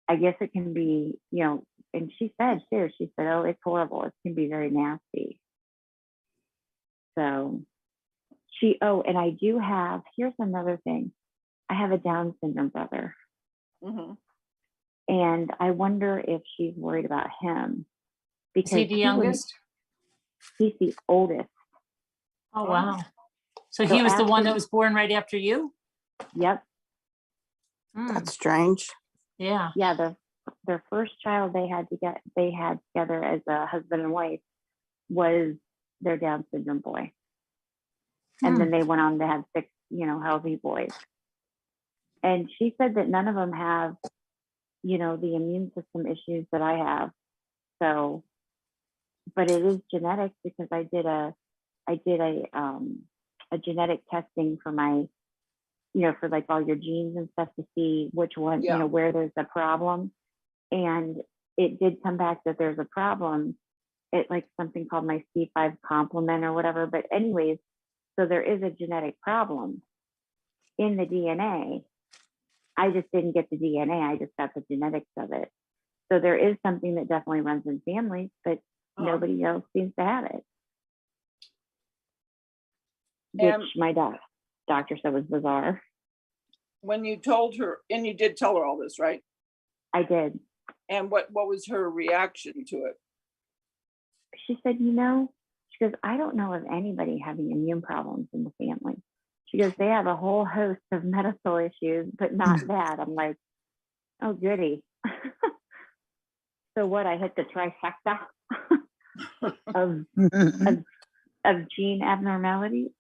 I guess it can be, you know, and she said too, she said, oh, it's horrible. It can be very nasty. So and I do have, here's another thing. I have a Down syndrome brother. And I wonder if she's worried about him. Because Is he the youngest? He's the oldest. Oh, wow. So he was the one that was born right after you? Yep. That's strange. Yeah. Yeah, their first child they had together as a husband and wife was their Down syndrome boy. And then they went on to have 6, you know, healthy boys. And she said that none of them have, you know, the immune system issues that I have. So, but it is genetic because I did a genetic testing for my, you know, for like all your genes and stuff to see which one, you know, where there's a problem. And it did come back that there's a problem. It like something called my C5 complement or whatever. But anyways, so there is a genetic problem in the DNA. I just didn't get the DNA. I just got the genetics of it. So there is something that definitely runs in families, but nobody else seems to have it. Which my doctor said was bizarre. When you told her, and you did tell her all this, right? I did. And what was her reaction to it? She said, you know, she goes, I don't know of anybody having immune problems in the family. She goes, they have a whole host of medical issues, but not that. I'm like, oh, goody. So what? I hit the trifecta of gene abnormalities.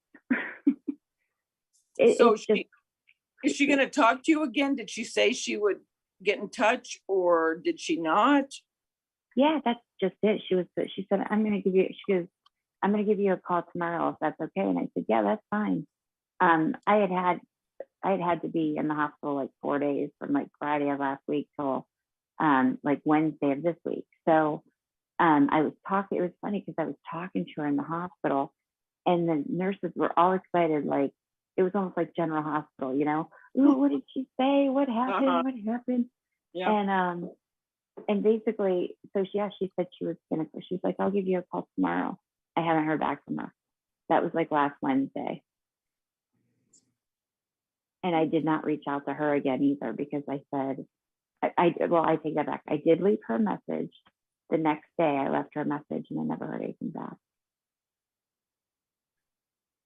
So is she going to talk to you again? Did she say she would get in touch, or did she not? Yeah, that's just it. She said, I'm going to give you a call tomorrow if that's okay. And I said, yeah, that's fine. I had to be in the hospital like 4 days from like Friday of last week till like Wednesday of this week. So it was funny because I was talking to her in the hospital and the nurses were all excited. Like it was almost like General Hospital, you know, ooh, what did she say? What happened? What happened? Yeah. And basically, so she said she's like, I'll give you a call tomorrow. I haven't heard back from her. That was like last Wednesday. And I did not reach out to her again either because I said, I take that back. I did leave her a message. The next day I left her a message and I never heard anything back.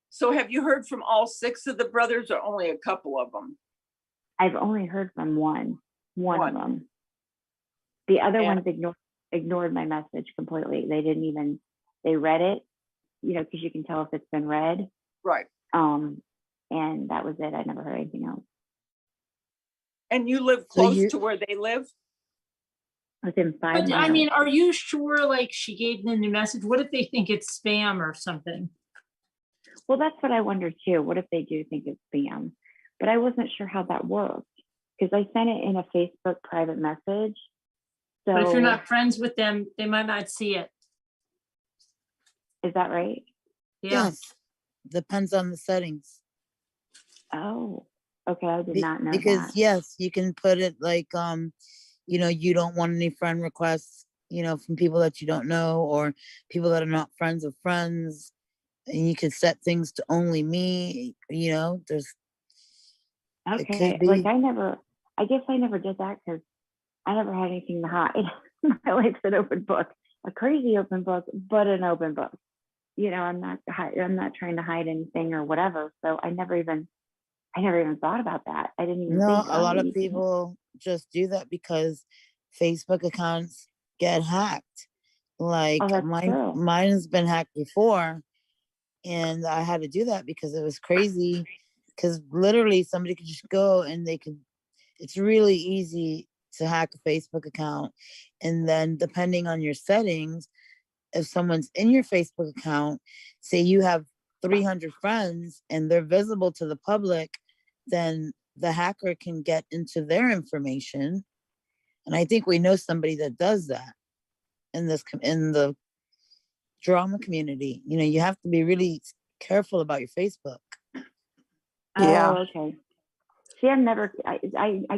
So have you heard from all 6 of the brothers or only a couple of them? I've only heard from one of them. The other ones ignored my message completely. They read it, you know, because you can tell if it's been read. Right. And that was it. I never heard anything else. And you live close to where they live? Within 5 But miles. I mean, are you sure like she gave them the message? What if they think it's spam or something? Well, that's what I wonder too. What if they do think it's spam? But I wasn't sure how that worked because I sent it in a Facebook private message. So, but if you're not friends with them, they might not see it. Is that right? Yeah. Yes. Depends on the settings. Oh, okay. I did not know because that. Yes, you can put it like, you know, you don't want any friend requests, you know, from people that you don't know or people that are not friends of friends. And you can set things to only me, you know, Okay. Like I guess I never did that because I never had anything to hide. My life's an open book, a crazy open book, but an open book. You know, I'm not trying to hide anything or whatever. So I never even thought about that. I didn't even think. A lot of people just do that because Facebook accounts get hacked. Like mine has been hacked before, and I had to do that because it was crazy. Because literally somebody could just go and it's really easy to hack a Facebook account. And then depending on your settings, if someone's in your Facebook account, say you have 300 friends and they're visible to the public, then the hacker can get into their information. And I think we know somebody that does that in the drama community. You know, you have to be really careful about your Facebook. Yeah. Oh, okay. See, I'm never, I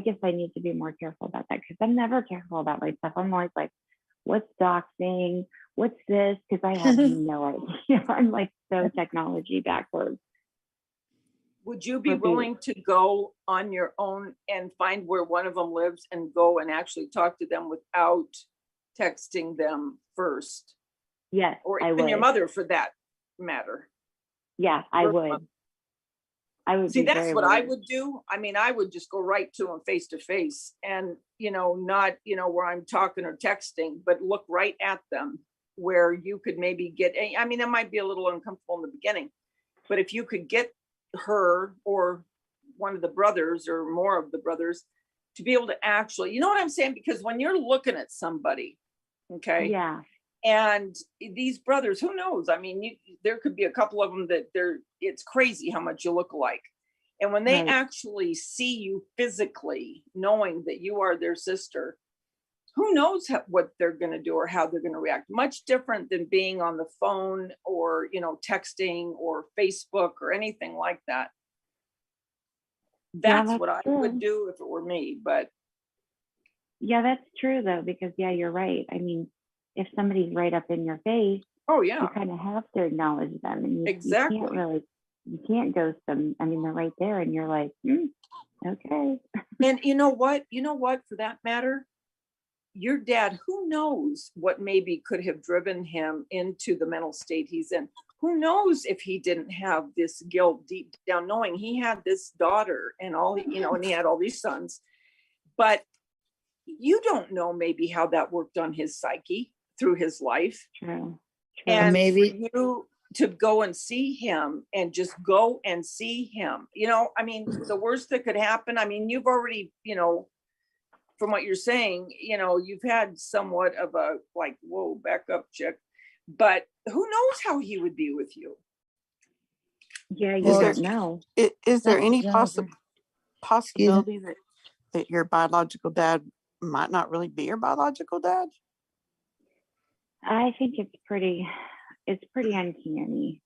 guess I need to be more careful about that because I'm never careful about my stuff. I'm always like, what's doxing? What's this? Because I have no idea. I'm like so technology backwards. Would you be willing to go on your own and find where one of them lives and go and actually talk to them without texting them first? Yes, Or I even would. your mother for that matter? Yeah, I Your would. mother. I would See, be that's very what I worried. would do. I mean, I would just go right to them face to face and, you know, not, you know, where I'm talking or texting, but look right at them where you could maybe get, I mean, it might be a little uncomfortable in the beginning, but if you could get her or one of the brothers or more of the brothers to be able to actually, you know what I'm saying? Because when you're looking at somebody, okay. Yeah. And these brothers, who knows? I mean, there could be a couple of them that it's crazy how much you look alike. And when they Right. actually see you physically, knowing that you are their sister, who knows what they're going to do or how they're going to react. Much different than being on the phone or, you know, texting or Facebook or anything like that. That's what I would do if it were me. But yeah, that's true though, because yeah, you're right. I mean, if somebody's right up in your face, oh yeah, you kind of have to acknowledge them, and exactly. You can't ghost them. I mean, they're right there, and you're like, okay. And you know what? For that matter, your dad, who knows what maybe could have driven him into the mental state he's in? Who knows if he didn't have this guilt deep down, knowing he had this daughter and all, you know, and he had all these sons, but you don't know maybe how that worked on his psyche through his life. True. And maybe for you to go and see him and just go and see him, you know, I mean, the worst that could happen, I mean, you've already, you know, from what you're saying, you know, you've had somewhat of a like, whoa, back up, chick. But who knows how he would be with you? Yeah, you Is there- don't know. Is there That's any Jennifer. possibility that your biological dad might not really be your biological dad? I think it's pretty uncanny.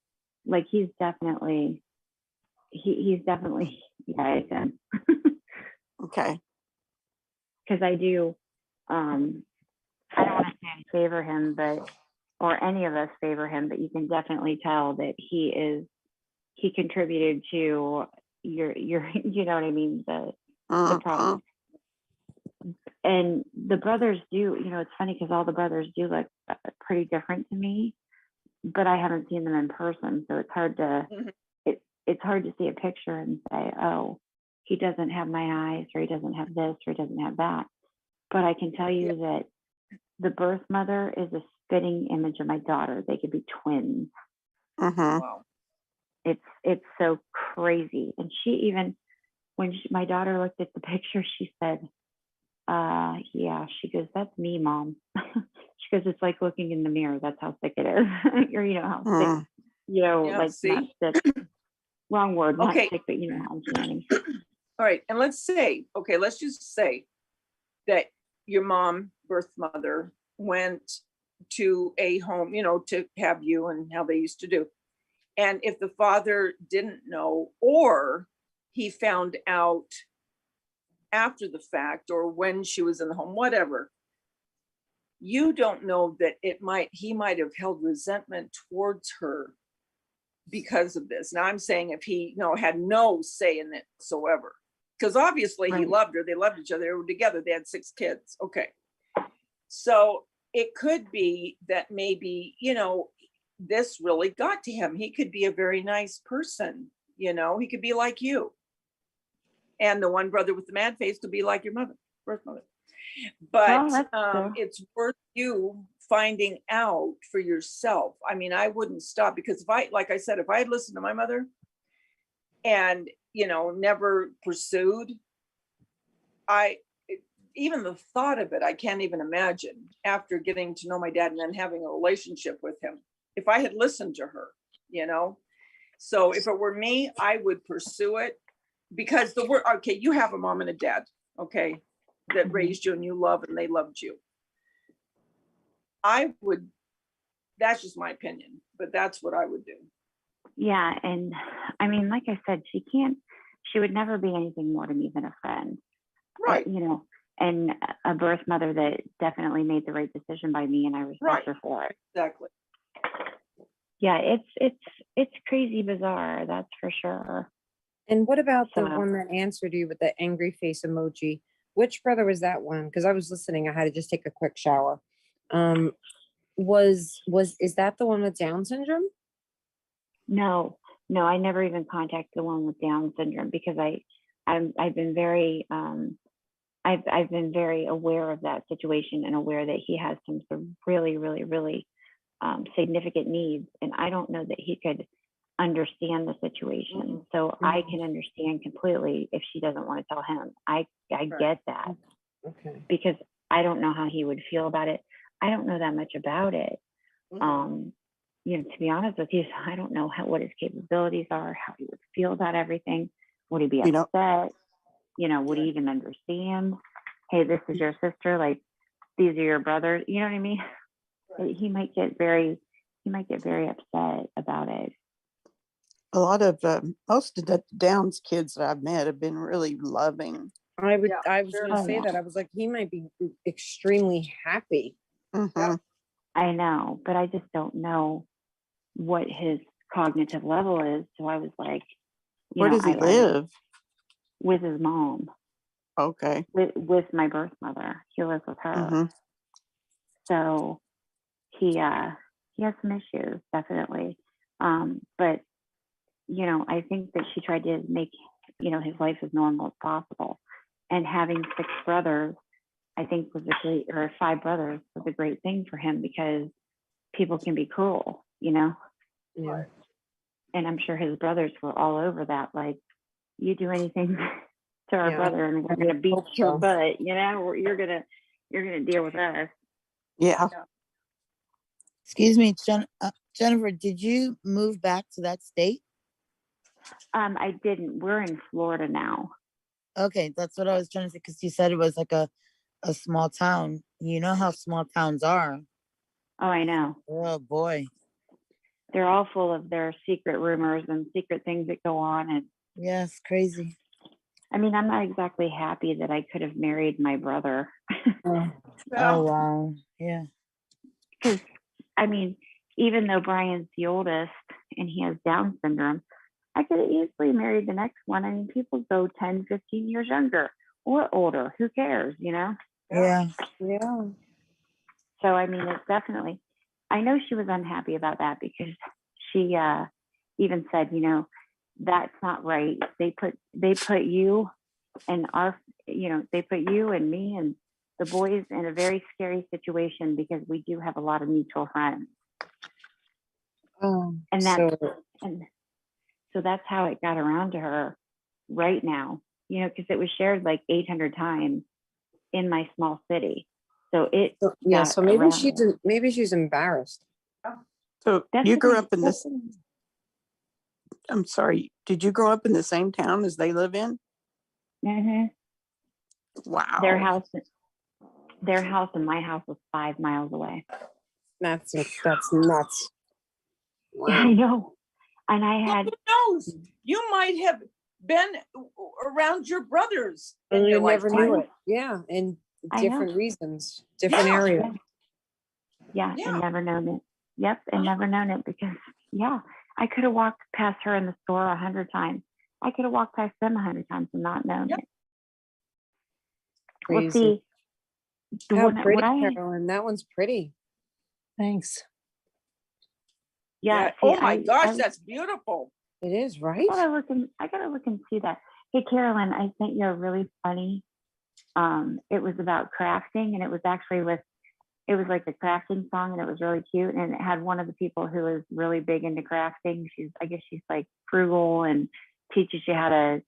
Like he's definitely yeah, it's him. Okay. Because I do I don't want to say I favor him, but or any of us favor him, but you can definitely tell that he contributed to your you know what I mean, the problem. And the brothers do, you know, it's funny because all the brothers do look pretty different to me, but I haven't seen them in person, so it's hard to it's hard to see a picture and say, oh, he doesn't have my eyes, or he doesn't have this, or he doesn't have that. But I can tell you that the birth mother is a spitting image of my daughter. They could be twins. Wow. It's so crazy. And she even, when my daughter looked at the picture, she said, yeah, she goes, that's me, Mom. She goes, it's like looking in the mirror. That's how sick it is. Or, you know, how sick, you know, Yeah, like see? not sick. Wrong word, not Okay. sick, but you know how I'm saying. All right. And let's just say that your mom, birth mother, went to a home, you know, to have you and how they used to do. And if the father didn't know, or he found out after the fact, or when she was in the home, whatever, you don't know that he might have held resentment towards her because of this. Now I'm saying if he had no say in it whatsoever, because obviously he loved her, they loved each other, they were together, they had 6 kids. Okay. So it could be that maybe, this really got to him. He could be a very nice person, he could be like you. And the one brother with the mad face could be like your mother, birth mother. But it's worth you finding out for yourself. I mean, I wouldn't stop, because like I said, if I had listened to my mother and, never pursued, even the thought of it, I can't even imagine after getting to know my dad and then having a relationship with him. If I had listened to her, you know, so if it were me, I would pursue it because the word, okay, you have a mom and a dad, okay, that raised you and you love and they loved you. I would, that's just my opinion, but that's what I would do. Yeah. And I mean, like I said, she would never be anything more to me than a friend. Right. You know, and a birth mother that definitely made the right decision by me, and I respect her for it. Exactly. Yeah, it's crazy bizarre, that's for sure. And what about the So- one that answered you with the angry face emoji? Which brother was that one? Because I was listening. I had to just take a quick shower. Is that the one with Down syndrome? No, I never even contacted the one with Down syndrome because I've been very I've been very aware of that situation and aware that he has some really, really, really significant needs, and I don't know that he could understand the situation. So I can understand completely if she doesn't want to tell him. I get that. Okay. Because I don't know how he would feel about it. I don't know that much about it. You know, to be honest with you, I don't know what his capabilities are, how he would feel about everything. Would he be upset? You know, would he even understand? Hey, this is your sister. Like, these are your brothers. You know what I mean? Right. He might get very upset about it. A lot of most of the Downs kids that I've met have been really loving. I was going to say that. I was like, he might be extremely happy. Mm-hmm. I know, but I just don't know what his cognitive level is. So I was like, where does he live? With his mom. Okay. With my birth mother. He lives with her. Mm-hmm. So he has some issues, definitely. But you know, I think that she tried to make, you know, his life as normal as possible. And having 6 brothers, I think was or 5 brothers was a great thing for him because people can be cruel, you know? Yeah. And I'm sure his brothers were all over that. Like, you do anything to our brother and we're gonna beat your butt, you know, or you're gonna deal with us. Yeah. Excuse me, Jennifer, did you move back to that state? I didn't. We're in Florida now. Okay, that's what I was trying to say, because you said it was like a small town. You know how small towns are. Oh, I know. Oh boy. They're all full of their secret rumors and secret things that go on. And yes, crazy. I mean, I'm not exactly happy that I could have married my brother. Oh wow. Yeah. Because I mean, even though Brian's the oldest and he has Down syndrome, I could have easily married the next one. I mean, people go 10, 15 years younger or older. Who cares, you know? Yeah. Yeah. So, I mean, it's definitely, I know she was unhappy about that because she even said, you know, that's not right. They put you and they put you and me and the boys in a very scary situation because we do have a lot of mutual friends. Oh, and so that's how it got around to her right now, you know, because it was shared like 800 times in my small city. So so maybe she's embarrassed. So you grew up in this. I'm sorry. Did you grow up in the same town as they live in? Mm-hmm. Wow. Their house and my house was 5 miles away. That's nuts. Wow. I know. And I had. Who knows? You might have been around your brothers. And you never knew it. Yeah. And different reasons, different Yeah. areas. Yeah. And never known it. Yep. And never known it because, I could have walked past her in the store 100 times. I could have walked past them 100 times and not known it. Crazy. Well, see, how pretty, Carolyn. That one's pretty. Thanks. Yeah. See, oh my gosh, that's beautiful. It is, right? I gotta look and see that. Hey, Carolyn, I sent you a really funny. It was about crafting, and it was actually it was like a crafting song, and it was really cute. And it had one of the people who is really big into crafting. I guess she's like frugal and teaches you how to.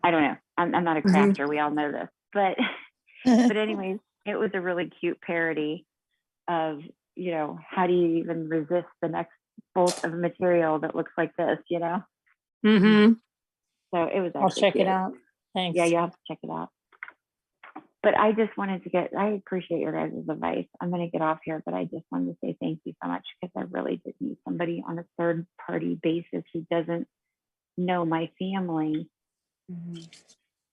I don't know. I'm not a crafter. We all know this, but But anyways, it was a really cute parody of, how do you even resist the next bolt of material that looks like this, Mm-hmm. So it was I'll actually check cute. it out. Thanks. Yeah, you'll have to check it out. But I just wanted to I appreciate your guys' advice. I'm going to get off here, but I just wanted to say thank you so much, because I really did need somebody on a third party basis who doesn't know my family, Mhm.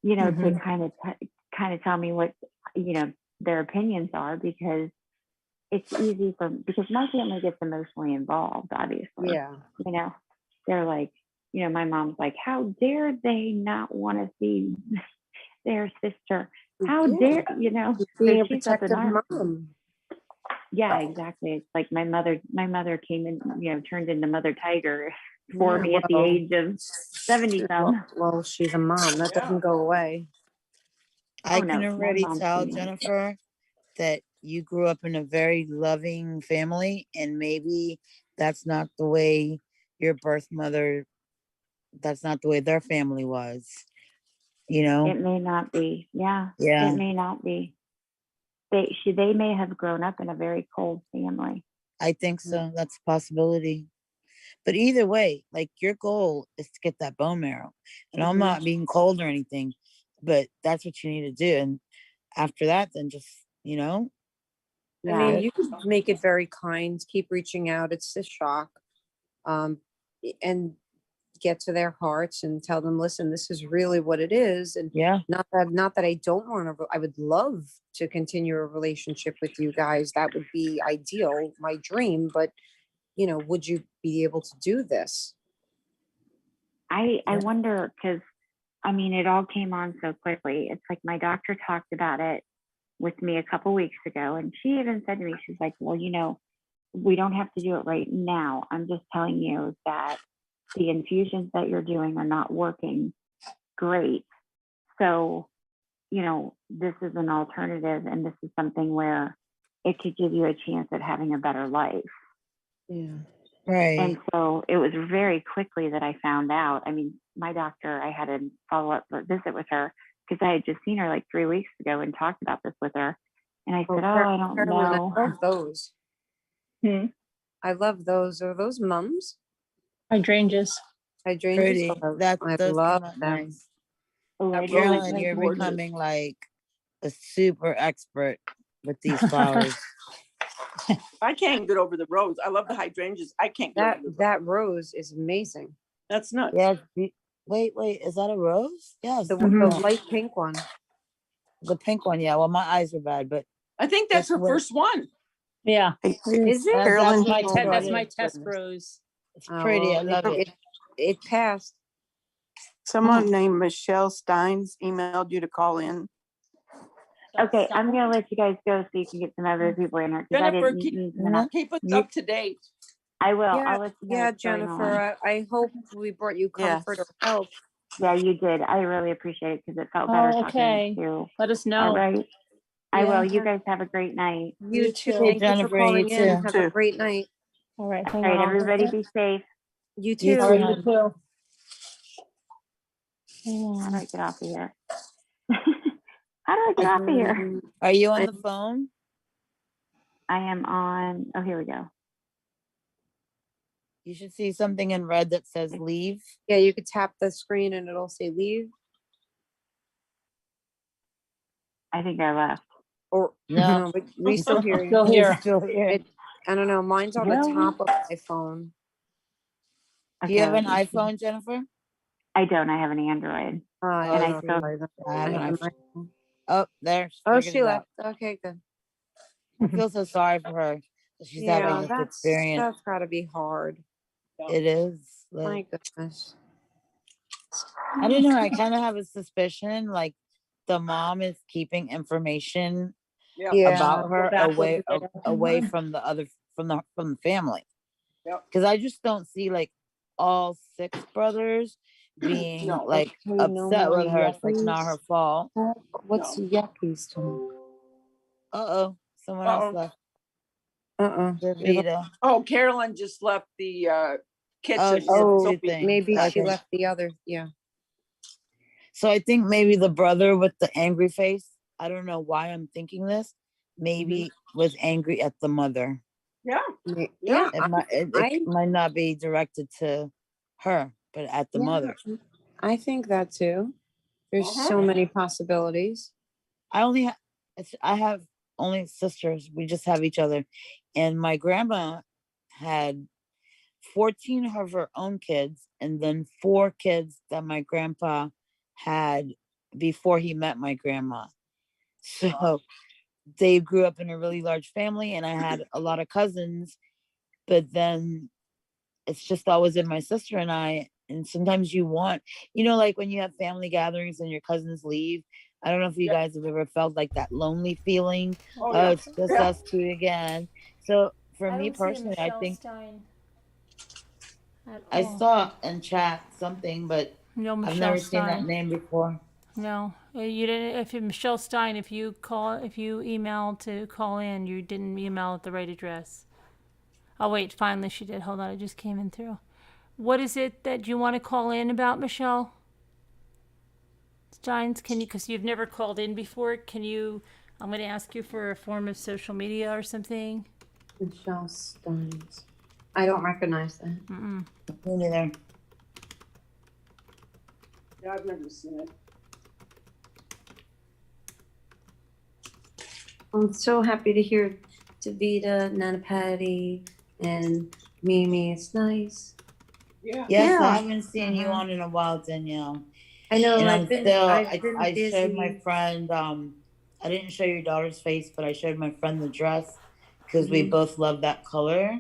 to kind of tell me what, their opinions are, because it's easy because my family gets emotionally involved, obviously. Yeah. They're like, my mom's like, how dare they not want to see their sister? How Yeah. dare, Being so a she's up in protective arms. mom. Yeah, exactly. It's like my mother came in, turned into Mother Tiger for me at the age of 70 some. Well, she's a mom. That doesn't go away. I Oh, no, can my already mom's tell, doing it. Jennifer, that you grew up in a very loving family, and maybe that's not the way your birth mother, that's not the way their family was, It may not be. Yeah, Yeah. it may not be. They may have grown up in a very cold family. I think so. That's a possibility. But either way, like, your goal is to get that bone marrow. And I'm not being cold or anything, but that's what you need to do. And after that, then just, I Yeah. mean, you could make it very kind, keep reaching out. It's a shock. And get to their hearts and tell them, listen, this is really what it is. And yeah. not that I don't want to, I would love to continue a relationship with you guys. That would be ideal, my dream. But, would you be able to do this? I wonder, because it all came on so quickly. It's like my doctor talked about it with me a couple weeks ago, and she even said to me, she's like, well, we don't have to do it right now. I'm just telling you that the infusions that you're doing are not working great. So, this is an alternative, and this is something where it could give you a chance at having a better life. Yeah. Right. And so it was very quickly that I found out. My doctor, I had a follow-up visit with her because I had just seen her like 3 weeks ago and talked about this with her. And I said, I don't Carolyn, know. I love those. I love those. Are those mums? Hydrangeas. Pretty. That I does love come out them. nice. Oh, I do Carolyn, like you're those. becoming like a super expert with these flowers. I can't get over the rose. I love the hydrangeas. I can't get over the rose. That rose is amazing. That's nuts. Yeah. Wait, is that a rose? Yes. The light pink one. The pink one, yeah. Well, my eyes are bad, but I think that's her first one. Yeah. Is it? Carolyn, That's my test rose. it's pretty. I love it. It passed. Someone named Michelle Steins emailed you to call in. Okay, I'm going to let you guys go so you can get some other people in here. Jennifer, keep us up to date. I will. Yeah, I'll let you know what's going on. Jennifer, I hope we brought you comfort or help. Yeah, you did. I really appreciate it because it felt better talking to you. Let us know. All right. I will. You guys have a great night. You too. too. Thank Jennifer, you for calling you in. too. Have a great night. All right. All right, everybody be safe. You You too. too. All right, you too. How do I get off of here? How do I get off of here? Are you on the phone? I am on. Oh, here we go. You should see something in red that says leave. Yeah, you could tap the screen and it'll say leave. I think I left. Or No, but we still hear you. Still here. Still here. I don't know. Mine's on the Really? top of my phone. Do you have an let me see. iPhone, Jennifer? I don't. I have an Android. And I still. I have an I- iPhone. Oh, there. Oh, figured she it left. out. Okay, good. I feel so sorry for her. She's having this experience. That's gotta be hard. It is. My goodness. I don't know. I kind of have a suspicion like the mom is keeping information about her away from the other from the family. Because I just don't see like all 6 brothers being like upset with her. It's like not her fault. What's yuckies to Someone else left. Davida. Oh, Carolyn just left the kitchen. Maybe she left the other. Yeah. So I think maybe the brother with the angry face I don't know why I'm thinking this, maybe was angry at the mother. Yeah. Yeah, It might not be directed to her, but at the mother. I think that too. There's so many possibilities. I have only sisters. We just have each other. And my grandma had 14 of her own kids and then 4 kids that my grandpa had before he met my grandma. So they grew up in a really large family, and I had a lot of cousins, but then it's just always in my sister and I. And sometimes you want, like when you have family gatherings and your cousins leave. I don't know if you guys have ever felt like that lonely feeling. Oh, It's just us two again. So for I me don't see a personally, I Michelle think Stein at I all. saw in chat something, but No I've Michelle never seen that Stein. name before. No, you didn't. If you Michelle Stein, if you email to call in, you didn't email at the right address. Oh wait, finally she did. Hold on, it just came in through. What is it that you want to call in about, Michelle Steins? Can you? Because you've never called in before. Can you? I'm going to ask you for a form of social media or something. Michelle Steins. I don't recognize that. Mm-mm. Me neither. Yeah, I've never seen it. I'm so happy to hear Davita, Nana Patty, and Mimi. It's nice. Yeah. Yes, Yeah. I haven't seen you on in a while, Danielle. I know. And I've been I busy. showed my friend, I didn't show your daughter's face, but I showed my friend the dress because we both love that color.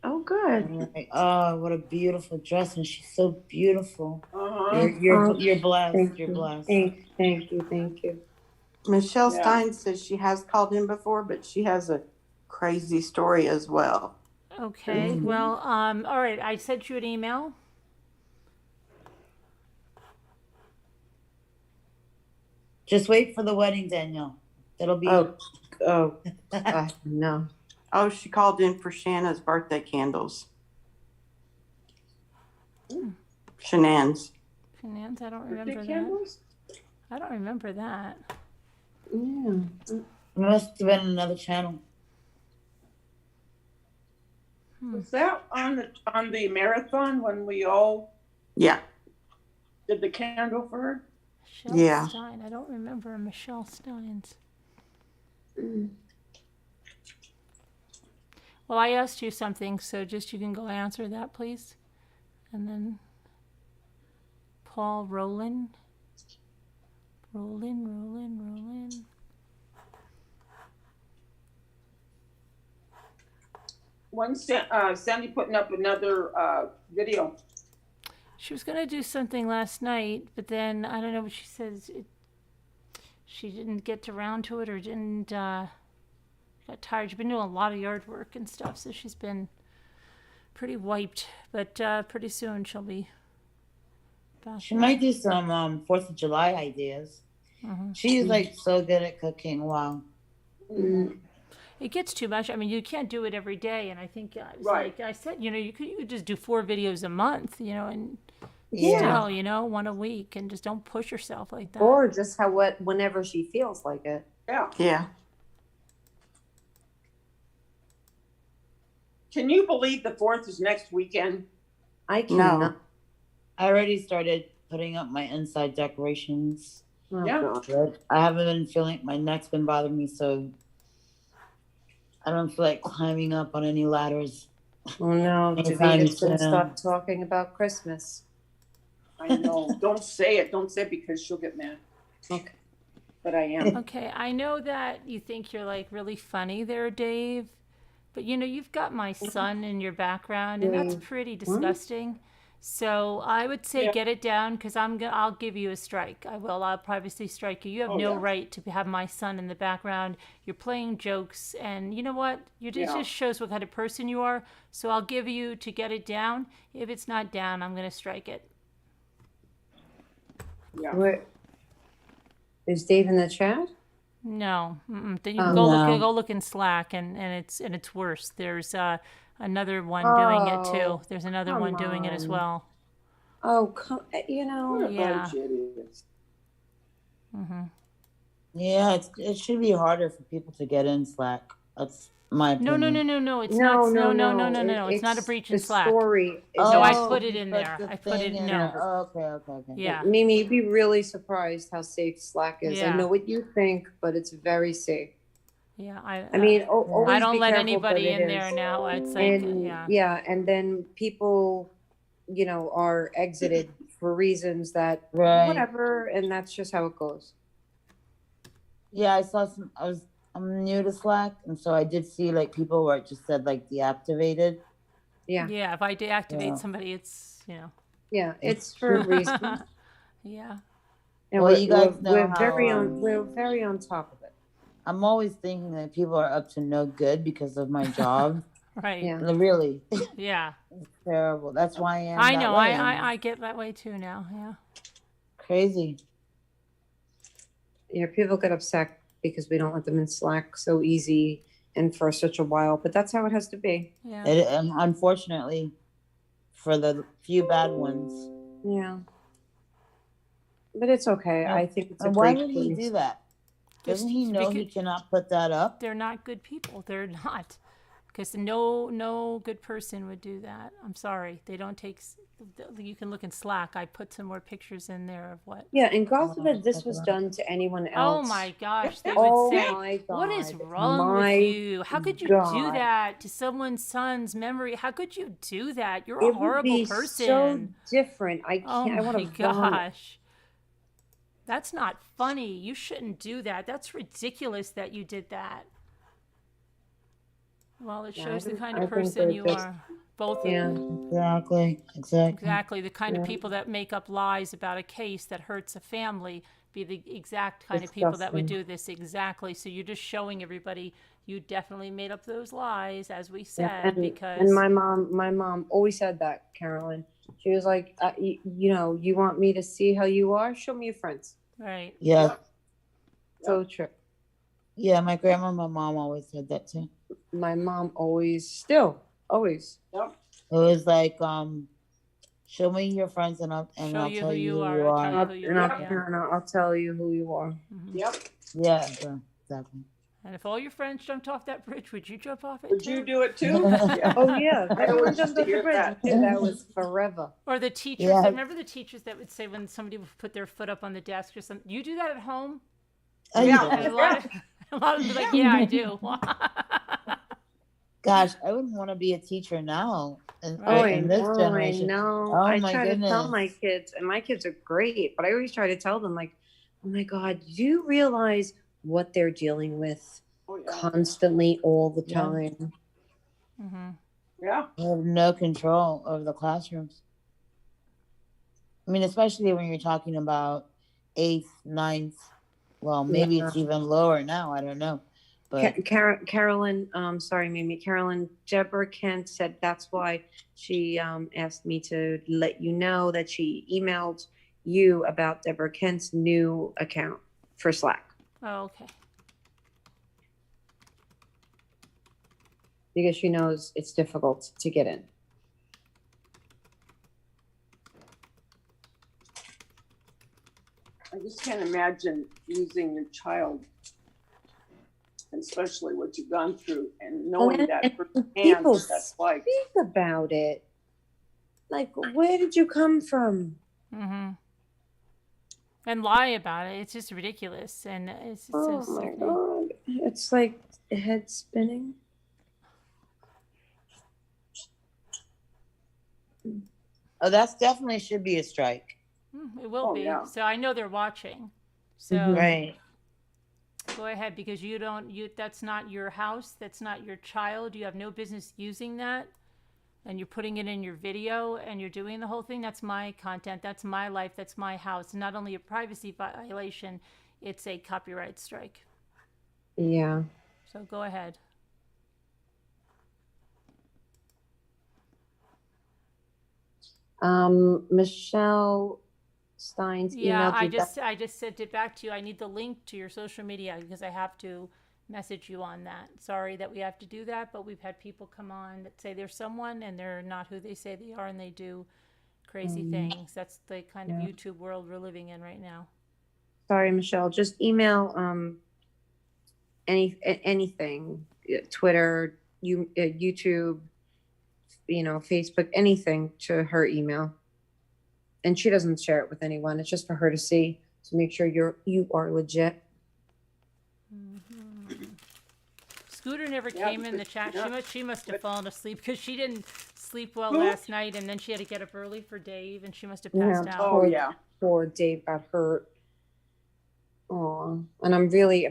Oh, good. And we're like, oh, what a beautiful dress. And she's so beautiful. Uh-huh. You're blessed. Thank You're you. blessed. Thank you. Michelle Yeah. Stein says she has called in before, but she has a crazy story as well. Okay. Well, all right. I sent you an email. Just wait for the wedding, Danielle. That'll be No. Oh, she called in for Shanna's birthday candles. Shenan's. Finance. I don't remember Birthday that. candles? I don't remember that. Yeah. It must have been another channel. Was that on the marathon when we all Yeah. did the candle for her? Michelle Yeah. Stein. I don't remember Michelle Steins. Well, I asked you something, so just you can go answer that, please. And then Paul Rowland. Roland. When's Sandy putting up another video? She was going to do something last night, but then I don't know what she says. She didn't get around to it or didn't, got tired. She's been doing a lot of yard work and stuff, so she's been pretty wiped. But pretty soon she'll be back. She might do some 4th of July ideas. She's like so good at cooking. Wow. It gets too much. I mean, you can't do it every day. And I think, Right. like I said, you could just do 4 videos a month, and Yeah. still, 1 a week, and just don't push yourself like that. Or just whenever she feels like it. Yeah. Yeah. Can you believe the 4th is next weekend? I cannot. No. I already started putting up my inside decorations. Oh, Yeah. God. But I haven't been feeling, my neck's been bothering me, so I don't feel like climbing up on any ladders. Oh no, Anytime Davita's gonna soon. stop talking about Christmas. I know. Don't say it. Don't say it because she'll get mad. Okay. But I am. Okay, I know that you think you're like really funny there, Dave, but you've got my son in your background, and that's pretty disgusting. So I would say get it down, because I'll give you a strike. I'll privacy strike you. You have no right to have my son in the background. You're playing jokes, and you know what? It just shows what kind of person you are. So I'll give you to get it down. If it's not down, I'm going to strike it. Yeah. Where is Dave in the chat? No, then you Oh. can go No. go look in Slack, and it's worse. There's another one doing it too. Oh, There's another come one doing it as on. well. Oh, What a Yeah. bunch of idiots. Yeah, it should be harder for people to get in Slack. That's my No, no, no, opinion. no, no. It's not. No, No, no, no, no, no. no, no. It's not a It's breach the in Slack. story is No, I Oh, put asking. it you in put there. the I put thing it. in No. there. Oh, okay. Yeah. Mimi, you'd be really surprised how safe Slack is. I Yeah. know what you think, but it's very safe. Yeah. I mean, I always don't be let careful, but anybody it in there is. now. It's like, And yeah. yeah, and then people, are exited for reasons that Right. whatever, and that's just how it goes. Yeah, I saw some. I'm new to Slack, and so I did see like people where it just said like deactivated. Yeah, Yeah. If I deactivate Yeah. somebody, it's yeah, it's for a reason. Yeah. And Well, you guys know we're how we're very on top of it. I'm always thinking that people are up to no good because of my job. Right. Yeah. Really, Yeah. it's terrible. That's why I am. I that know. way. I get that way too now. Yeah. Crazy. People get upset because we don't let them in Slack so easy and for such a while, but that's how it has to be. Yeah. And unfortunately, for the few bad ones. Yeah. But it's okay. I think it's a And why great would he place. do that? Doesn't he know he cannot put that up? They're not good people. They're not. Because no good person would do that. I'm sorry. They don't take. You can look in Slack. I put some more pictures in there of what. Yeah, and God forbid this was done to anyone else. Oh my gosh, they Oh would say, my "What is God. wrong My with you? How could you do God. that to someone's son's memory? How could you do that? You're a It would horrible be person." so different. I Oh can't. I want my to vomit. gosh. That's not funny. You shouldn't do that. That's ridiculous that you did that. Well, it Yeah, shows the kind I of think person they're you just- are. Both of Yeah. them. Exactly. Exactly. The kind of Yeah. people that make up lies about a case that hurts a family be the exact kind of people that would Disgusting. do this. Exactly. So you're just showing everybody you definitely made up those lies, as we Yeah, said, and because my mom always said that, Carolyn. She was like, you want me to see how you are? Show me your friends. right. Yeah. So true. Yeah, my grandma and my mom always said that too. My mom always. Yep. It was like, show me your friends and Show I'll you tell who you you who are. you I'll tell you are. who you And are. Yeah. I'll tell you who you are. Yep. Yeah, exactly. And if all your friends jumped off that bridge, would you jump off it Would too? you do it too? Yeah. Oh yeah, I everyone always jumped used to off the hear bridge. that. Dude, that was forever. Or the teachers. Yeah. Remember the teachers that would say when somebody would put their foot up on the desk or something, you do that at home? Oh, Yeah. And a lot of them would be like, yeah, I do. Gosh, I wouldn't want to be a teacher now Right. in this generation. I know. Oh I my try to tell goodness. my kids, and my kids are great, but I always try to tell them, like, oh my God, do you realize what they're dealing with Oh, yeah. constantly all the Yeah. time? Mm-hmm. Yeah. I have no control over the classrooms. I mean, especially when you're talking about 8th, 9th. Well, maybe Yeah. it's even lower now. I don't know. But Carolyn, sorry, Mimi. Carolyn, Deborah Kent said that's why she asked me to let you know that she emailed you about Deborah Kent's new account for Slack Oh, okay. because she knows it's difficult to get in. I just can't imagine losing your child, especially what you've gone through and knowing and- that and firsthand people what that's like. Think about it. Like, where did you come from? Mm-hmm. And lie about it. It's just ridiculous. And it's Oh so my sickening. God. It's like head spinning. oh, that's definitely should be a strike. It will Oh, be. yeah. So I know they're watching. So Mhm. Right. go ahead, because that's not your house. That's not your child. You have no business using that. And you're putting it in your video and you're doing the whole thing. That's my content. That's my life. That's my house. Not only a privacy violation, it's a copyright strike. Yeah. So go ahead. Michelle Stein's Yeah, emailed I you back. just sent it back to you. I need the link to your social media because I have to message you on that. Sorry that we have to do that, but we've had people come on that say they're someone and they're not who they say they are, and they do crazy things. That's the kind of Yeah. YouTube world we're living in right now. Sorry, Michelle. Just email anything, Twitter, YouTube, Facebook, anything to her email. And she doesn't share it with anyone. It's just for her to see, to make sure you are legit. Scooter never Yeah, came in the chat. yeah. She must have fallen asleep because she didn't sleep well Who? last night, and then she had to get up early for Dave, and she must have passed out. Oh, yeah. Poor Dave got hurt. Oh, and I'm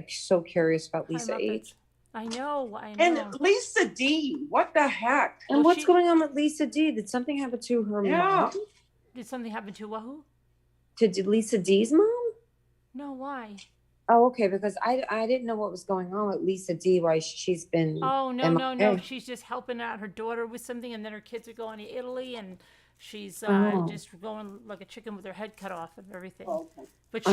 so curious about Lisa Hi, H. Muppets. I know. And Lisa D, what the heck? And Well, what's going on with Lisa D? Did something happen to her Yeah. mom? Did something happen to Wahoo? To Lisa D's mom? No, why? Oh, okay, because I didn't know what was going on with Lisa D. Why she's been. Oh, no. MIA. She's just helping out her daughter with something, and then her kids are going to Italy, and she's Oh. just going like a chicken with her head cut off and everything. Oh, okay. But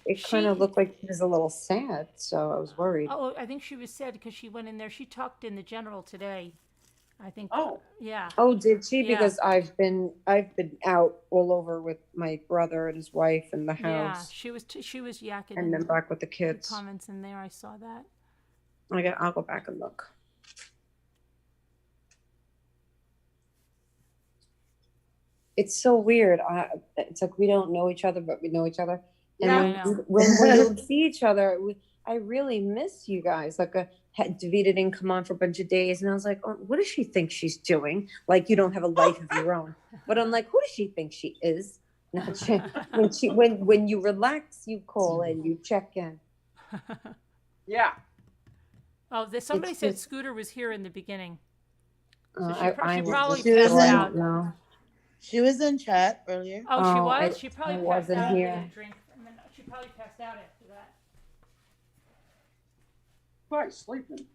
It kind of looked like she was a little sad, so I was worried. Oh, I think she was sad because she went in there. She talked in the general today. I think. Oh. Yeah. Oh, did she? Yeah. Because I've been out all over with my brother and his wife in the Yeah, house, she was yakking and then back with the the kids. comments in there. I saw that. I'll go back and look. It's so weird. It's like we don't know each other, but we know each other. And Yeah. I know. when we see each other, I really miss you guys. Like, Davida didn't come on for a bunch of days, and I was like, oh, what does she think she's doing? Like, you don't have a life of your own. But I'm like, who does she think she is? When you relax, you call and you check in. Yeah. Oh, somebody It's said just- Scooter was here in the beginning. Uh, she I- probably She was passed in- out. No. She was in chat earlier. Oh, she Oh, was? She probably I passed wasn't out. here. They had a drink, and then she probably passed out after that. Probably sleeping.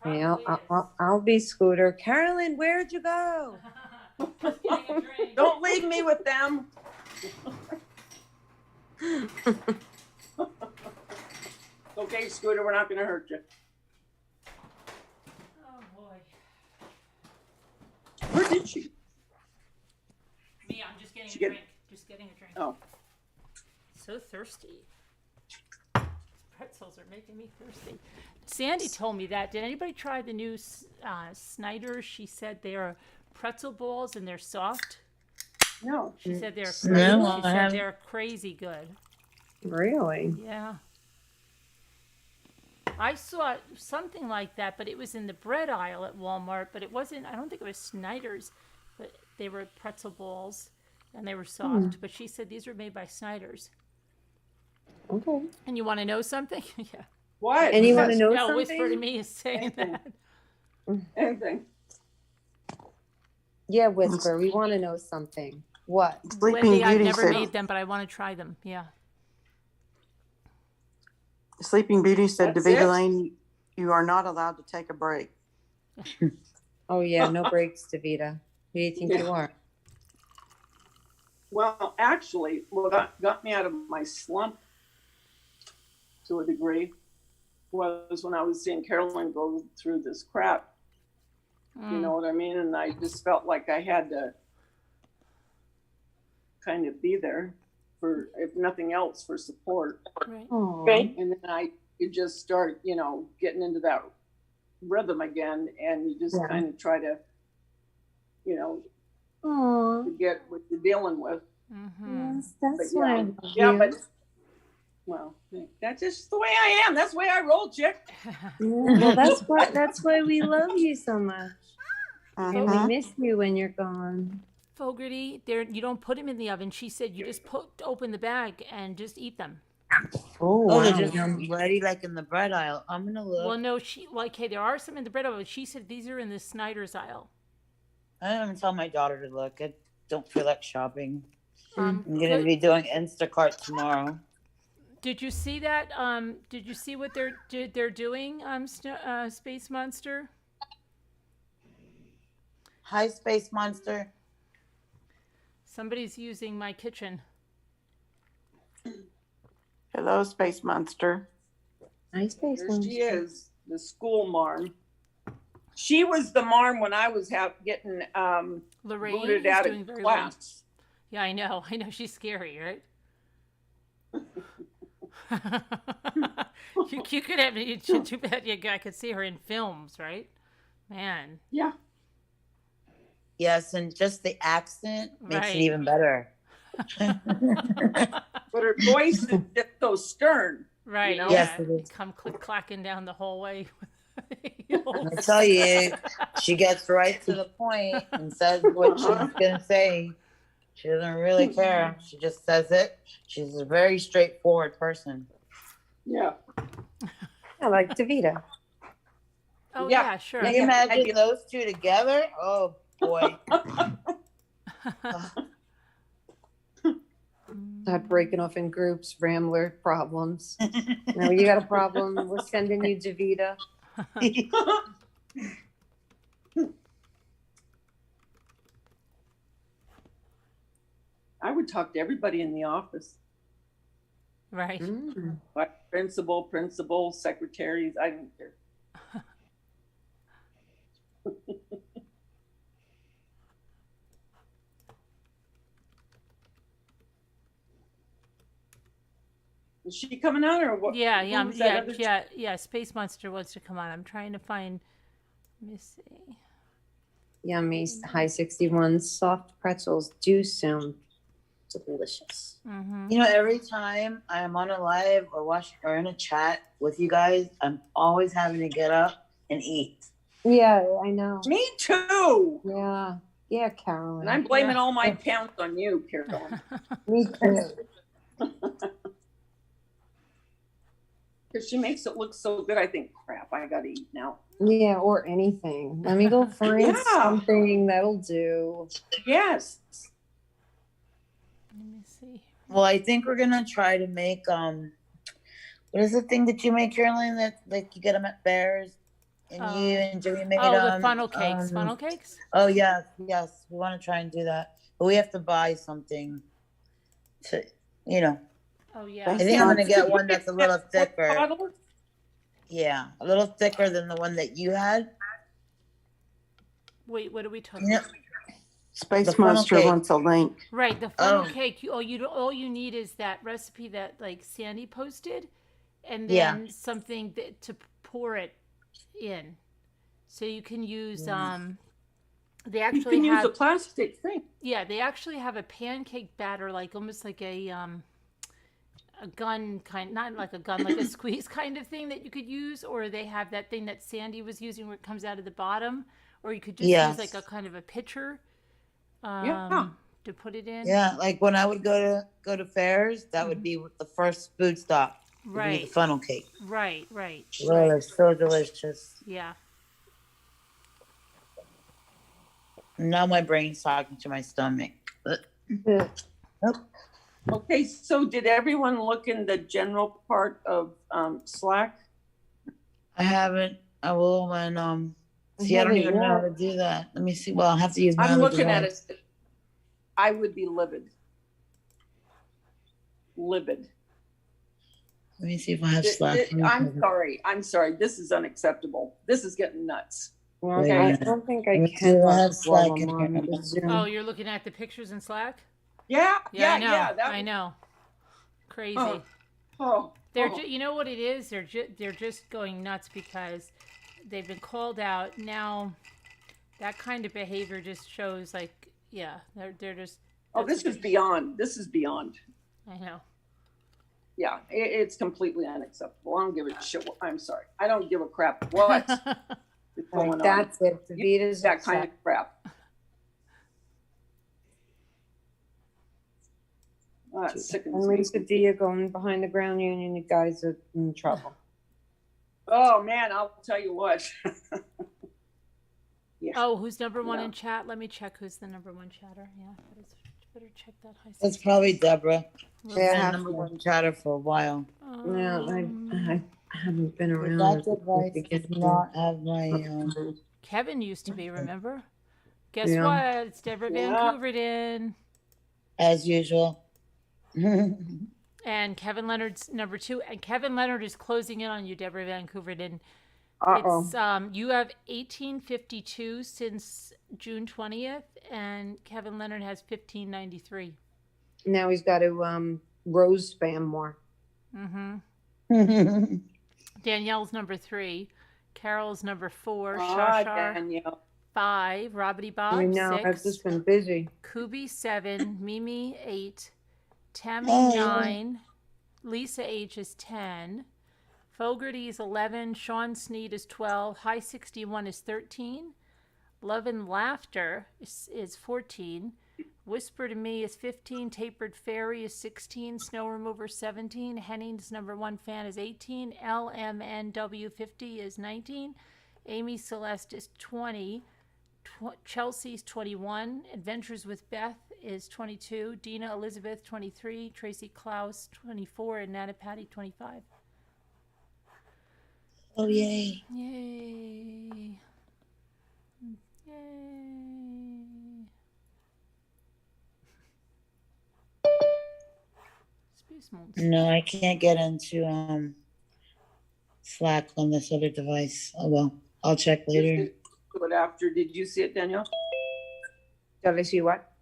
Yeah, Probably is. I'll be Scooter. Carolyn, where'd you go? Just getting a drink. Don't leave me with them. Okay, Scooter, we're not going to hurt you. Oh, boy. Where did she? Me, I'm just getting She a get- drink. Just getting a drink. Oh. So thirsty. Pretzels are making me thirsty. Sandy told me that. Did anybody try the new Snyder's? She said they're pretzel balls and they're soft. No. She said they're crazy. No, She I said haven't. they're crazy good. Really? Yeah. I saw something like that, but it was in the bread aisle at Walmart, but it wasn't, I don't think it was Snyder's, but they were pretzel balls and they were soft. But she said these were made by Snyder's. Okay. And you want to know something? Yeah. What? And you want to know No, something? Whisper to Me is saying Anything. that. Anything. Yeah, Whisper. We want to know something. What? Sleeping Wendy, I've Beauty never said. made them, but I want to try them. Yeah. Sleeping Beauty said, That's Davida it? Lane, you are not allowed to take a break. Oh, yeah. No breaks, Davida. Who do you think you are? Well, actually, what got me out of my slump to a degree was when I was seeing Carolyn go through this crap. You know what I mean? And I just felt like I had to kind of be there for, if nothing else, for support. Right. Oh, And then I could just start, getting into that rhythm again, and you just Yeah. kind of try to, forget what you're dealing with. Mm-hmm. Yes, that's But why I yeah, love yeah, you. but well, that's just the way I am. That's the way I roll, chick. Well, that's why we love you so much. And we Mhm. miss you when you're gone. Fogarty, you don't put them in the oven. She said you just open the bag and just eat them. Oh, Oh, they're just ready, like in the bread aisle. I'm gonna look. Well, no, hey, there are some in the bread oven. She said these are in the Snyder's aisle. I didn't even tell my daughter to look. I don't feel like shopping. I'm gonna Good. be doing Instacart tomorrow. Did you see that? Did you see what they're doing? Space Monster. Hi, Space Monster. Somebody's using my kitchen. Hello, Space Monster. Nice face. There she is, the school marm. She was the marm when I was getting Lorraine booted is out doing of very well. class. Yeah, I know. She's scary, right? You could have too bad. I could see her in films, right? Man, Yeah. Yes, and just the accent makes Right. it even better. But her voice is just so stern. right. know? Yes, Yeah, it you is. come click clacking down the hallway. I tell you, she gets right to the point and says what she's gonna say. She doesn't really care. She just says it. She's a very straightforward person. Yeah. I like Davita. Oh Yeah. yeah, sure. Can Yeah, you yeah, imagine yeah. those two together? Oh boy. Start breaking off in groups, Rambler problems. Now you got a problem. We're sending you Davita. I would talk to everybody in the office. Right. Mm. Like principal, secretaries, I don't care. Is she coming out or what? Yeah, yeah, who's that other yeah. Space Monster wants to come on. I'm trying to find. Let me see. Yummy, high 61 soft pretzels do sound delicious. Mm-hmm. You know, every time I'm on a live or in a chat with you guys, I'm always having to get up and eat. Yeah, I know. Me too. Yeah, yeah, Carolyn. And I'm blaming all my pounds on you, Carolyn. Me too. Because she makes it look so good. I think, crap, I gotta eat now. Yeah, or anything. Let me go find Yeah. something that'll do. Yes. Let me see. Well, I think we're gonna try to make what is the thing that you make, Caroline? That like you get them at fairs, and you and Jimmy made the funnel cakes. Funnel cakes. Oh yes, yes. We want to try and do that, but we have to buy something to, you know. Oh yeah. I think I'm gonna get You one that's a little thicker. bottle? Yeah, a little thicker than the one that you had. Wait, what are we talking Yeah. about? Space The funnel Monster cake. wants a link. Right, the funnel Oh. cake. All you need is that recipe that like Sandy posted, and Yeah. then something to pour it in. So you can use They You actually can use have a plastic thing. yeah. They actually have a pancake batter, like almost like a gun kind, not like a gun, like a squeeze kind of thing that you could use, or they have that thing that Sandy was using where it comes out of the bottom, or you could just Yes. use like a kind of a pitcher. Yeah. To put it in. Yeah, like when I would go to fairs, that would be the first food stop. Would be Right. the funnel cake. Right. Oh, they're so delicious. Yeah. Now my brain's talking to my stomach. Okay, so did everyone look in the general part of Slack? I haven't. I will when see. I don't even know how to do that. Let me see. Well, I'll have to use my I'm other looking at device. it. I would be livid. Livid. Let me see if I have Slack. I'm sorry. This is unacceptable. This is getting nuts. Well, Wait a I minute. don't think Let I me see can if I have while Slack I'm in on here. the Zoom. Oh, you're looking at the pictures in Slack? Yeah, Yeah, I know. yeah. I know. Crazy. Oh, You know what it is? They're just going nuts because they've been called out. Now that kind of behavior just shows like, yeah, they're just. this is beyond. This is beyond. I know. Yeah, it's completely unacceptable. I don't give a shit. I'm sorry. I don't give a crap what is going on. That's it. You Davita's that kind of crap. That sickens and me. Lisa Dia going behind the ground union. You guys are in trouble. Oh man, I'll tell you what. Yeah. Oh, who's number one Yeah. in chat? Let me check who's the number one chatter. Yeah, better check that high. That's probably Deborah. She's Yeah. been number one chatter for a while. Yeah, I haven't been around. That as much device to get does not have my. Kevin used to be, remember? Guess Yeah. what? It's Deborah Van Yeah. Couverden. As usual. And Kevin Leonard's number two. And Kevin Leonard is closing in on you, Deborah Van Couverden. Uh-oh. It's you have 1852 since June 20th, and Kevin Leonard has 1593. Now he's got to rose spam more. Mm-hmm. Danielle's number 3. Carol's number 4. Shashar Danielle. 5. Robbity Bob I know, 6. I've just been busy. Kubi 7. Mimi 8. Tammy Hey. 9. Lisa H is 10. Fogarty is 11. Sean Sneed is 12. High 61 is 13. Love and Laughter is 14. Whisper to Me is 15. Tapered Fairy is 16. Snow Remover 17. Henning's number 1 fan is 18. LMNW 50 is 19. Amy Celeste is 20. Chelsea's 21. Adventures with Beth is 22. Dina Elizabeth 23. Tracy Klaus 24. And Nana Patty 25. Oh, yay. Yay. Yay. Space Monster. No, I can't get into Slack on this other device. Oh well, I'll check later. But after, did you see it, Danielle? Did I see what?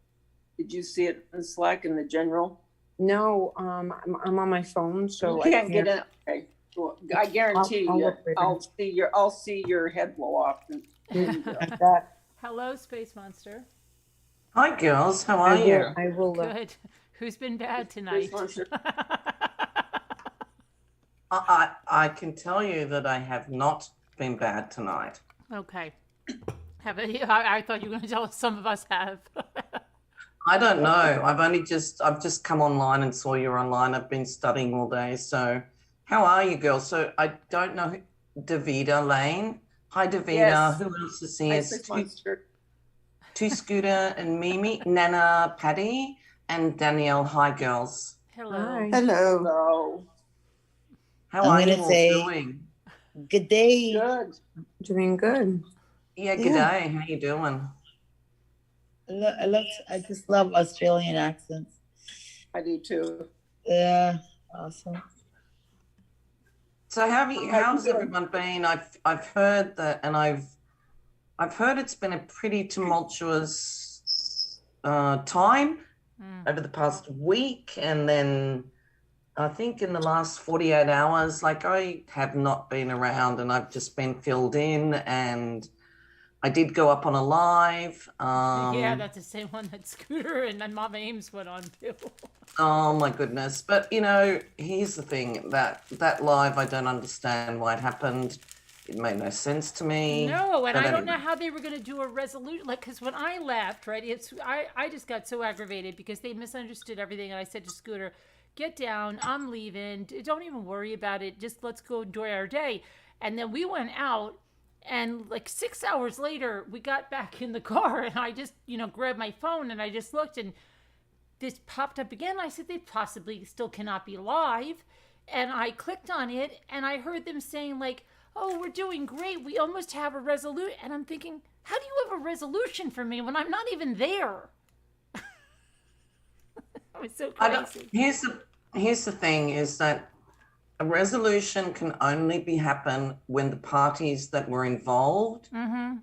Did you see it in Slack in the general? No, I'm on my phone, so You can't get in. Okay. Well, I guarantee I'll you, look later. I'll see your head blow off. That Hello, Space Monster. Hi, girls. How are you? I will. Good. Who's been bad tonight? I can tell you that I have not been bad tonight. Okay. I thought you were going to tell us some of us have. I don't know. I've just come online and saw you're online. I've been studying all day. So how are you, girls? So I don't know. Davida Lane. Hi, Davida. Yes. Who else is Hi, here? Space Monster. Two Scooter and Mimi, Nana, Patty, and Danielle. Hi, girls. Hello. Hi. Hello. So How I'm are you gonna all say- doing? Good day. good. Doing good. Yeah, good Yeah. day. How you doing? I just love Australian accents. I do too. Yeah, awesome. So How how's you doing? everyone been? I've heard that, and I've heard it's been a pretty tumultuous time over the past week, and then I think in the last 48 hours, like I have not been around, and I've just been filled in, and I did go up on a live. Yeah, that's the same one that Scooter and Mama Ames went on too. Oh my goodness. But you know, here's the thing, that live, I don't understand why it happened. It made no sense to me. No, and But I don't know anyway. how they were going to do a resolution. Like, because when I left, right, I just got so aggravated because they misunderstood everything. And I said to Scooter, get down, I'm leaving. Don't even worry about it. Just let's go enjoy our day. And then we went out. And like 6 hours later, we got back in the car and I just, grabbed my phone and I just looked and this popped up again. I said, they possibly still cannot be live. And I clicked on it and I heard them saying like, oh, we're doing great. We almost have a resolution. And I'm thinking, how do you have a resolution for me when I'm not even there? I was so crazy. Here's the thing is that a resolution can only happen when the parties that were involved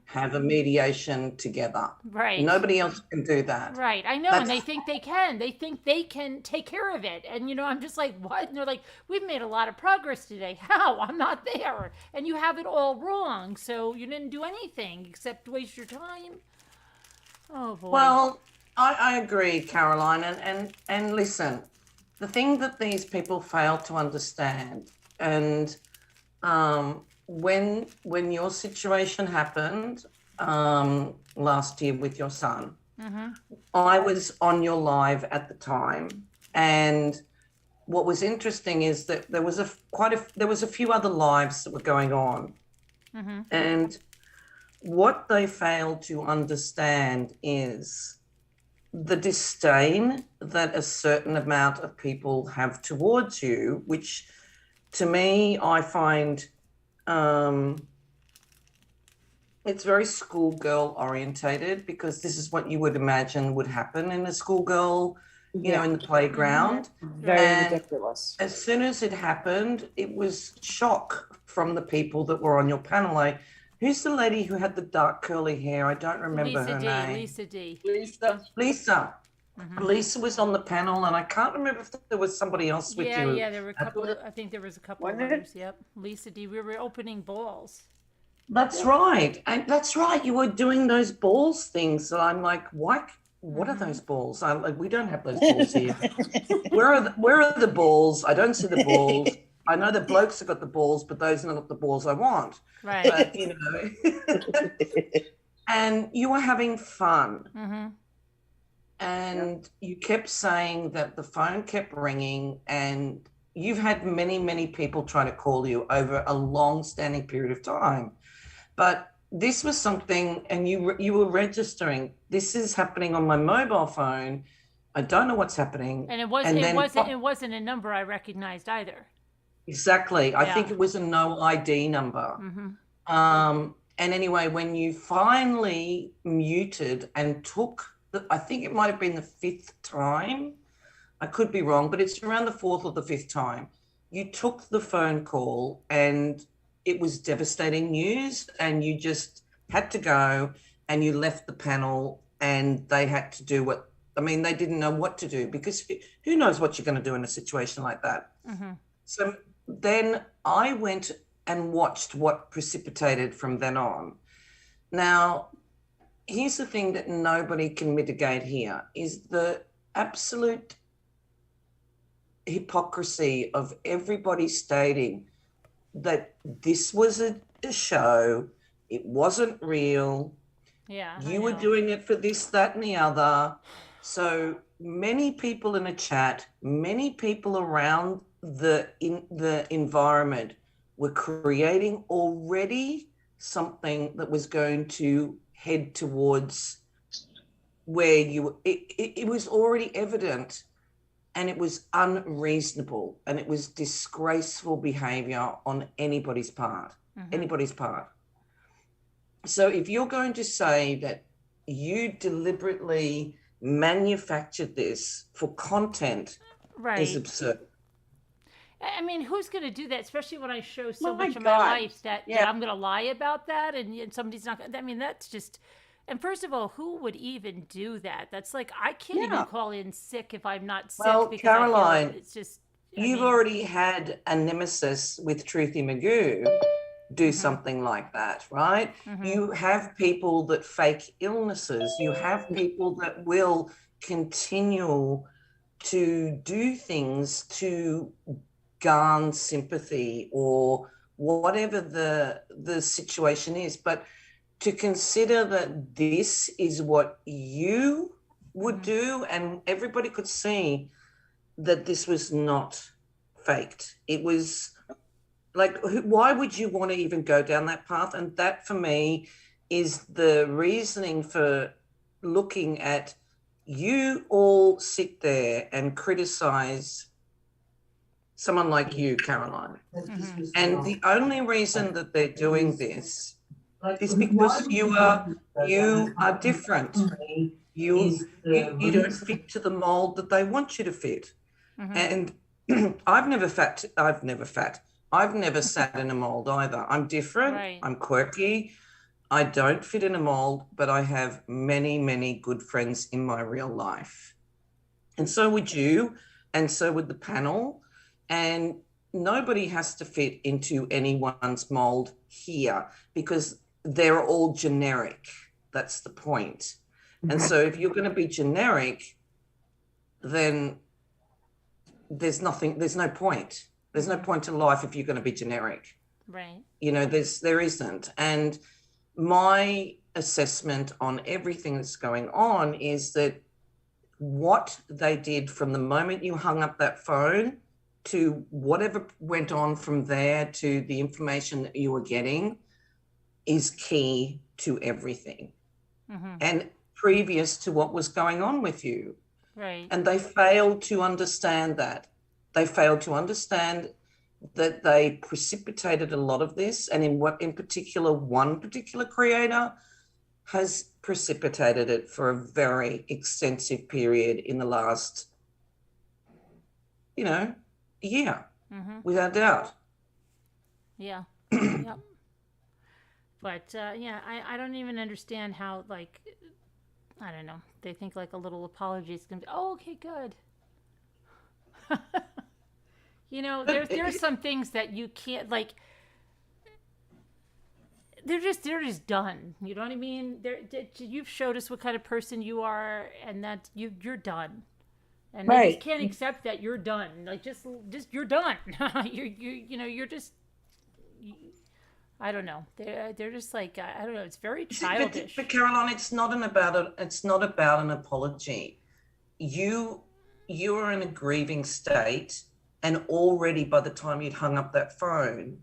have a mediation together. Right. Nobody else can do that. Right. I know. And they think they can. They think they can take care of it. And, I'm just like, what? And they're like, we've made a lot of progress today. How? I'm not there. And you have it all wrong. So you didn't do anything except waste your time. Oh, boy. Well, I agree, Caroline. And listen, the thing that these people fail to understand, and when your situation happened last year with your son, I was on your live at the time, and what was interesting is that there was a few other lives that were going on, and what they failed to understand is the disdain that a certain amount of people have towards you, which to me, I find it's very schoolgirl orientated, because this is what you would imagine would happen in a schoolgirl, in the playground. Very And ridiculous. as soon as it happened, it was shock from the people that were on your panel. Like, who's the lady who had the dark curly hair? I don't remember Lisa her D. name. Lisa D. Lisa. Lisa. Lisa was on the panel, and I can't remember if there was somebody else with you. Yeah, there were a couple. I think there was a couple of others. Yep, Lisa D. We were opening balls. That's right, and that's right. You were doing those balls things. So I'm like, what are those balls? I'm like, we don't have those balls here. Where are the balls? I don't see the balls. I know the blokes have got the balls, but those are not the balls I want. Right. But, you know, and you were having fun. And you kept saying that the phone kept ringing, and you've had many, many people try to call you over a long-standing period of time. But this was something, and you were registering, this is happening on my mobile phone. I don't know what's happening. And it wasn't a number I recognized either. Exactly. I think it was a no ID number. And anyway, when you finally muted and took, I think it might have been the 5th time. I could be wrong, but it's around the 4th or the 5th time. You took the phone call, and it was devastating news, and you just had to go, and you left the panel, and they had to do they didn't know what to do, because who knows what you're going to do in a situation like that. So then I went and watched what precipitated from then on. Now, here's the thing that nobody can mitigate here is the absolute hypocrisy of everybody stating that this was a show, it wasn't real. Yeah. You were doing it for this, that, and the other. So many people in a chat, many people around the environment were creating already something that was going to head towards where it was already evident, and it was unreasonable, and it was disgraceful behavior on anybody's part. So if you're going to say that you deliberately manufactured this for content, is absurd. I mean, who's going to do that? Especially when I show so much of God. my life that I'm going to lie about that, and somebody's not. I mean, that's just. And first of all, who would even do that? That's like, I can't even call in sick if I'm not sick. Well, because Caroline, I feel it's just. You've already had a nemesis with Truthy Magoo do something like that, right? You have people that fake illnesses. You have people that will continue to do things to garner sympathy or whatever the situation is. But to consider that this is what you would do, and everybody could see that this was not faked. It was like, why would you want to even go down that path? And that for me is the reasoning for looking at, you all sit there and criticize someone like you, Caroline. And the only reason that they're doing this is because you are different. You don't fit to the mold that they want you to fit. And I've never sat in a mold either. I'm different. Right. I'm quirky. I don't fit in a mold, but I have many, many good friends in my real life. And so would you, and so would the panel. And nobody has to fit into anyone's mold here because they're all generic. That's the point. And so if you're going to be generic, then there's no point. There's no point to life if you're going to be generic. Right. You know, there isn't. And my assessment on everything that's going on is that what they did from the moment you hung up that phone to whatever went on from there to the information that you were getting is key to everything. And previous to what was going on with you. Right. And they failed to understand that. They failed to understand that they precipitated a lot of this, and in particular, one particular creator has precipitated it for a very extensive period in the last, year, without doubt. Yeah. Yep. But I don't even understand how, I don't know. They think like a little apology is going to be, oh, okay, good. You know, there's some things that you can't, like, they're just done. You know what I mean? You've showed us what kind of person you are, and that you're done. And they just can't accept that you're done. Like, just you're done. You're just, I don't know. They're just like, I don't know. It's very childish. But Caroline, it's not about an apology. You were in a grieving state, and already by the time you'd hung up that phone,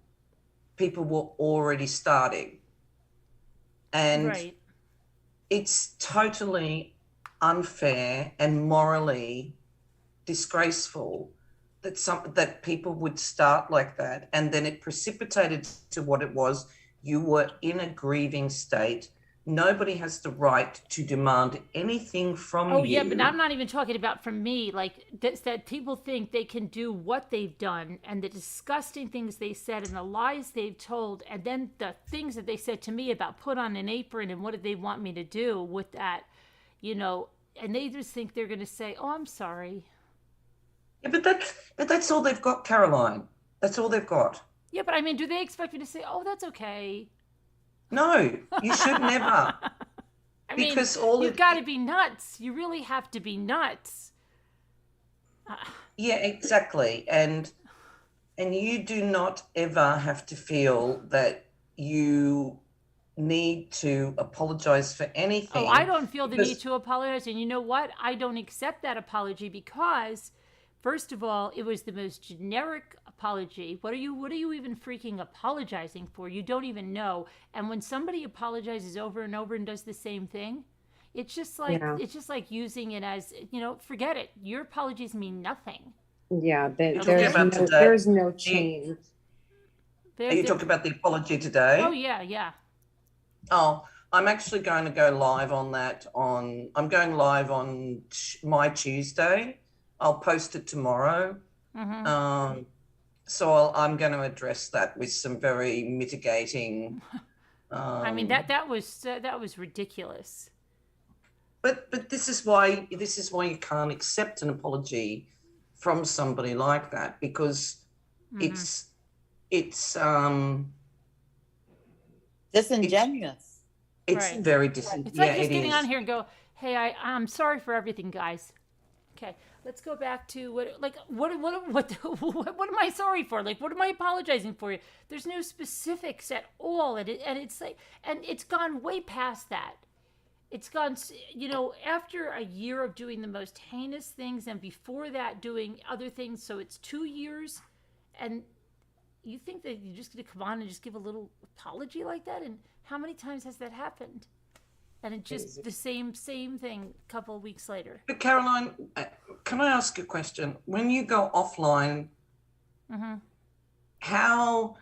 people were already starting. And it's totally unfair and morally disgraceful that people would start like that, and then it precipitated to what it was. You were in a grieving state. Nobody has the right to demand anything from you. Oh yeah, but I'm not even talking about from me. Like that people think they can do what they've done, and the disgusting things they said, and the lies they've told, and then the things that they said to me about put on an apron and what did they want me to do with that, and they just think they're going to say, "Oh, I'm sorry." Yeah, but that's all they've got, Caroline. That's all they've got. Yeah, but I mean, do they expect me to say, "Oh, that's okay"? No, you should never. Because you've got to be nuts. You really have to be nuts. Yeah, exactly. And you do not ever have to feel that you need to apologize for anything. Oh, I don't feel the need to apologize. And you know what? I don't accept that apology because, first of all, it was the most generic apology. What are you even freaking apologizing for? You don't even know. And when somebody apologizes over and over and does the same thing, it's just like using it as, forget it. Your apologies mean nothing. Yeah, there's no change. Are you talking about the apology today? Oh yeah. Oh, I'm actually going to go live on that I'm going live on my Tuesday. I'll post it tomorrow. Mm-hmm. So I'm going to address that with some very mitigating. I mean that was ridiculous. But this is why you can't accept an apology from somebody like that, because it's disingenuous. It's very disingenuous. It's like just getting on here and go, "Hey, I'm sorry for everything, guys." Okay, let's go back to what am I sorry for? Like, what am I apologizing for? There's no specifics at all, and it's like, and it's gone way past that. It's gone, after a year of doing the most heinous things, and before that doing other things. So it's 2 years, and you think that you're just going to come on and just give a little apology like that? And how many times has that happened? And it's just the same thing a couple of weeks later. But Caroline, can I ask a question? When you go offline, how,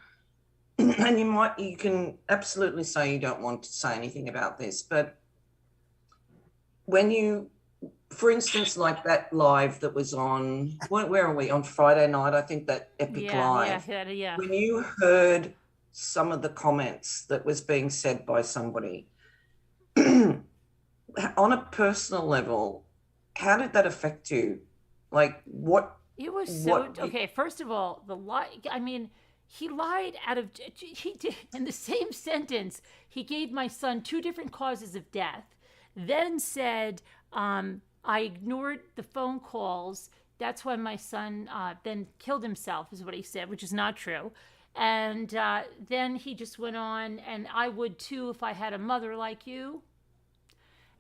and you can absolutely say you don't want to say anything about this, but when you, for instance, like that live that was on, where are we? On Friday night, I think, that epic live. Yeah. When you heard some of the comments that was being said by somebody, on a personal level, how did that affect you? Like, what? It was so, okay, first of all, he lied he did, in the same sentence, he gave my son 2 different causes of death, then said, I ignored the phone calls. That's why my son then killed himself, is what he said, which is not true. And then he just went on, and I would too if I had a mother like you.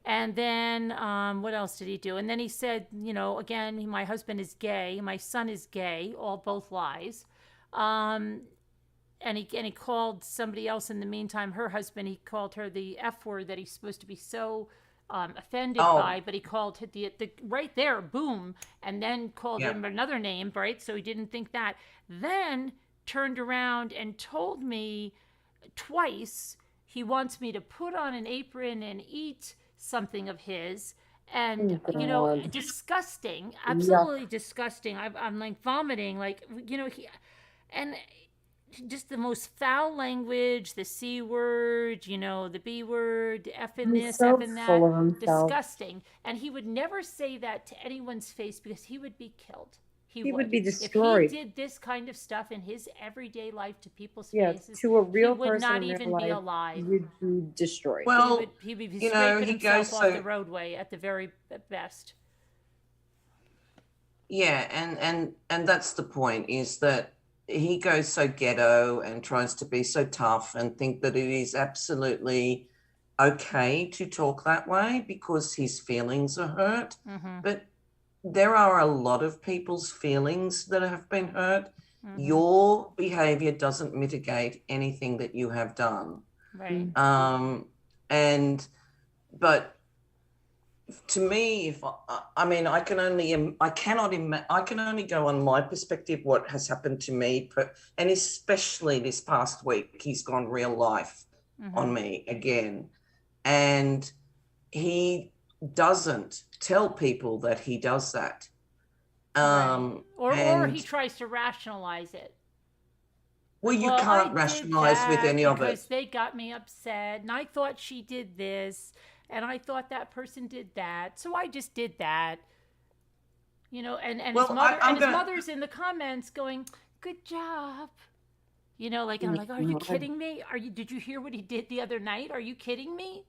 And then what else did he do? And then he said, again, my husband is gay, my son is gay, both lies. And he called somebody else in the meantime, her husband, he called her the F word that he's supposed to be so offended by, but he called the right there, boom, and then called him another name, right? So he didn't think that. Then turned around and told me twice he wants me to put on an apron and eat something of his, and disgusting, absolutely disgusting. I'm like vomiting, like, he, and just the most foul language, the C word, you know, the B word, F in He's this, so F in that. full of himself. Disgusting. And he would never say that to anyone's face because he would be killed. He would be destroyed. If he did this kind of stuff in his everyday life to people's Yeah, faces, to a real he would person not in real even be life, alive. You'd be destroyed. Well, He would be you know, scraping he himself goes off so the roadway at the very best. yeah, and that's the point, is that he goes so ghetto and tries to be so tough and think that it is absolutely okay to talk that way because his feelings are hurt. But there are a lot of people's feelings that have been hurt. Your behavior doesn't mitigate anything that you have done. Right. But to me, if I mean, I can only go on my perspective, what has happened to me, and especially this past week, he's gone real life on me again. And he doesn't tell people that he does that. Right. Or he And tries to rationalize it. well, you Well, can't I rationalize did with that any of it. because they got me upset, and I thought she did this, and I thought that person did that, so I just did that. You know, and Well, his mother's in the comments going, "Good job." You know, like, and I'm like, "Are you kidding me? Did you hear what he did the other night? Are you kidding me?"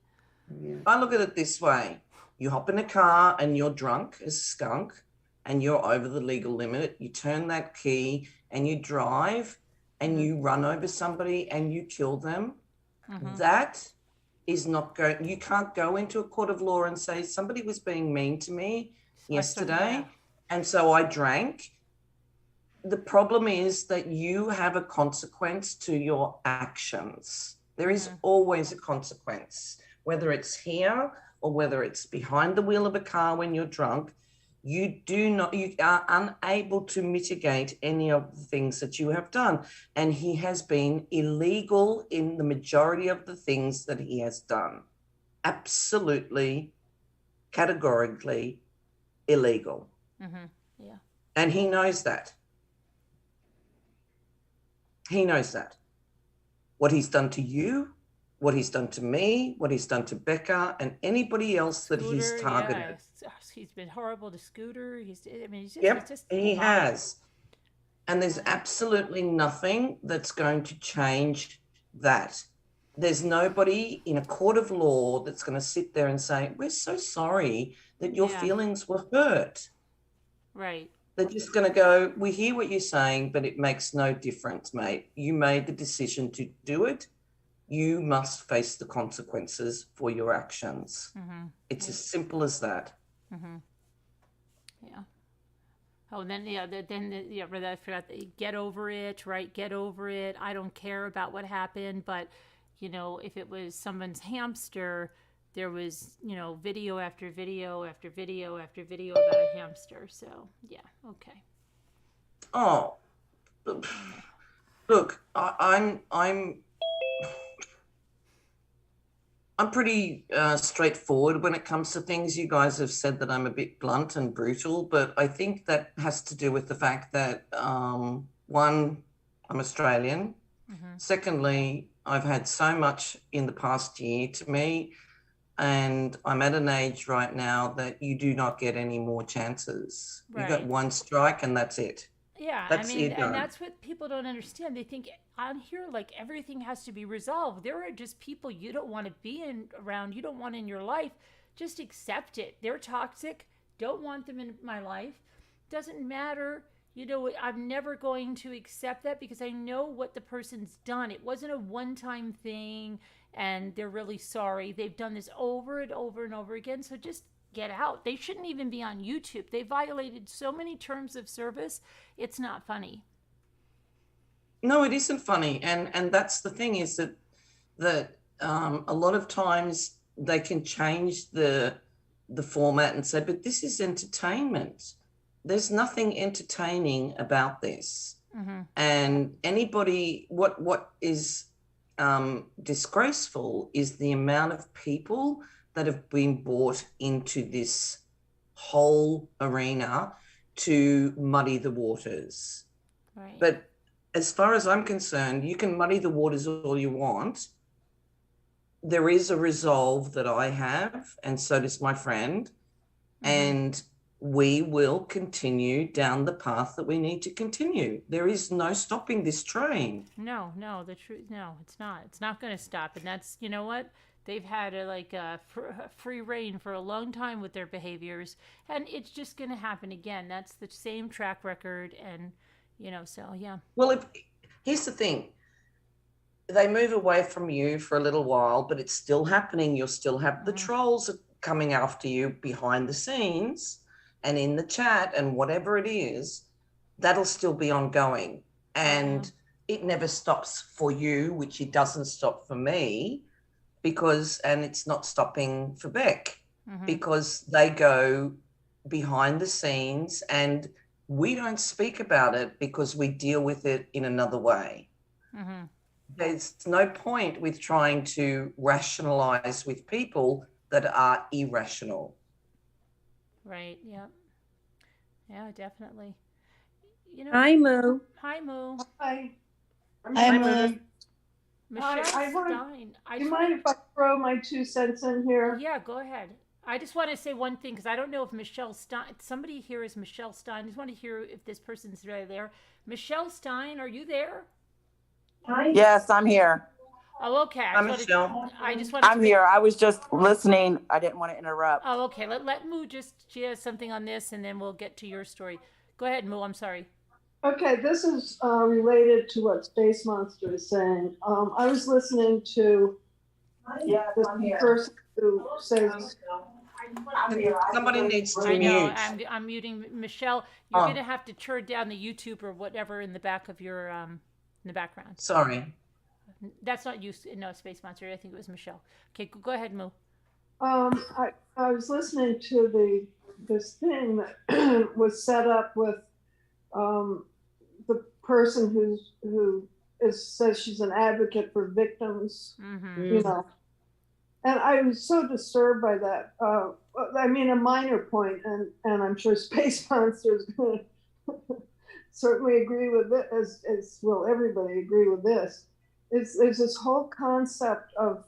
I look at it this way. You hop in a car and you're drunk as a skunk and you're over the legal limit. You turn that key and you drive and you run over somebody and you kill them. That is not going. You can't go into a court of law and say somebody was being mean to me yesterday and so I drank. The problem is that you have a consequence to your actions. There is always a consequence, whether it's here or whether it's behind the wheel of a car when you're drunk. You are unable to mitigate any of the things that you have done. And he has been illegal in the majority of the things that he has done. Absolutely, categorically illegal. Yeah. And he knows that. He knows that. What he's done to you, what he's done to me, what he's done to Becca, and anybody else that he's targeted. Yeah. He's been horrible to Scooter. He has. And there's absolutely nothing that's going to change that. There's nobody in a court of law that's going to sit there and say, "We're so sorry that your feelings were hurt." Right. They're just going to go, "We hear what you're saying, but it makes no difference, mate. You made the decision to do it. You must face the consequences for your actions." It's as simple as that. Yeah. Oh, and then I forgot that. Get over it, right? Get over it. I don't care about what happened, but you know, if it was someone's hamster, there was, you know, video after video after video after video about a hamster. So yeah, okay. Oh, look, I'm pretty straightforward when it comes to things. You guys have said that I'm a bit blunt and brutal, but I think that has to do with the fact that, one, I'm Australian. Secondly, I've had so much in the past year to me, and I'm at an age right now that you do not get any more chances. Right. You got one strike and that's it. Yeah, I mean, and that's what people don't understand. They think on here, like, everything has to be resolved. There are just people you don't want to be around, you don't want in your life. Just accept it. They're toxic. Don't want them in my life. Doesn't matter. You know, I'm never going to accept that because I know what the person's done. It wasn't a one-time thing, and they're really sorry. They've done this over and over and over again, so just get out. They shouldn't even be on YouTube. They violated so many terms of service. It's not funny. No, it isn't funny, and that's the thing, is that a lot of times they can change the format and say, but this is entertainment. There's nothing entertaining about this. And anybody, what is disgraceful is the amount of people that have been brought into this whole arena to muddy the waters. Right. But as far as I'm concerned, you can muddy the waters all you want. There is a resolve that I have, and so does my friend. And we will continue down the path that we need to continue. There is no stopping this train. No, the truth, no, it's not. It's not going to stop. And that's, you know what? They've had a free reign for a long time with their behaviors, and it's just going to happen again. That's the same track record, and so yeah. Well, here's the thing. They move away from you for a little while, but it's still happening. You'll still have the trolls coming after you behind the scenes and in the chat and whatever it is. That'll still be ongoing. And it never stops for you, which it doesn't stop for me, and it's not stopping for Beck, because they go behind the scenes and we don't speak about it because we deal with it in another way. There's no point with trying to rationalize with people that are irrational. Right. Yeah. Yeah, definitely. Hi, Moo. Hi, Moo. Hi. Hi, Moo. Michelle I want- Stein. Do you mind if I throw my 2 cents in here? Yeah, go ahead. I just want to say one thing, because I don't know if Michelle Stein, somebody here is Michelle Stein. I just want to hear if this person's really there. Michelle Stein, are you there? Hi. Yes, I'm here. Oh, okay. I'm Michelle. I just wanted I'm here. I was just listening. I didn't want to interrupt. Oh, okay. Let Moo she has something on this, and then we'll get to your story. Go ahead, Moo. I'm sorry. Okay, this is related to what Space Monster is saying. I was listening to this person who says, Somebody needs to I know. mute. I'm muting Michelle. You're going to have to turn down the YouTube or whatever in the back of your in the background. Sorry. That's not you. No, Space Monster. I think it was Michelle. Okay, go ahead, Moo. I was listening to this thing that was set up with the person who says she's an advocate for victims, and I was so disturbed by that. I mean, a minor point, and I'm sure Space Monster is going to certainly agree with it, as will everybody agree with this. There's this whole concept of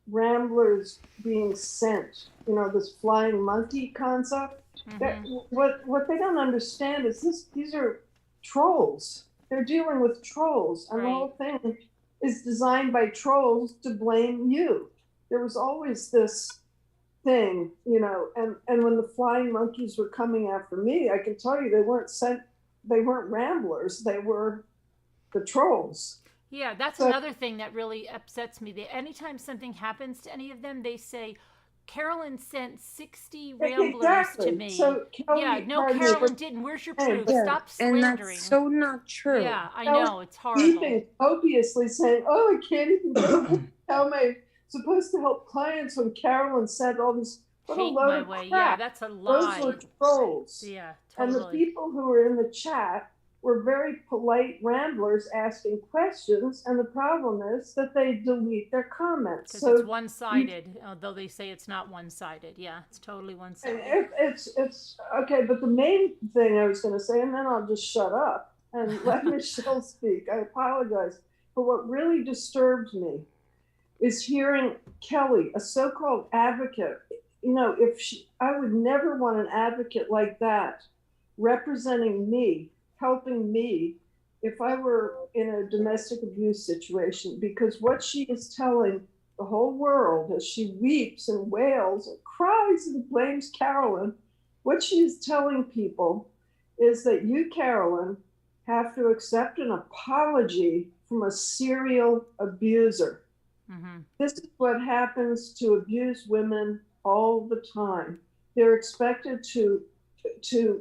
ramblers being sent, this flying monkey concept. That, what they don't understand is these are trolls. They're dealing with trolls, and the whole thing is designed by trolls to blame you. There was always this thing, and when the flying monkeys were coming after me, I can tell you they weren't ramblers, they were the trolls. Yeah, that's another thing that really upsets me. Anytime something happens to any of them, they say, Carolyn sent 60 ramblers to me. So Carolyn didn't. Where's your proof? Stop slandering. And that's so not true. Yeah, I know. It's horrible. Weeping, copiously saying, I can't even how am I supposed to help clients when Carolyn said all this. What a load of crap. Yeah, that's a lie. Those were trolls. Yeah, totally. And the people who were in the chat were very polite ramblers asking questions, and the problem is that they delete their comments. So it's one-sided, although they say it's not one-sided. Yeah, it's totally one-sided. It's okay, but the main thing I was going to say, and then I'll just shut up and let Michelle speak. I apologize. But what really disturbs me is hearing Kelly, a so-called advocate. I would never want an advocate like that representing me, helping me if I were in a domestic abuse situation, because what she is telling the whole world as she weeps and wails and cries and blames Carolyn, what she is telling people is that you, Carolyn, have to accept an apology from a serial abuser. This is what happens to abused women all the time. They're expected to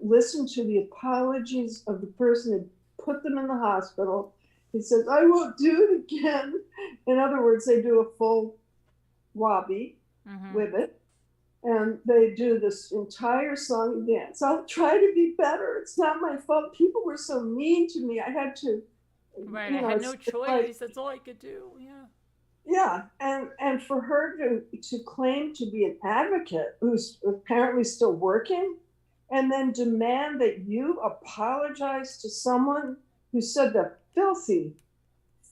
listen to the apologies of the person who put them in the hospital. He says, I won't do it again. In other words, they do a full wobby with it. And they do this entire song and dance. I'll try to be better. It's not my fault. People were so mean to me. I had to. Right, I had no choice. That's all I could do. Yeah. Yeah, and for her to claim to be an advocate who's apparently still working, and then demand that you apologize to someone who said the filthy,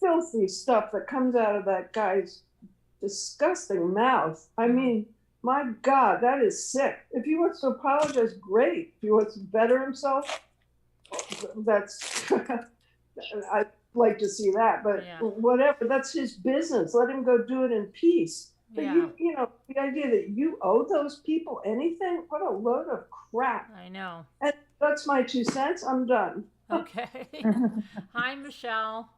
filthy stuff that comes out of that guy's disgusting mouth. I mean, my God, that is sick. If he wants to apologize, great. If he wants to better himself, that's, I'd like to see that, but whatever, that's his business. Let him go do it in peace. But you know, the idea that you owe those people anything, what a load of crap. I know. And that's my 2 cents. I'm done. Okay. Hi, Michelle.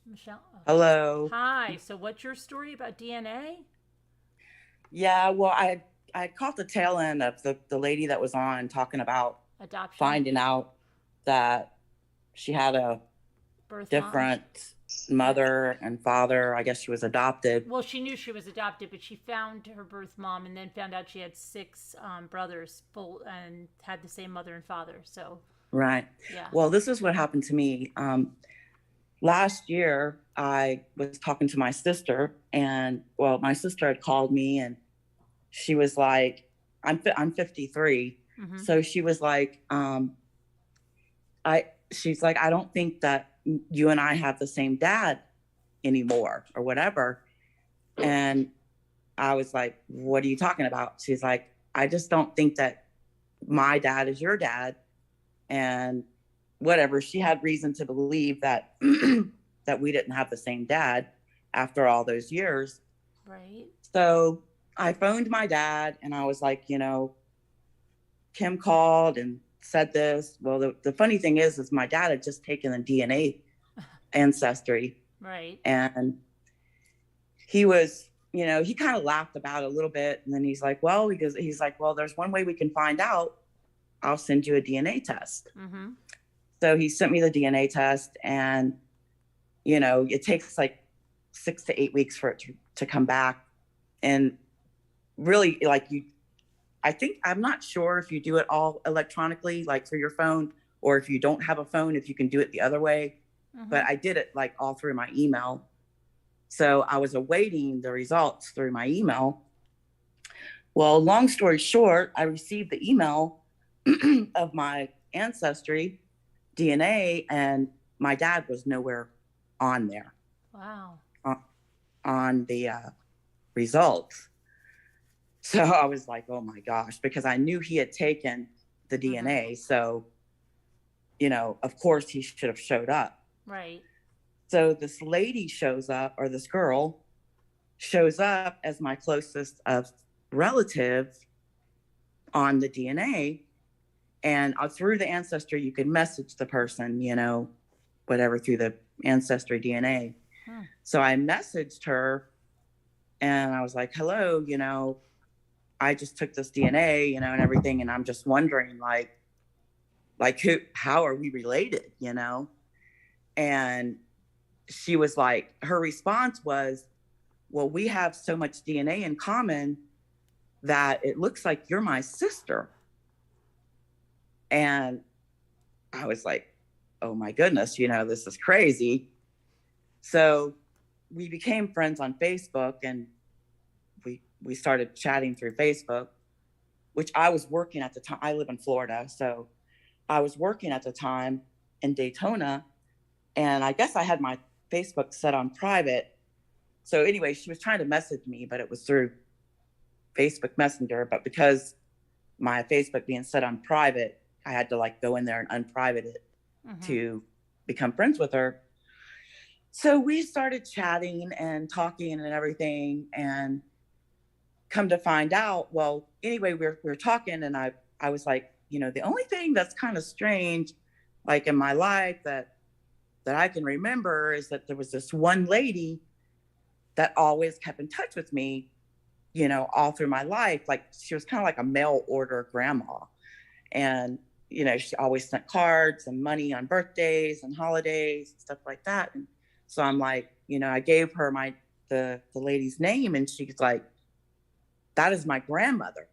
Michelle. Hello. Hi. So what's your story about DNA? Yeah, well, I caught the tail end of the lady that was on talking about Adoption. finding out that she had a different mother and father. I guess she was adopted. Well, she knew she was adopted, but she found her birth mom and then found out she had 6 brothers full and had the same mother and father. So Right. Yeah. Well, this is what happened to me. Last year, I was talking to my sister, and well, my sister had called me, and she was like, "I'm 53," so she was like, she's like, "I don't think that you and I have the same dad anymore, or whatever." And I was like, "What are you talking about?" She's like, "I just don't think that my dad is your dad," and whatever. She had reason to believe that that we didn't have the same dad after all those years. Right. So I phoned my dad, and I was like, you know, Kim called and said this. Well, the funny thing is my dad had just taken the DNA ancestry. Right. And he was, you know, he kind of laughed about it a little bit. And then he's like, well, he's like, well, there's one way we can find out. I'll send you a DNA test. So he sent me the DNA test, and, you know, it takes like 6 to 8 weeks for it to come back. And really, like, I'm not sure if you do it all electronically, like through your phone, or if you don't have a phone, if you can do it the other way. But I did it like all through my email. So I was awaiting the results through my email. Well, long story short, I received the email of my ancestry DNA, and my dad was nowhere on there. Wow. On the results. So I was like, oh my gosh, because I knew he had taken the DNA. So, you know, of course he should have showed up. Right. So this lady shows up, or this girl shows up as my closest of relative on the DNA. And through the ancestry, you could message the person, you know, whatever, through the ancestry DNA. So I messaged her, and I was like, hello, you know, I just took this DNA, you know, and everything. And I'm just wondering, like how are we related, you know? And she was like, her response was, well, we have so much DNA in common that it looks like you're my sister. And I was like, oh my goodness, you know, this is crazy. So we became friends on Facebook, and we started chatting through Facebook, which I was working at the time. I live in Florida. So I was working at the time in Daytona, and I guess I had my Facebook set on private. So anyway, she was trying to message me, but it was through Facebook Messenger. But because my Facebook being set on private, I had to like go in there and unprivate it to become friends with her. So we started chatting and talking and everything, and come to find out, well, anyway, we were talking, and I was like, you know, the only thing that's kind of strange, like in my life that I can remember, is that there was this one lady that always kept in touch with me, you know, all through my life. Like, she was kind of like a mail order grandma. And, you know, she always sent cards and money on birthdays and holidays and stuff like that. And so I'm like, you know, I gave her the lady's name, and she's like, that is my grandmother.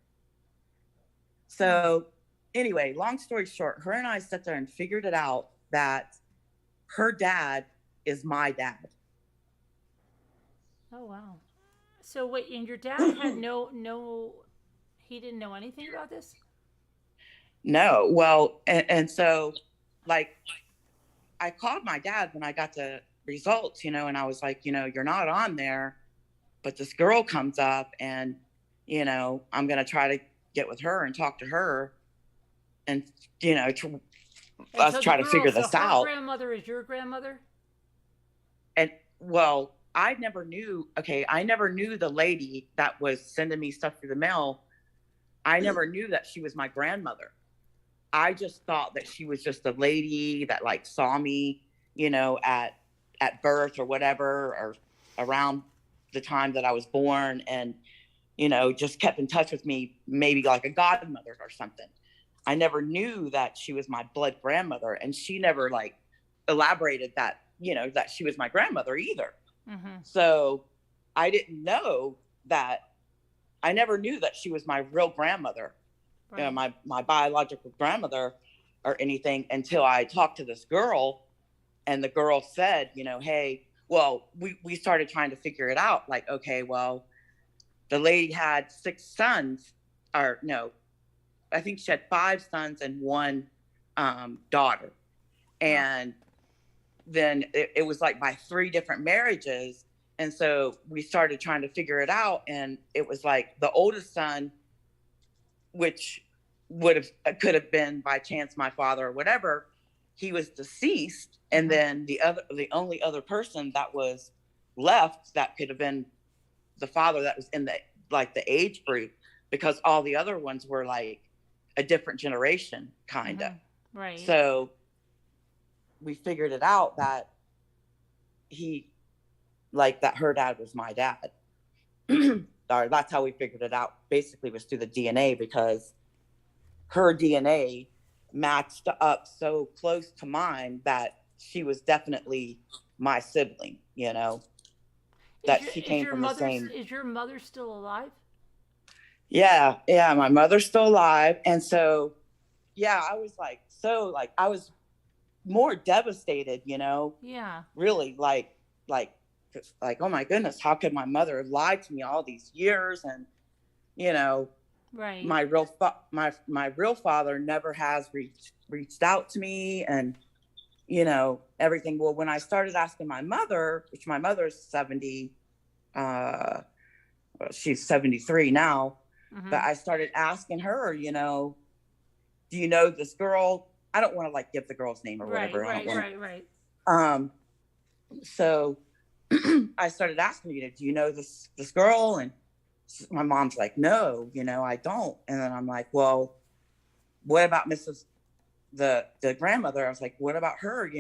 So anyway, long story short, her and I sat there and figured it out that her dad is my dad. Oh, wow. So wait, and your dad had no, he didn't know anything about this? No. Well, and so like I called my dad when I got the results, and I was like, you're not on there, but this girl comes up and, I'm going to try to get with her and talk to her and, us try to figure this out. Her grandmother is your grandmother? And well, I never knew the lady that was sending me stuff through the mail. I never knew that she was my grandmother. I just thought that she was just a lady that like saw me, at birth or whatever, or around the time that I was born, and, just kept in touch with me, maybe like a godmother or something. I never knew that she was my blood grandmother, and she never like elaborated that, that she was my grandmother either. Mm-hmm. So I didn't know that. I never knew that she was my real grandmother, Right. my biological grandmother or anything, until I talked to this girl, and the girl said, hey, well, we started trying to figure it out. Like, okay, well, the lady had 6 sons, or no, I think she had 5 sons and 1 daughter. And then it was like by 3 different marriages. And so we started trying to figure it out. And it was like the oldest son, which could have been by chance my father or whatever, he was deceased. And then the only other person that was left that could have been the father that was in the age group, because all the other ones were like a different generation, kind of. Mm-hmm. Right. So we figured it out that that her dad was my dad. Or that's how we figured it out, basically, was through the DNA, because her DNA matched up so close to mine that she was definitely my sibling, she came from the same. Is your mother still alive? Yeah, my mother's still alive. And so, I was I was more devastated, Yeah. really like, oh my goodness, how could my mother have lied to me all these years? And, right. my real father never has reached out to me, and, everything. Well, when I started asking my mother, which my mother's 70, she's 73 now, Mm-hmm. but I started asking her, do you know this girl? I don't want to like give the girl's name or whatever. Right. So I started asking her, do you know this girl? And my mom's like, no, I don't. And then I'm like, well, what about the grandmother? I was like, what about her?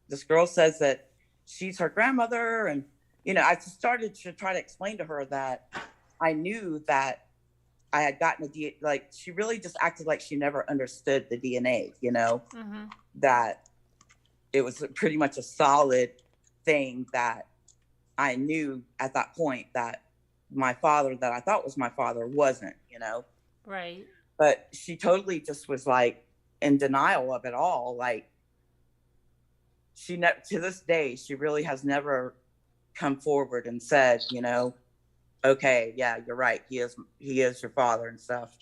This girl says that she's her grandmother. And, I just started to try to explain to her that I knew that I had gotten she really just acted like she never understood the DNA, Mm-hmm. that it was pretty much a solid thing that I knew at that point that my father that I thought was my father wasn't, Right. But she totally just was like in denial of it all. Like to this day, she really has never come forward and said, okay, yeah, you're right. He is your father and stuff.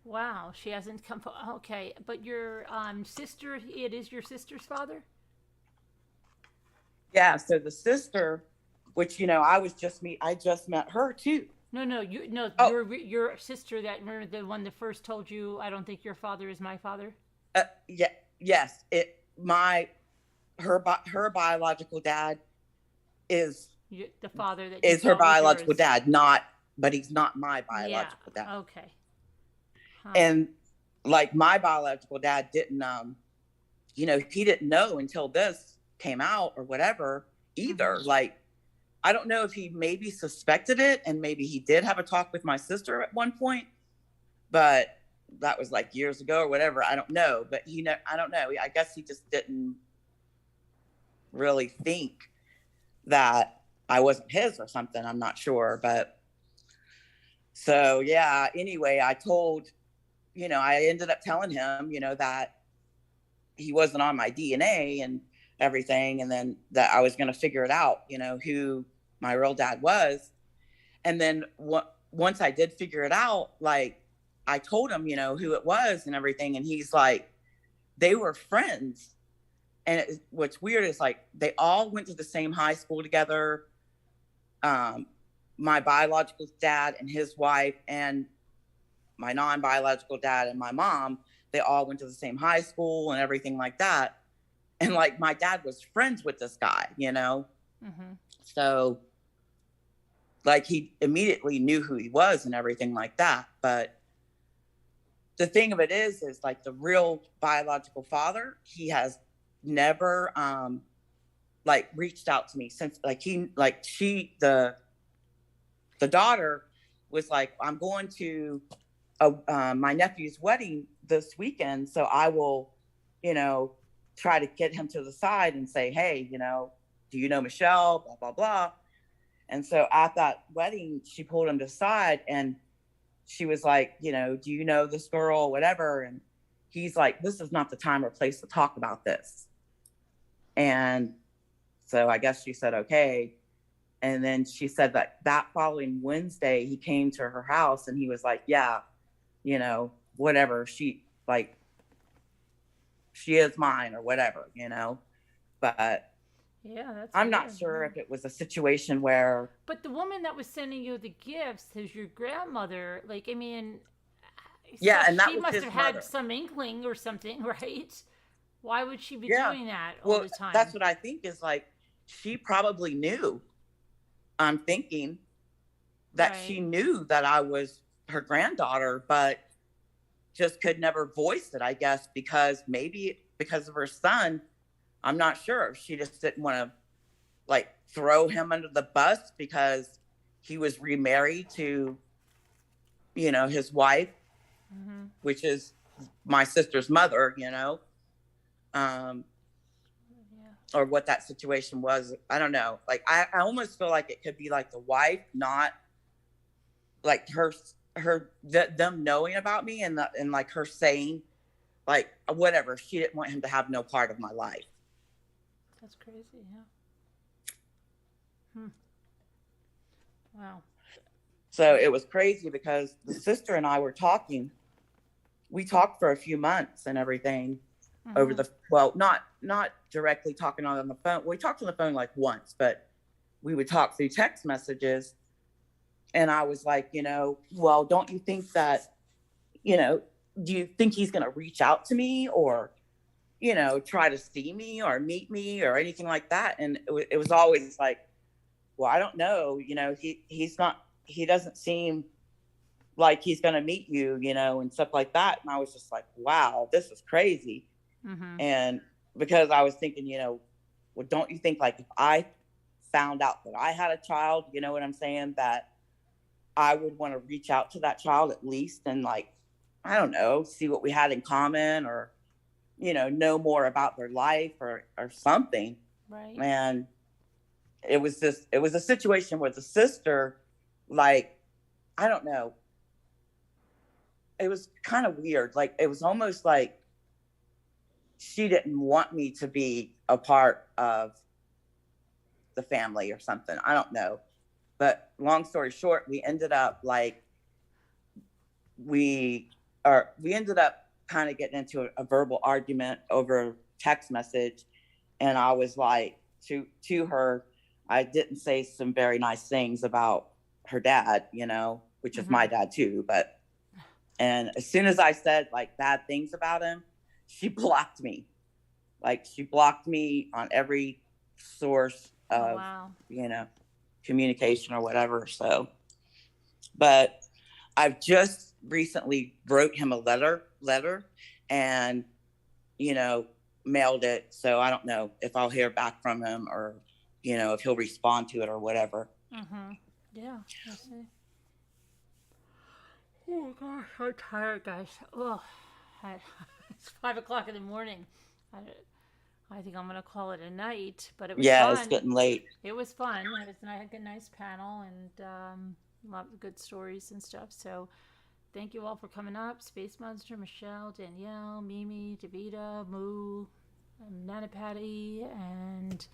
Wow, she hasn't come. Okay, but your sister, it is your sister's father? Yeah, so the sister, which I just met her too. No, your sister, that, remember, the one that first told you, I don't think your father is my father? Yes, her biological dad is the father that is her biological dad, but he's not my biological dad. Okay. Huh. And like my biological dad didn't, he didn't know until this came out or whatever either. Mm-hmm. Like, I don't know if he maybe suspected it, and maybe he did have a talk with my sister at one point, but that was like years ago or whatever. I don't know, but I don't know. I guess he just didn't really think that I wasn't his or something. I'm not sure, but so anyway, I ended up telling him, that he wasn't on my DNA and everything. And then that I was going to figure it out, who my real dad was. And then once I did figure it out, like I told him, who it was and everything. And he's like, they were friends. And what's weird is like, they all went to the same high school together. My biological dad and his wife and my non-biological dad and my mom, they all went to the same high school and everything like that. And like, my dad was friends with this guy, So like, he immediately knew who he was and everything like that. But the thing of it is like, the real biological father, he has never, like, reached out to me since, like, the daughter was like, I'm going to my nephew's wedding this weekend. So I will, try to get him to the side and say, hey, do you know Michelle? Blah, blah, blah. And so at that wedding, she pulled him to the side and she was like, do you know this girl, whatever? And he's like, this is not the time or place to talk about this. And so I guess she said, okay. And then she said that following Wednesday, he came to her house and he was like, yeah, whatever. She is mine or whatever, but yeah, that's I'm weird. not sure if it was a situation where. But the woman that was sending you the gifts is your grandmother. Like, I mean, yeah, so and that she was must his have mother. had some inkling or something, right? Why would she be Yeah. doing that all the time? That's what I think is like, she probably knew. I'm thinking that she knew that I was her granddaughter, but just could never voice it, I guess, because of her son. I'm not sure. She just didn't want to like throw him under the bus because he was remarried to, his wife, which is my sister's mother, or what that situation was. I don't know. Like, I almost feel like it could be like the wife, not like them knowing about me and like her saying like, whatever. She didn't want him to have no part of my life. That's crazy. Yeah. Wow. So it was crazy because the sister and I were talking. We talked for a few months and everything over not directly talking on the phone. We talked on the phone like once, but we would talk through text messages. And I was like, well, don't you think that, do you think he's going to reach out to me or, try to see me or meet me or anything like that? And it was always like, well, I don't know, he doesn't seem like he's going to meet you, and stuff like that. And I was just like, wow, this is crazy. And because I was thinking, well, don't you think like if I found out that I had a child, you know what I'm saying, that I would want to reach out to that child at least and like, I don't know, see what we had in common or, know more about their life or something. Right. And it was a situation where the sister, like, I don't know, it was kind of weird. Like, it was almost like she didn't want me to be a part of the family or something. I don't know. But long story short, we ended up kind of getting into a verbal argument over text message. And I was like to her, I didn't say some very nice things about her dad, which is my dad too. And as soon as I said like bad things about him, she blocked me. Like, she blocked me on every source of, communication or whatever. So, but I've just recently wrote him a letter and, mailed it. So I don't know if I'll hear back from him or, if he'll respond to it or whatever. Yeah, I see. Oh gosh, so tired, guys. Oh, it's 5:00 in the morning. I think I'm gonna call it a night, but it was fun. It's getting late. It was fun. I had a nice panel and a lot of good stories and stuff. So thank you all for coming up. Space Monster, Michelle, Danielle, Mimi, Davita, Moo, Nana Patty, and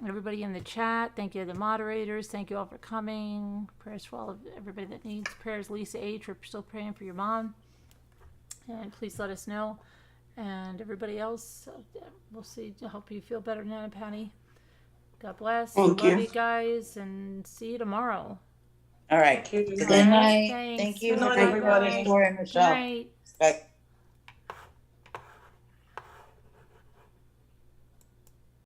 Everybody in the chat, thank you to the moderators. Thank you all for coming. Prayers for all of everybody that needs prayers. Lisa H., we're still praying for your mom. And please let us know. And everybody else, we'll see. I hope you feel better, Nana Patty. God bless. Thank Love you. you guys, and see you tomorrow. All right. Thank you. Good night. Thanks. Thank you Good for night, telling everybody. your story, Good Michelle. night. Bye.